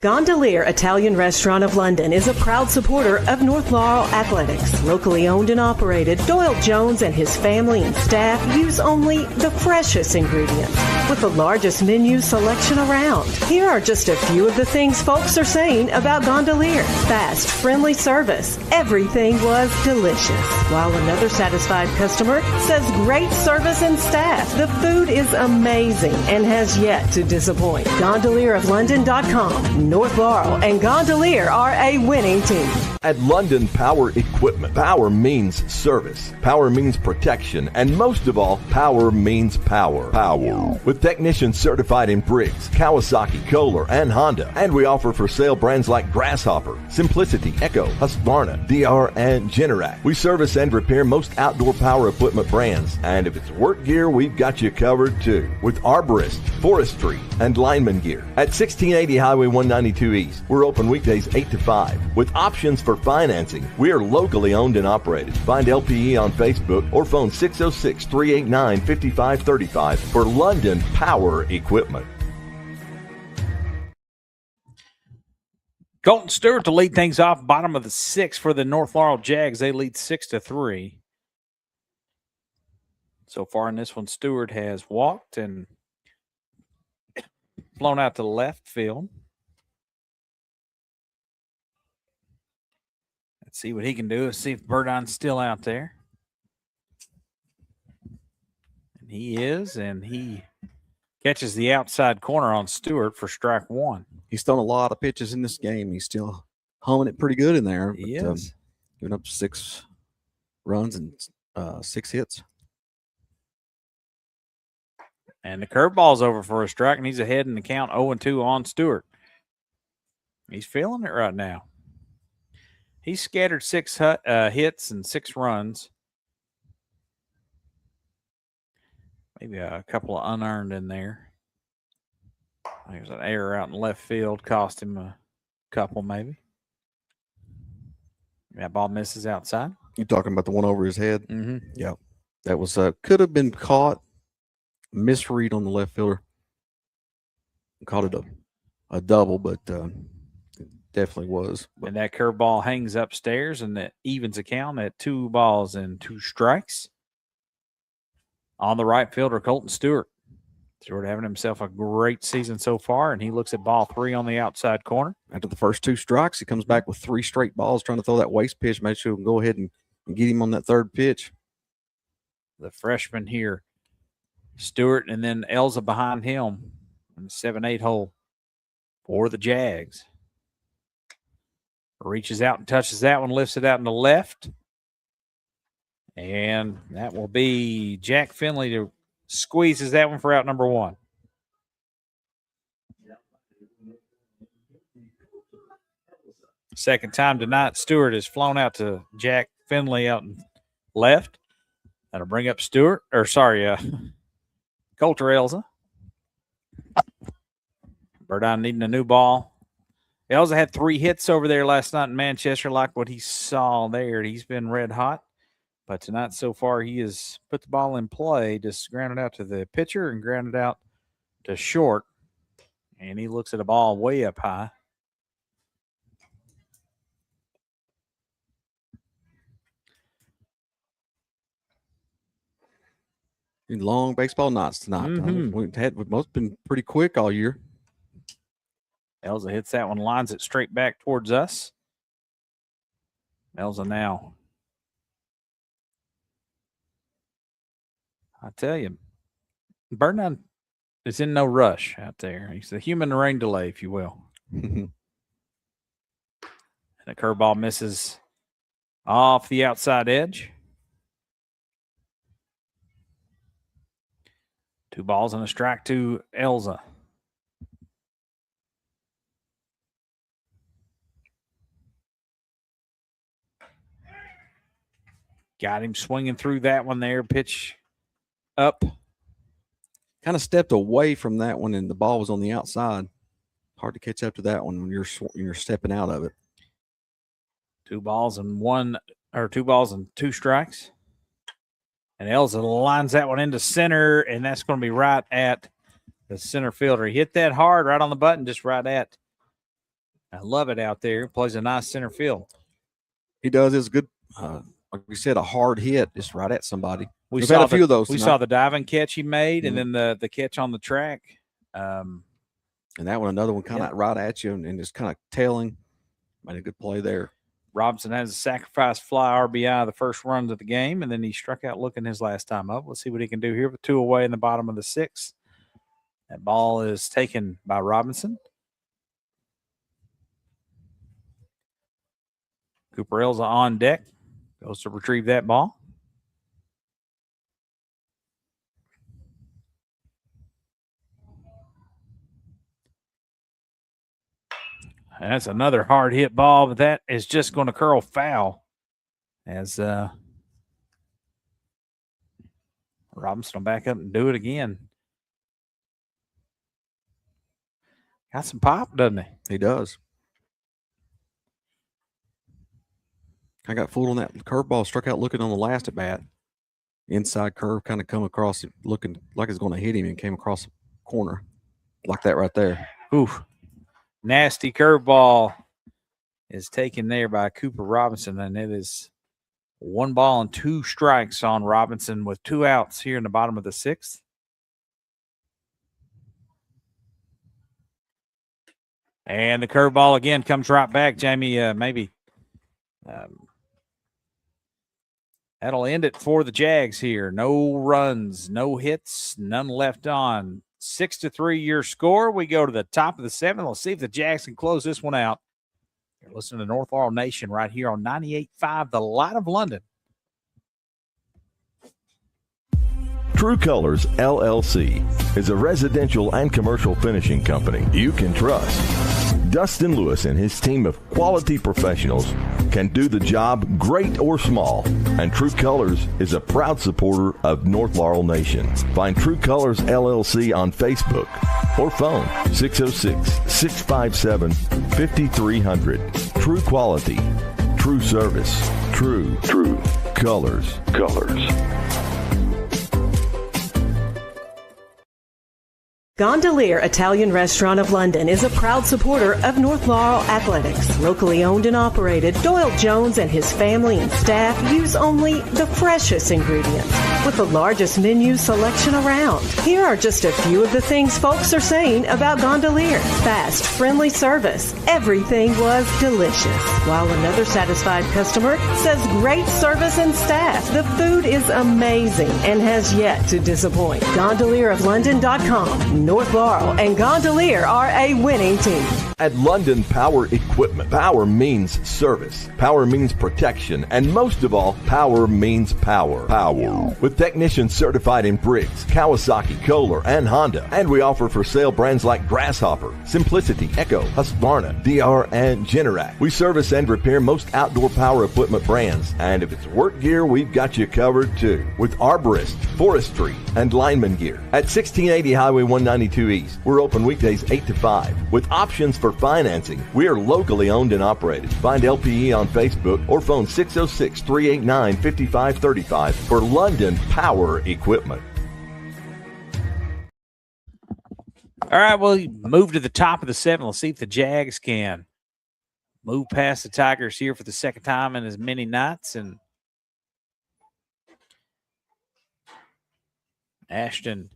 Gondolier Italian Restaurant of London is a proud supporter of North Laurel Athletics. Locally owned and operated, Doyle Jones and his family and staff use only the freshest ingredients with the largest menu selection around. Here are just a few of the things folks are saying about Gondolier. Fast, friendly service. Everything was delicious. While another satisfied customer says great service and staff. The food is amazing and has yet to disappoint. GondelierofLondon.com. North Laurel and Gondolier are a winning team. At London Power Equipment, power means service, power means protection, and most of all, power means power. Power. With technicians certified in Briggs, Kawasaki, Kohler, and Honda. And we offer for sale brands like Grasshopper, Simplicity, Echo, Husqvarna, DR, and Generac. We service and repair most outdoor power equipment brands. And if it's work gear, we've got you covered too. With arborist, forestry, and lineman gear. At 1680 Highway 192 East, we're open weekdays 8 to 5. With options for financing, we are locally owned and operated. Find LPE on Facebook or phone 606-389-5535 for London Power Equipment. Colton Stewart to lead things off, bottom of the sixth for the North Laurel Jags. They lead 6-3. So far in this one, Stewart has walked and flown out to left field. Let's see what he can do. Let's see if Burdon's still out there. And he is, and he catches the outside corner on Stewart for strike one. He's thrown a lot of pitches in this game. He's still humming it pretty good in there. He but, is. Giving up 6 runs and 6 hits. And the curveball's over for a strike, and he's ahead in the count 0-2 on Stewart. He's feeling it right now. He's scattered 6 hits and 6 runs. Maybe a couple of unearned in there. There's an error out in left field, cost him a couple maybe. That ball misses outside. You talking about the one over his head? Mm-hmm. Yeah. That was could have been caught. Misread on the left fielder. Caught it a double, but it definitely was. But And that curveball hangs upstairs, and that evens the count at 2 balls and 2 strikes. On the right fielder, Colton Stewart. Stewart having himself a great season so far, and he looks at ball 3 on the outside corner. after the first 2 strikes, he comes back with 3 straight balls trying to throw that waste pitch. Make sure we can go ahead and get him on that 3rd pitch. The freshman here, Stewart, and then Elza behind him in the 7-8 hole for the Jags. Reaches out and touches that one, lifts it out in the left. And that will be Jack Finley to squeezes that one for out number 1. Second time tonight, Stewart has flown out to Jack Finley out in left. That'll bring up Coulter Elza. Burdine needing a new ball. Elza had 3 hits over there last night in Manchester, like what he saw there. He's been red hot. But tonight, so far, he has put the ball in play, just grounded out to the pitcher and grounded out to short. And he looks at a ball way up high. Long baseball nights tonight. Mm-hmm. We've both been pretty quick all year. Elza hits that one, lines it straight back towards us. Elza now. I tell you, Burndown is in no rush out there. He's the human rain delay, if you will. And the curveball misses off the outside edge. 2 balls and a strike to Elza. Got him swinging through that one there. Pitch up. Kind of stepped away from that one, and the ball was on the outside. Hard to catch up to that one when you're stepping out of it. 2 balls and 2 strikes. And Elza lines that one into center, and that's going to be right at the center fielder. He hit that hard right on the button, just right at I love it out there. Plays a nice center field. He does. It's good. Like we said, a hard hit just right at somebody. We've had a few of those. We tonight. saw the diving catch he made, and then the catch on the track. And that one, another one kind of right at you and just kind of tailing. Made a good play there. Robinson has a sacrifice fly RBI the first runs of the game, and then he struck out looking his last time up. Let's see what he can do here with 2 away in the bottom of the 6th. That ball is taken by Robinson. Cooper Elza on deck. Goes to retrieve that ball. And that's another hard hit ball, but that is just going to curl foul as Robinson will back up and do it again. Got some pop, doesn't he? He does. I got fooled on that curveball, struck out looking on the last at bat. Inside curve kind of come across it, looking like it's going to hit him and came across the corner like that right there. Oof. Nasty curveball is taken there by Cooper Robinson, and it is 1 ball and 2 strikes on Robinson with 2 outs here in the bottom of the 6th. And the curveball again comes right back, Jamie. Maybe that'll end it for the Jags here. No runs, no hits, none left on. 6-3 your score. We go to the top of the 7th. Let's see if the Jags can close this one out. You're listening to North Laurel Nation right here on 98.5, The Light of London. True Colors LLC is a residential and commercial finishing company you can trust. Dustin Lewis and his team of quality professionals can do the job great or small, and True Colors is a proud supporter of North Laurel Nation. Find True Colors LLC on Facebook or phone 606-657-5300. True quality, true service, true colors. Gondolier Italian Restaurant of London is a proud supporter of North Laurel Athletics. Locally owned and operated, Doyle Jones and his family and staff use only the freshest ingredients with the largest menu selection around. Here are just a few of the things folks are saying about Gondolier. Fast, friendly service. Everything was delicious. While another satisfied customer says great service and staff. The food is amazing and has yet to disappoint. GondelierofLondon.com. North Laurel and Gondolier are a winning team. At London Power Equipment, power means service, power means protection, and most of all, power means power. With technicians certified in Briggs, Kawasaki, Kohler, and Honda. And we offer for sale brands like Grasshopper, Simplicity, Echo, Husqvarna, DR, and Generac. We service and repair most outdoor power equipment brands. And if it's work gear, we've got you covered too. With arborist, forestry, and lineman gear. At 1680 Highway 192 East, we're open weekdays 8 to 5. With options for financing, we are locally owned and operated. Find LPE on Facebook or phone 606-389-5535 for London Power Equipment. All right, well, move to the top of the 7th. Let's see if the Jags can move past the Tigers here for the second time in as many nights. And Ashton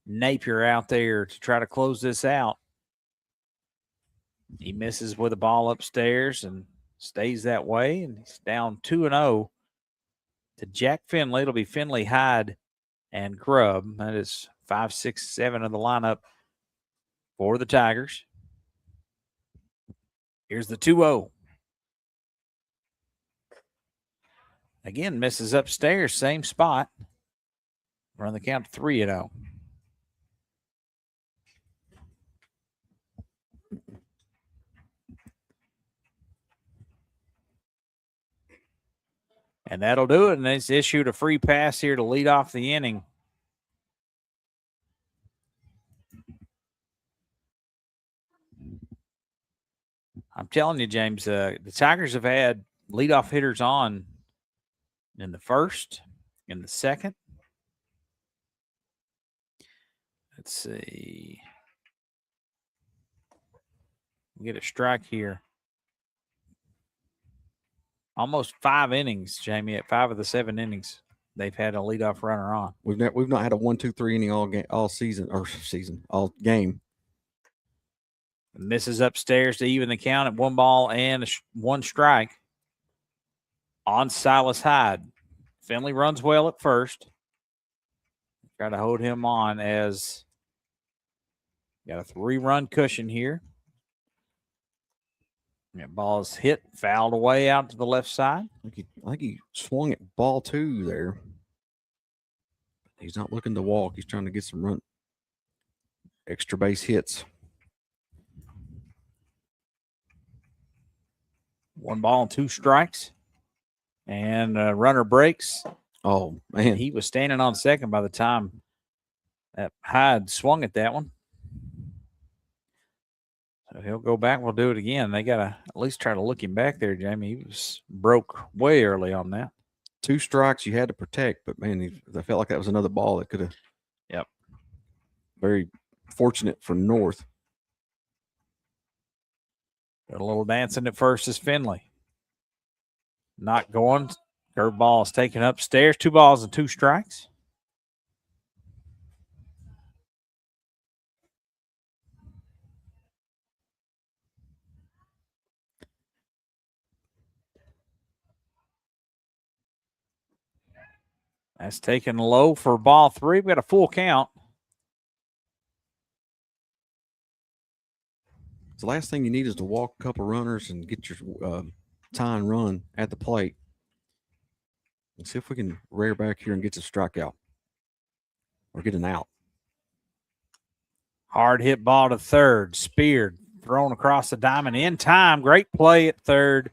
Napier out there to try to close this out. He misses with a ball upstairs and stays that way, and he's down 2-0 to Jack Finley. It'll be Finley, Hyde, and Grubb. That is 5, 6, 7 of the lineup for the Tigers. Here's the 2-0. Again, misses upstairs, same spot. Run the count to 3-0. And that'll do it. And it's issued a free pass here to lead off the inning. I'm telling you, James, the Tigers have had leadoff hitters on in the first, in the second. Let's see. We get a strike here. almost 5 innings, Jamie. At 5 of the 7 innings, they've had a leadoff runner on. We've not had a 1-2-3 inning all game. And this is upstairs to even the count at 1 ball and 1 strike on Silas Hyde. Finley runs well at first. Got to hold him on as got a 3-run cushion here. That ball is hit, fouled away out to the left side. I think he swung at ball 2 there. He's not looking to walk. He's trying to get some extra base hits. 1 ball and 2 strikes. And runner breaks. Oh, man. He was standing on second by the time that Hyde swung at that one. So he'll go back. We'll do it again. They got to at least try to look him back there, Jamie. He was broke way early on that. 2 strikes you had to protect, but, man, I felt like that was another ball that could have. Yep. Very fortunate for North. Got a little dancing at first is Finley. Not going. Curveball is taken upstairs. 2 balls and 2 strikes. That's taken low for ball 3. We've got a full count. The last thing you need is to walk a couple runners and get your tie and run at the plate. Let's see if we can rear back here and get to strikeout or get an out. Hard hit ball to third. Speared. Thrown across the diamond in time. Great play at third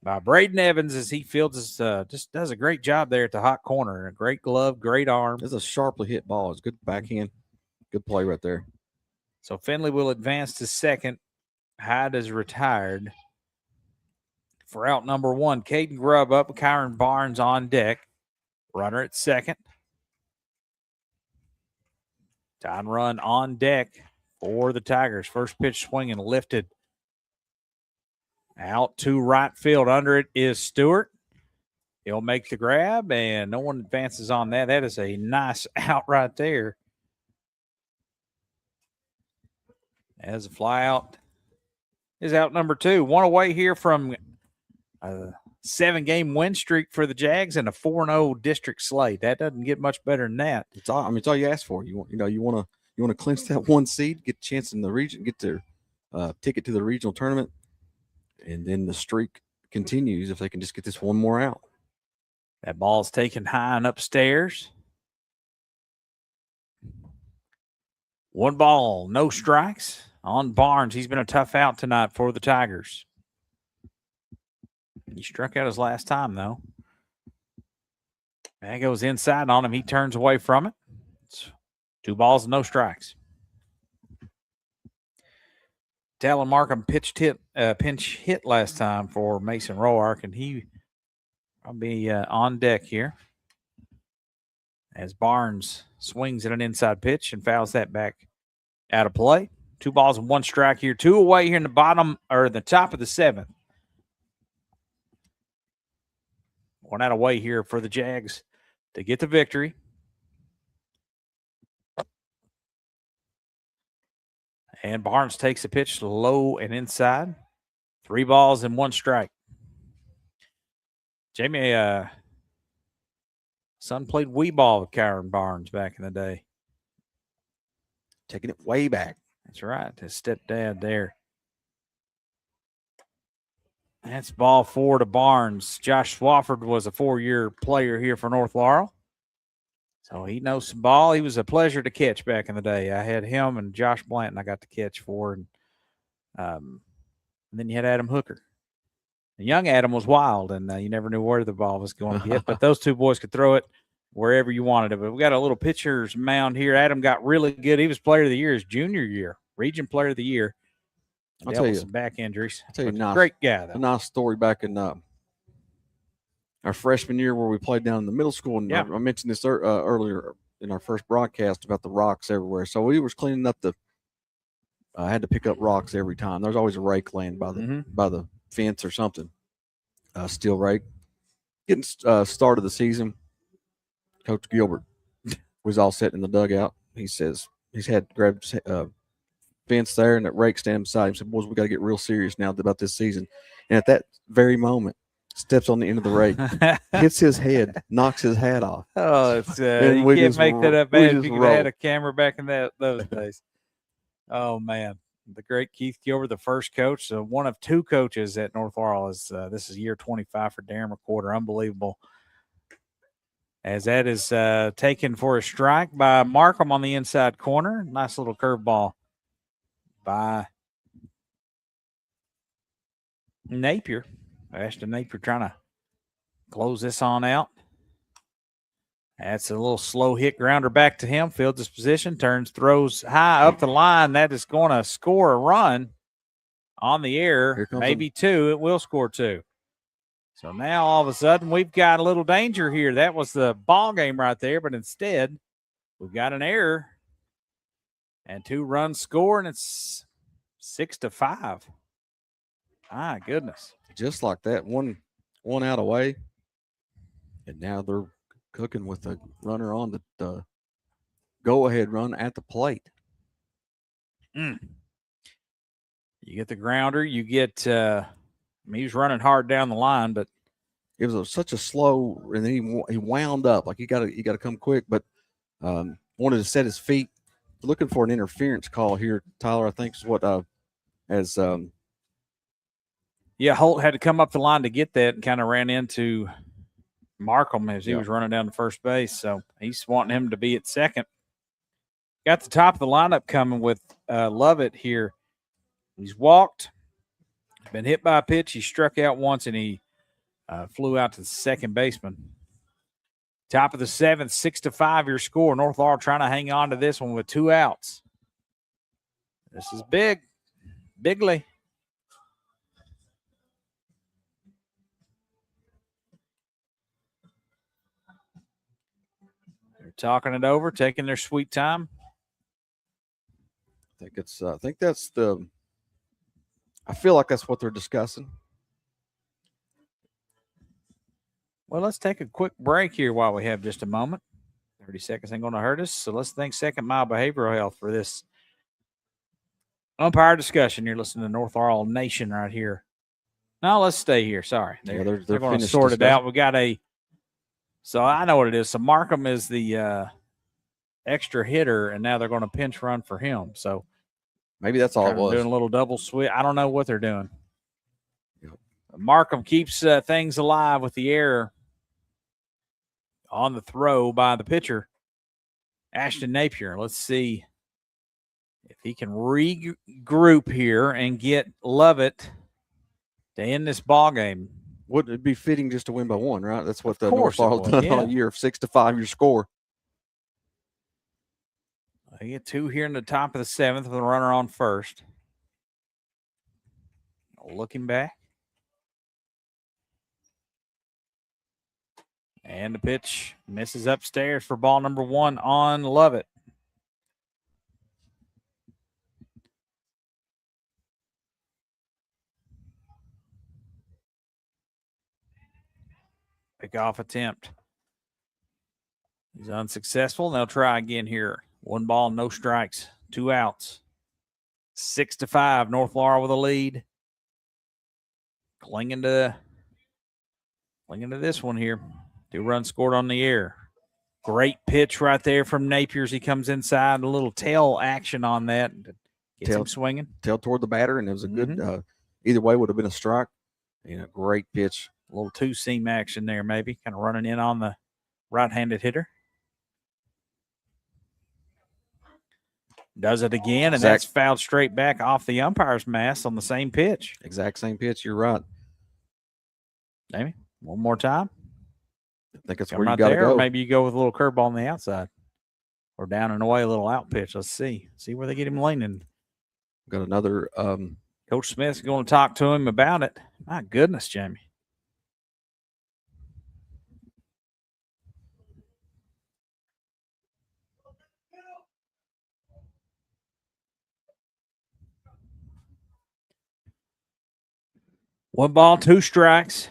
by Braden Evans as he fields just does a great job there at the hot corner. A great glove, great arm. It's a sharply hit ball. It's good backhand. Good play right there. So Finley will advance to second. Hyde is retired. For out number 1, Caden Grubb up, Kyron Barnes on deck. Runner at second. Time run on deck for the Tigers. First pitch swinging, lifted. Out to right field. Under it is Stewart. He'll make the grab, and no one advances on that. That is a nice out right there. As a fly out is out number 2. 1 away here from a 7-game win streak for the Jags and a 4-0 district slate. That doesn't get much better than that. It's all you ask for. You want to clinch that 1 seed, get a chance in the region, get their ticket to the regional tournament, and then the streak continues if they can just get this 1 more out. That ball's taken high and upstairs. 1 ball, no strikes on Barnes. He's been a tough out tonight for the Tigers. He struck out his last time, though. That goes inside on him. He turns away from it. It's 2 balls and no strikes. Talon Markham pinch hit last time for Mason Roark, and he will be on deck here as Barnes swings at an inside pitch and fouls that back out of play. 2 balls and 1 strike here. 2 away here in the bottom or the top of the 7th. 1 out away here for the Jags to get the victory. And Barnes takes a pitch low and inside. 3 balls and 1 strike. Jamie, son played wee ball with Kyron Barnes back in the day. Taking it way back. That's right. His stepdad there. That's ball 4 to Barnes. Josh Swafford was a 4-year player here for North Laurel. So he knows some ball. He was a pleasure to catch back in the day. I had him and Josh Blanton I got to catch for. And then you had Adam Hooker. And young Adam was wild, and you never knew where the ball was going to get. But those 2 boys could throw it wherever you wanted it. But we got a little pitcher's mound here. Adam got really good. He was player of the year his junior year, region player of the year. I'll tell you, some back injuries. I'll tell you, nice, great guy, though. A nice story back in our freshman year where we played down in the middle school. And I mentioned this earlier in our first broadcast about the rocks everywhere. So we was cleaning up I had to pick up rocks every time. There's always a rake laying by the fence or something. steel rake. Getting start of the season, Coach Gilbert was all sitting in the dugout. He says he's had grabbed fence there and that rake standing beside him. Said, "Boys, we got to get real serious now about this season." And at that very moment, steps on the end of the rake, hits his head, knocks his hat off. Oh, it's And you we can't just make that up, we man. If just you could have had rolled. a camera back in those days. Oh man, the great Keith Gilbert, the first coach, so one of two coaches at North Laurel. Is this is year 25 for Darren McWhorter. Unbelievable. As that is taken for a strike by Markham on the inside corner. Nice little curveball by Napier. Ashton Napier trying to close this on out. That's a little slow hit grounder back to him. Fields his position, turns, throws high up the line. That is going to score a run on the air. Maybe two. It will score two. So now all of a sudden we've got a little danger here. That was the ball game right there, but instead we've got an error and 2 runs score, and it's 6-5. My goodness. Just like that, one out away, and now they're cooking with a runner on the go-ahead run at the plate. You get the grounder. You get he was running hard down the line, but it was such a slow, and then he wound up like he got to come quick, but wanted to set his feet, looking for an interference call here. Tyler, I think is what Holt had to come up the line to get that and kind of ran into Markham as he was running down to first base. So he's wanting him to be at second. Got the top of the lineup coming with Lovett here. He's walked, been hit by a pitch. He struck out once, and he flew out to the second baseman. Top of the 7th, 6-5 your score. North Laurel trying to hang on to this one with 2 outs. This is big. Bigly. They're talking it over, taking their sweet time. I feel like that's what they're discussing. Well, let's take a quick break here while we have just a moment. 30 seconds ain't going to hurt us. So let's thank Second Mile Behavioral Health for this umpire discussion. You're listening to North Laurel Nation right here. No, let's stay here. Sorry. They're going to sort it out. We got so I know what it is. So Markham is the extra hitter, and now they're going to pinch run for him. So maybe that's all it was. Doing a little double switch. I don't know what they're doing. Yep. Markham keeps things alive with the error on the throw by the pitcher, Ashton Napier. Let's see if he can regroup here and get Lovett to end this ball game. Wouldn't it be fitting just to win by 1, right? That's what the North Laurel done all year of 6-5 your score. They get 2 here in the top of the 7th with a runner on first. Looking back. And the pitch misses upstairs for ball number 1 on Lovett. Pick-off attempt. He's unsuccessful. They'll try again here. 1 ball, no strikes, 2 outs. 6-5, North Laurel with a lead. Clinging to this one here. 2 runs scored on the air. Great pitch right there from Napier as he comes inside. A little tail action on that. Gets him swinging. Tail toward the batter, and it was a good, either way would have been a strike. And a great pitch. A little 2-seam action there maybe. Kind of running in on the right-handed hitter. Does it again, and that's fouled straight back off the umpire's mask on the same pitch. Exact same pitch. You're right. Maybe one more time. I think that's where you got to go. Or maybe you go with a little curveball on the outside, or down and away, a little out pitch. Let's see where they get him leaning. Got another. Coach Smith's going to talk to him about it. My goodness, Jamie. One ball, 2 strikes.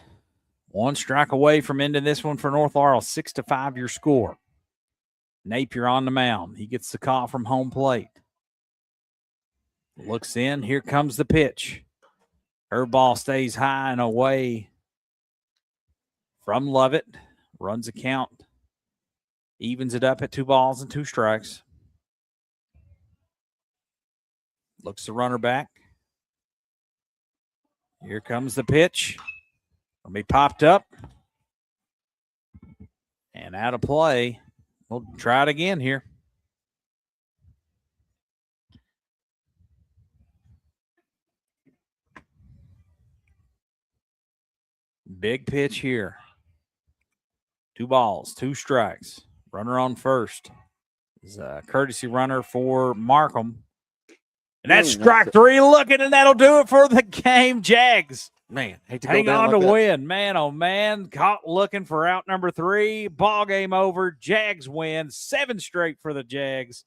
One strike away from ending this one for North Laurel. 6-5 your score. Napier on the mound. He gets the call from home plate. Looks in. Here comes the pitch. Her ball stays high and away from Lovett. Runs a count. Evens it up at 2 balls and 2 strikes. Looks the runner back. Here comes the pitch. Will be popped up. And out of play. We'll try it again here. Big pitch here. 2 balls, 2 strikes. Runner on first. Is a courtesy runner for Markham. And that's strike 3 looking, and that'll do it for the game. Jags. Man, hate to Hang go down on like to that. win. Man, oh, man. Caught looking for out number 3. Ball game over. Jags win. 7 straight for the Jags.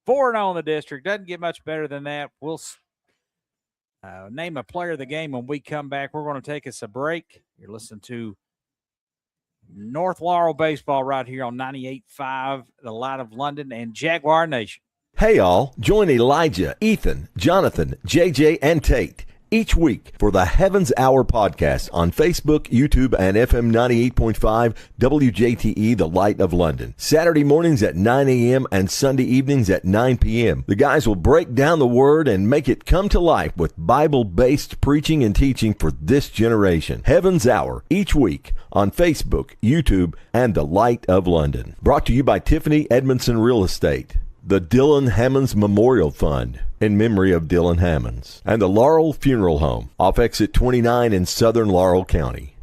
4-0 in the district. Doesn't get much better than that. We'll name a player of the game when we come back. We're going to take us a break. You're listening to North Laurel Baseball right here on 98.5, the Light of London and Jaguar Nation. Hey all, join Elijah, Ethan, Jonathan, JJ, and Tate each week for the Heavens Hour podcast on Facebook, YouTube, and FM 98.5 WJTE, the Light of London. Saturday mornings at 9 a.m. and Sunday evenings at 9 p.m. The guys will break down the Word and make it come to life with Bible-based preaching and teaching for this generation. Heavens Hour each week on Facebook, YouTube, and the Light of London. Brought to you by Tiffany Edmondson Real Estate, the Dylan Hammonds Memorial Fund in memory of Dylan Hammonds, and the Laurel Funeral Home off exit 29 in southern Laurel County.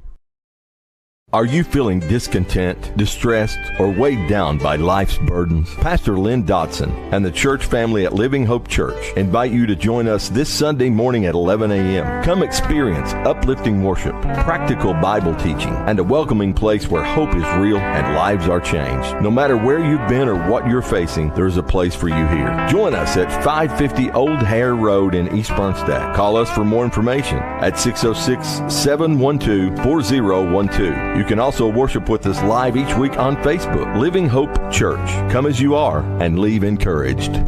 Are you feeling discontent, distressed, or weighed down by life's burdens? Pastor Lynn Dotson and the church family at Living Hope Church invite you to join us this Sunday morning at 11 a.m. Come experience uplifting worship, practical Bible teaching, and a welcoming place where hope is real and lives are changed. No matter where you've been or what you're facing, there's a place for you here. Join us at 550 Old Hare Road in East Bernstadt. Call us for more information at 606-712-4012. You can also worship with us live each week on Facebook. Living Hope Church. Come as you are and leave encouraged.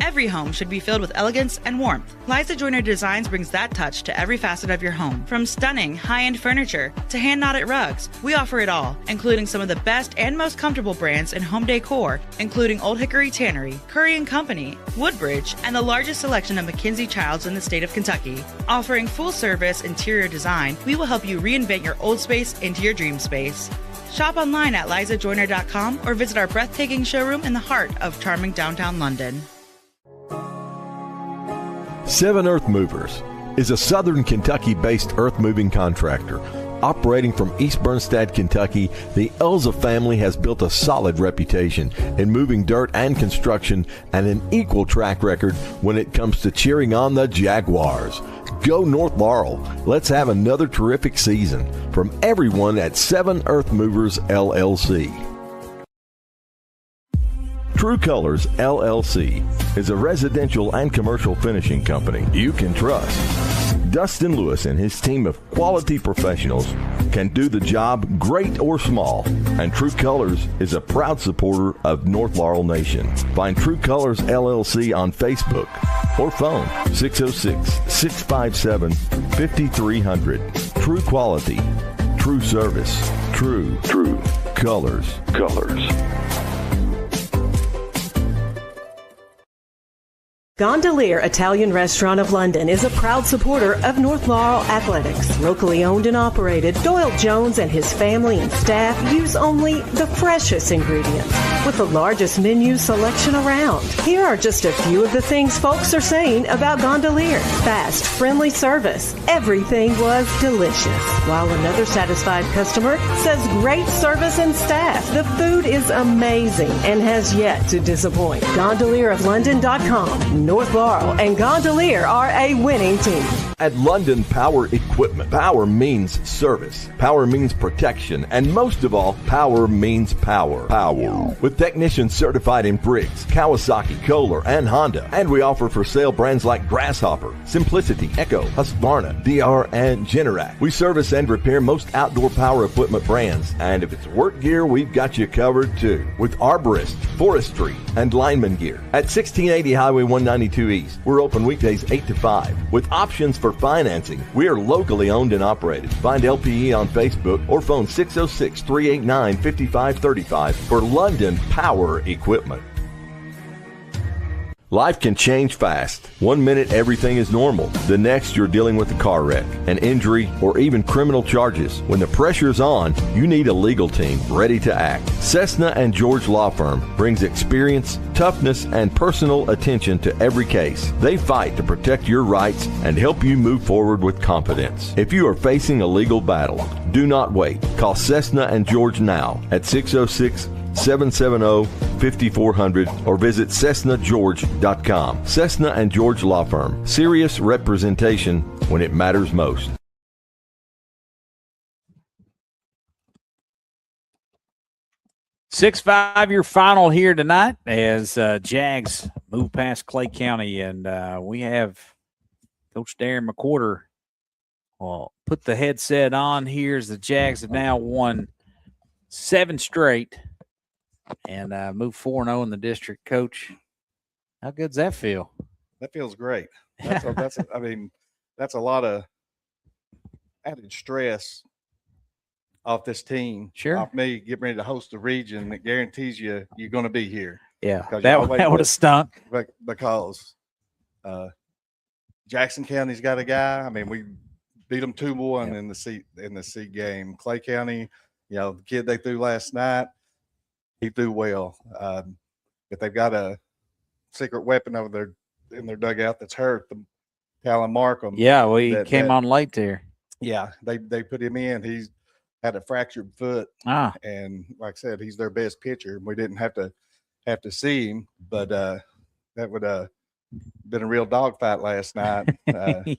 Every home should be filled with elegance and warmth. Liza Joyner Designs brings that touch to every facet of your home. From stunning, high-end furniture to hand-knotted rugs, we offer it all, including some of the best and most comfortable brands in home decor, including Old Hickory Tannery, Curry & Company, Woodbridge, and the largest selection of McKinsey Childs in the state of Kentucky. Offering full-service interior design, we will help you reinvent your old space into your dream space. Shop online at lizajoyner.com or visit our breathtaking showroom in the heart of charming downtown London. Seven Earth Movers is a southern Kentucky-based earth-moving contractor. Operating from East Bernstadt, Kentucky, the Elza family has built a solid reputation in moving dirt and construction and an equal track record when it comes to cheering on the Jaguars. Go North Laurel. Let's have another terrific season. From everyone at Seven Earth Movers, LLC. True Colors, LLC is a residential and commercial finishing company you can trust. Dustin Lewis and his team of quality professionals can do the job great or small, and True Colors is a proud supporter of North Laurel Nation. Find True Colors, LLC on Facebook or phone 606-657-5300. True quality, true service, true colors. Gondolier Italian Restaurant of London is a proud supporter of North Laurel Athletics. Locally owned and operated, Doyle Jones and his family and staff use only the freshest ingredients with the largest menu selection around. Here are just a few of the things folks are saying about Gondolier. Fast, friendly service. Everything was delicious. While another satisfied customer says great service and staff. The food is amazing and has yet to disappoint. GondelierofLondon.com. North Laurel and Gondolier are a winning team. At London Power Equipment, power means service, power means protection, and most of all, power means power. Power. With technicians certified in Briggs, Kawasaki, Kohler, and Honda. And we offer for sale brands like Grasshopper, Simplicity, Echo, Husqvarna, DR, and Generac. We service and repair most outdoor power equipment brands. And if it's work gear, we've got you covered too. With arborist, forestry, and lineman gear. At 1680 Highway 192 East, we're open weekdays 8 to 5. With options for financing, we are locally owned and operated. Find LPE on Facebook or phone 606-389-5535 for London Power Equipment. Life can change fast. 1 minute, everything is normal. The next, you're dealing with a car wreck, an injury, or even criminal charges. When the pressure's on, you need a legal team ready to act. Cessna and George Law Firm brings experience, toughness, and personal attention to every case. They fight to protect your rights and help you move forward with confidence. If you are facing a legal battle, do not wait. Call Cessna and George now at 606-770-5400 or visit CessnaGeorge.com. Cessna and George Law Firm. Serious representation when it matters most. Six 5-year final here tonight as Jags move past Clay County, and we have Coach Darren McQuarter put the headset on here as the Jags have now won 7 straight and moved 4-0 in the district. Coach, how good's that feel? That feels great. That's I mean, that's a lot of added stress off this team. Sure. Off me getting ready to host the region that guarantees you're going to be here. Yeah, that would have stunk. Because Jackson County's got a guy. I mean, we beat them 2-1 in the seat game. Clay County, the kid they threw last night, he threw well. If they've got a secret weapon over there in their dugout that's hurt, the Talon Markham. Yeah, well, he came on late there. Yeah, they put him in. He's had a fractured foot. And like I said, he's their best pitcher. We didn't have to see him, but that would have been a real dogfight last night.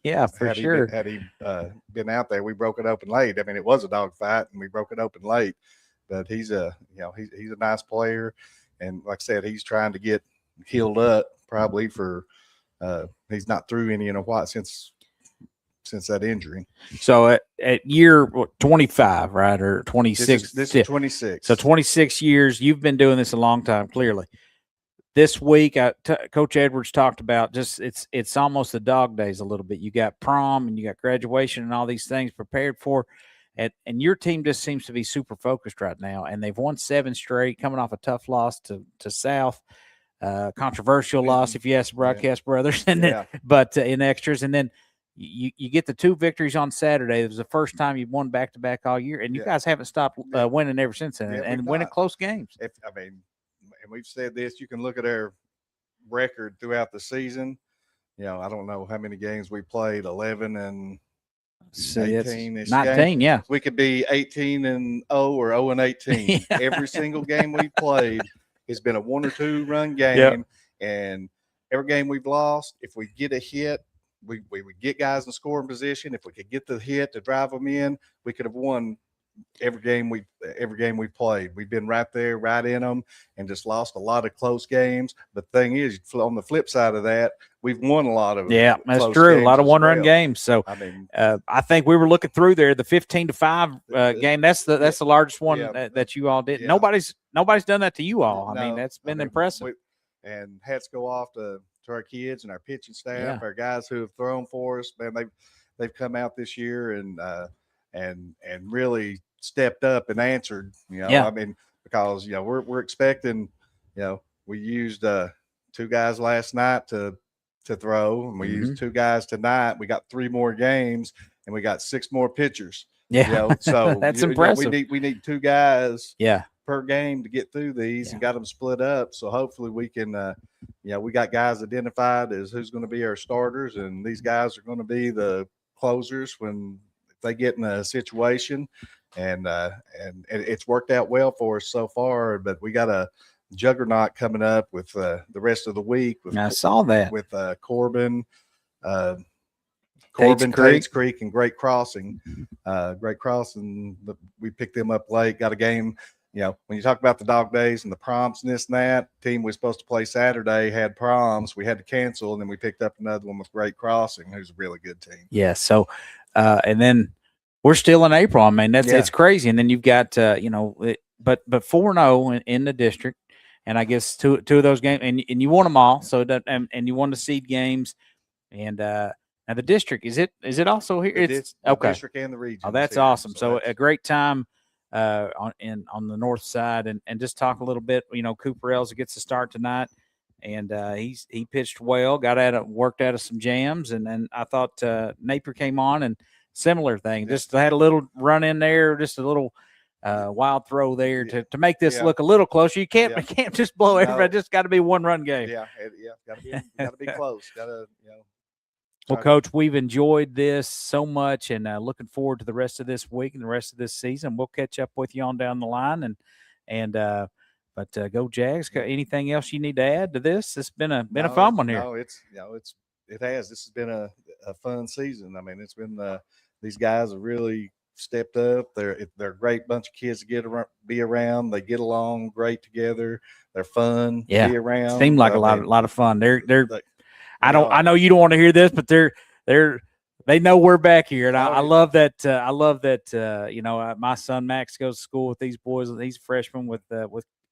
Yeah, for sure. Had he been out there, we broke it open late. I mean, it was a dogfight, and we broke it open late. But he's a nice player, and like I said, he's trying to get healed up. Probably for he's not through any in a while since that injury. So at year 25, right, or 26? This is 26. So 26 years. You've been doing this a long time, clearly. This week, Coach Edwards talked about it's almost the dog days a little bit. You got prom and you got graduation and all these things prepared for. And your team just seems to be super focused right now. And they've won 7 straight, coming off a tough loss to South. Controversial loss, if you ask the broadcast brothers, and then, but in extras. And then you get the 2 victories on Saturday. It was the first time you've won back-to-back all year. And you guys haven't stopped winning ever since then, and winning close games. And we've said this, you can look at our record throughout the season. I don't know how many games we played, 11 and 18. 19, yeah. We could be 18-0 or 0-18. Every single game we played has been a 1 or 2 run game. And every game we've lost, if we get a hit, we would get guys in scoring position. If we could get the hit to drive them in, we could have won every game we played. We've been right there, right in them, and just lost a lot of close games. But the thing is, on the flip side of that, we've won a lot of that's true. A lot of one-run games. So I mean, I think we were looking through there the 15-5 game. That's the largest one that you all did. Yeah. Nobody's done that to you all. I mean, that's been impressive. And hats go off to our kids and our pitching staff, our guys who have thrown for us. Man, they've come out this year and really stepped up and answered. I mean, because we're expecting. We used 2 guys last night to throw, and we used 2 guys tonight. We got 3 more games, and we got 6 more pitchers. So that's impressive. We need 2 guys. Per game to get through these, and got them split up. So hopefully we can, we got guys identified as who's going to be our starters, and these guys are going to be the closers when they get in a situation. And it's worked out well for us so far. But we got a juggernaut coming up with the rest of the week. I saw that with Corbin, Corbin, Creek. Tates Creek, and Great Crossing. Great Crossing, we picked them up late, got a game. You know, when you talk about the dog days and the proms and this and that, team we was supposed to play Saturday had proms. We had to cancel, and then we picked up another one with Great Crossing, who's a really good team. Yeah. So, and then we're still in April. I mean, it's crazy. And then you've got, but 4-0 in the district. And I guess two of those games, and you won them all. So and you won the seed games. And now the district, is it also here? It's okay. The district and the region. Oh, that's awesome. So a great time on the north side, and just talk a little bit. You know, Cooper Elza gets to start tonight, and he pitched well, worked out of some jams, and then I thought Napier came on and similar thing. Just had a little run in there, just a little wild throw there to make this look a little closer. You can't just blow everybody. Just got to be one run game. Got to be close. Got to Well, Coach, we've enjoyed this so much, and looking forward to the rest of this week and the rest of this season. We'll catch up with you on down the line, but go Jags. Anything else you need to add to this? It's been a fun one here. No, it has. This has been a fun season. I mean, it's been these guys have really stepped up. They're a great bunch of kids to be around. They get along great together. They're fun to be around. Seemed like a lot of fun. I know you don't want to hear this, but they know we're back here, and I love that. My son Max goes to school with these boys. He's a freshman with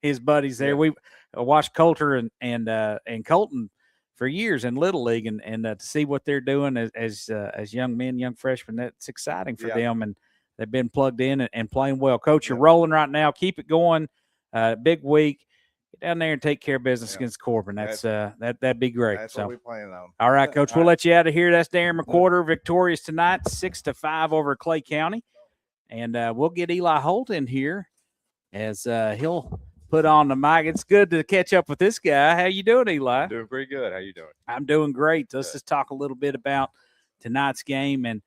his buddies there. We watched Coulter and Colton for years in Little League, and to see what they're doing as young men, young freshmen, that's exciting for them, and they've been plugged in and playing well. Coach, you're rolling right now. Keep it going. Big week. Get down there and take care of business against Corbin. That'd be great. That's what we're playing on. All right, Coach. We'll let you out of here. That's Darren McWhorter, victorious tonight, 6-5 over Clay County, and we'll get Eli Holt in here as he'll put on the mic. It's good to catch up with this guy. How you doing, Eli? Doing pretty good. How you doing? I'm doing great. Let's just talk a little bit about tonight's game and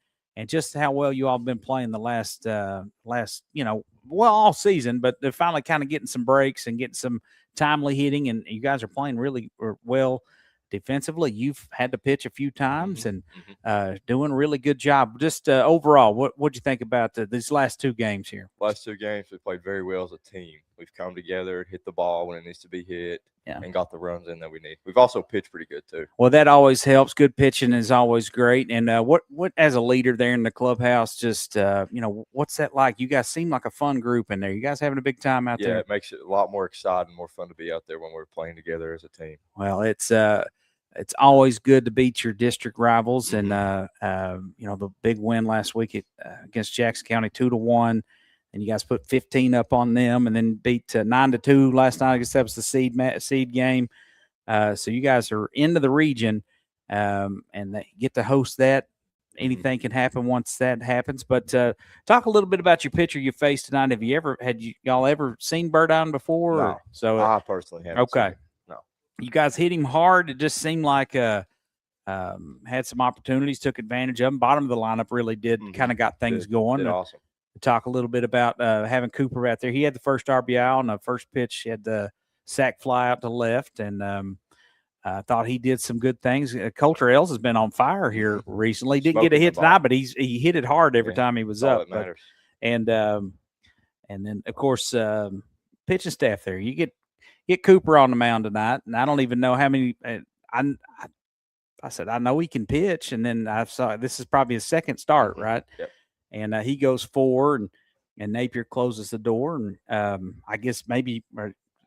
just how well you all been playing the last all season, but they're finally kind of getting some breaks and getting some timely hitting, and you guys are playing really well defensively. You've had to pitch a few times and doing a really good job. Just overall, what'd you think about these last two games here? Last two games, we played very well as a team. We've come together, hit the ball when it needs to be hit, and got the runs in that we need. We've also pitched pretty good too. Well, that always helps. Good pitching is always great. And what as a leader there in the clubhouse, just what's that like? You guys seem like a fun group in there. You guys having a big time out there? Yeah, it makes it a lot more exciting, more fun to be out there when we're playing together as a team. Well, it's always good to beat your district rivals, and the big win last week against Jackson County 2-1, and you guys put 15 up on them, and then beat 9-2 last night. I guess that was the seed game. So you guys are into the region, and they get to host that. Anything can happen once that happens. But talk a little bit about your pitcher you faced tonight. Have y'all ever seen Burdine before? No, so I personally haven't. Okay. You guys hit him hard. It just seemed like had some opportunities, took advantage of them. Bottom of the lineup really did kind of got things going. Did awesome. Talk a little bit about having Cooper out there. He had the first RBI on the first pitch. He had the sac fly out to left, and I thought he did some good things. Coulter Ells has been on fire here recently. Didn't get a hit tonight, but he hit it hard every time he was up. And then, of course, pitching staff there. You get Cooper on the mound tonight, and I don't even know how many. I said I know he can pitch, and then I saw this is probably his second start, right? Yep. And he goes 4, and Napier closes the door, and I guess maybe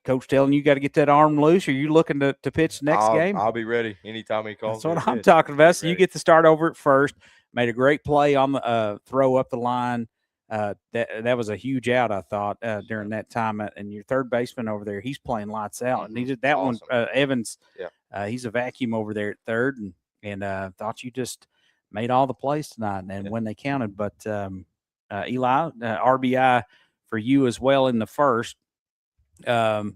coach telling you got to get that arm loose. Are you looking to pitch next game? I'll be ready anytime he calls. That's what I'm talking about. So you get to start over at first. Made a great play on the throw up the line. That was a huge out, I thought, during that time. And your third baseman over there, he's playing lights out. And he did that one, Evans. Yeah. He's a vacuum over there at third, and thought you just made all the plays tonight and when they counted. But Eli, RBI for you as well in the first. And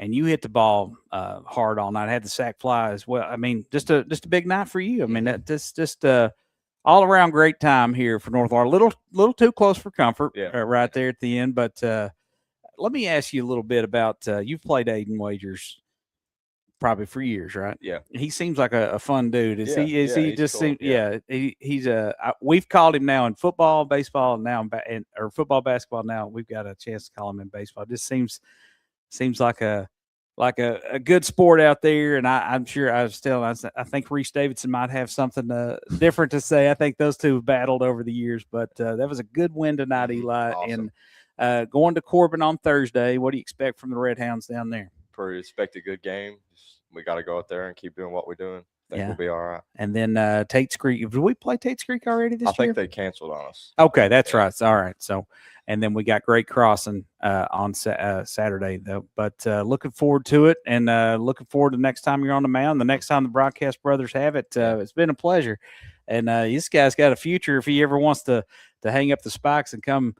you hit the ball hard all night. Had the sac fly as well. I mean, just a big night for you. I mean, that's just all around great time here for North Laurel. Little too close for comfort, right there at the end. But let me ask you a little bit about you've played Aiden Wagers probably for years, right? Yeah. He seems like a fun dude. Is he? Is he he's just? cool. He's we've called him now in football, baseball, now or football, basketball. Now we've got a chance to call him in baseball. Just seems like a good sport out there. And I'm sure I think Reese Davidson might have something different to say. I think those two have battled over the years, but that was a good win tonight, Eli. Awesome. And going to Corbin on Thursday, what do you expect from the Red Hounds down there? Pretty expect a good game. We got to go out there and keep doing what we're doing. I think we'll be all right. And then Tate's Creek. Did we play Tate's Creek already this year? I think they canceled on us. Okay, that's right. All right. So, and then we got Great Crossing on Saturday, though. But looking forward to it, and looking forward to the next time you're on the mound, the next time the Broadcast Brothers have it. It's been a pleasure. And this guy's got a future if he ever wants to hang up the spikes and come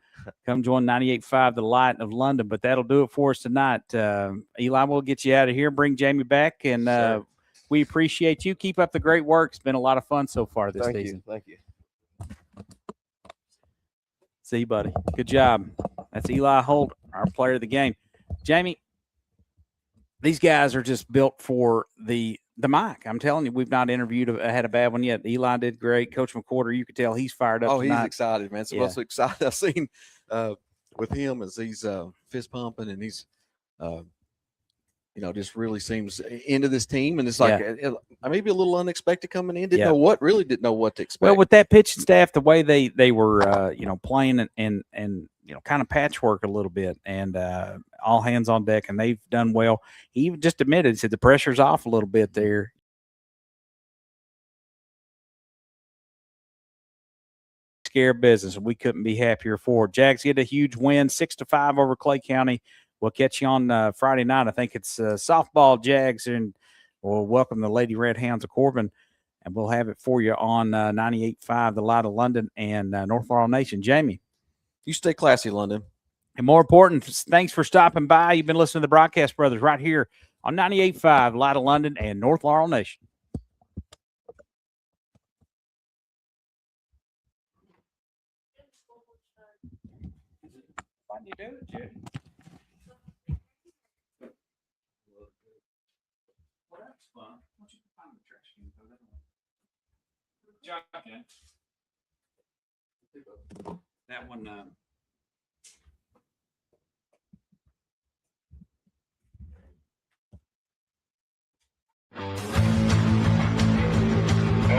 join 98.5 The Light of London. But that'll do it for us tonight. Eli, we'll get you out of here, bring Jamie back, and we appreciate you. Keep up the great work. It's been a lot of fun so far this season. Thank you. See you, buddy. Good job. That's Eli Holt, our player of the game. Jamie, these guys are just built for the mic. I'm telling you, we've not had a bad one yet. Eli did great. Coach McQuarter, you could tell he's fired up. Oh, tonight. He's excited, man. So excited. I've seen with him as he's fist pumping and he's, just really seems into this team. And it's like maybe a little unexpected coming in. Didn't know what to expect. Well, with that pitching staff, the way they were, playing and kind of patchwork a little bit, and all hands on deck, and they've done well. He even just admitted, said the pressure's off a little bit there. Scare business, and we couldn't be happier for it. Jags get a huge win, 6-5 over Clay County. We'll catch you on Friday night. I think it's softball Jags, and we'll welcome the Lady Red Hounds of Corbin, and we'll have it for you on 98.5 The Light of London and North Laurel Nation. Jamie, you stay classy, London. And more important, thanks for stopping by. You've been listening to the Broadcast Brothers right here on 98.5 Light of London and North Laurel Nation. Why'd you do it, Jim? Well, that's fun. Why don't you find the trash can? Good job, Jen. That one.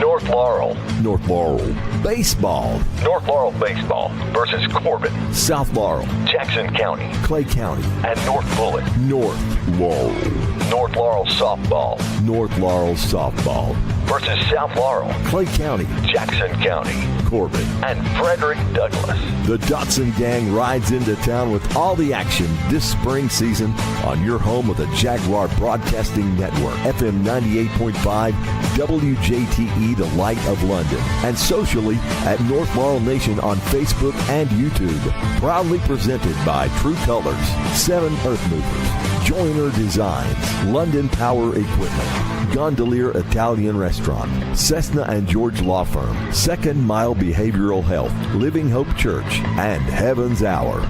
North Laurel. North Laurel baseball. North Laurel baseball versus Corbin. South Laurel. Jackson County. Clay County. And North Bullitt. North Laurel. North Laurel softball. North Laurel softball versus South Laurel. Clay County. Jackson County. Corbin. And Frederick Douglass. The Dotson Gang rides into town with all the action this spring season on your home of the Jaguar Broadcasting Network. FM 98.5 WJTE, The Light of London. And socially at North Laurel Nation on Facebook and YouTube. Proudly presented by True Colors, 7 Earth Movers, Joiner Designs, London Power Equipment, Gondolier Italian Restaurant, Cessna and George Law Firm, Second Mile Behavioral Health, Living Hope Church, and Heaven's Hour.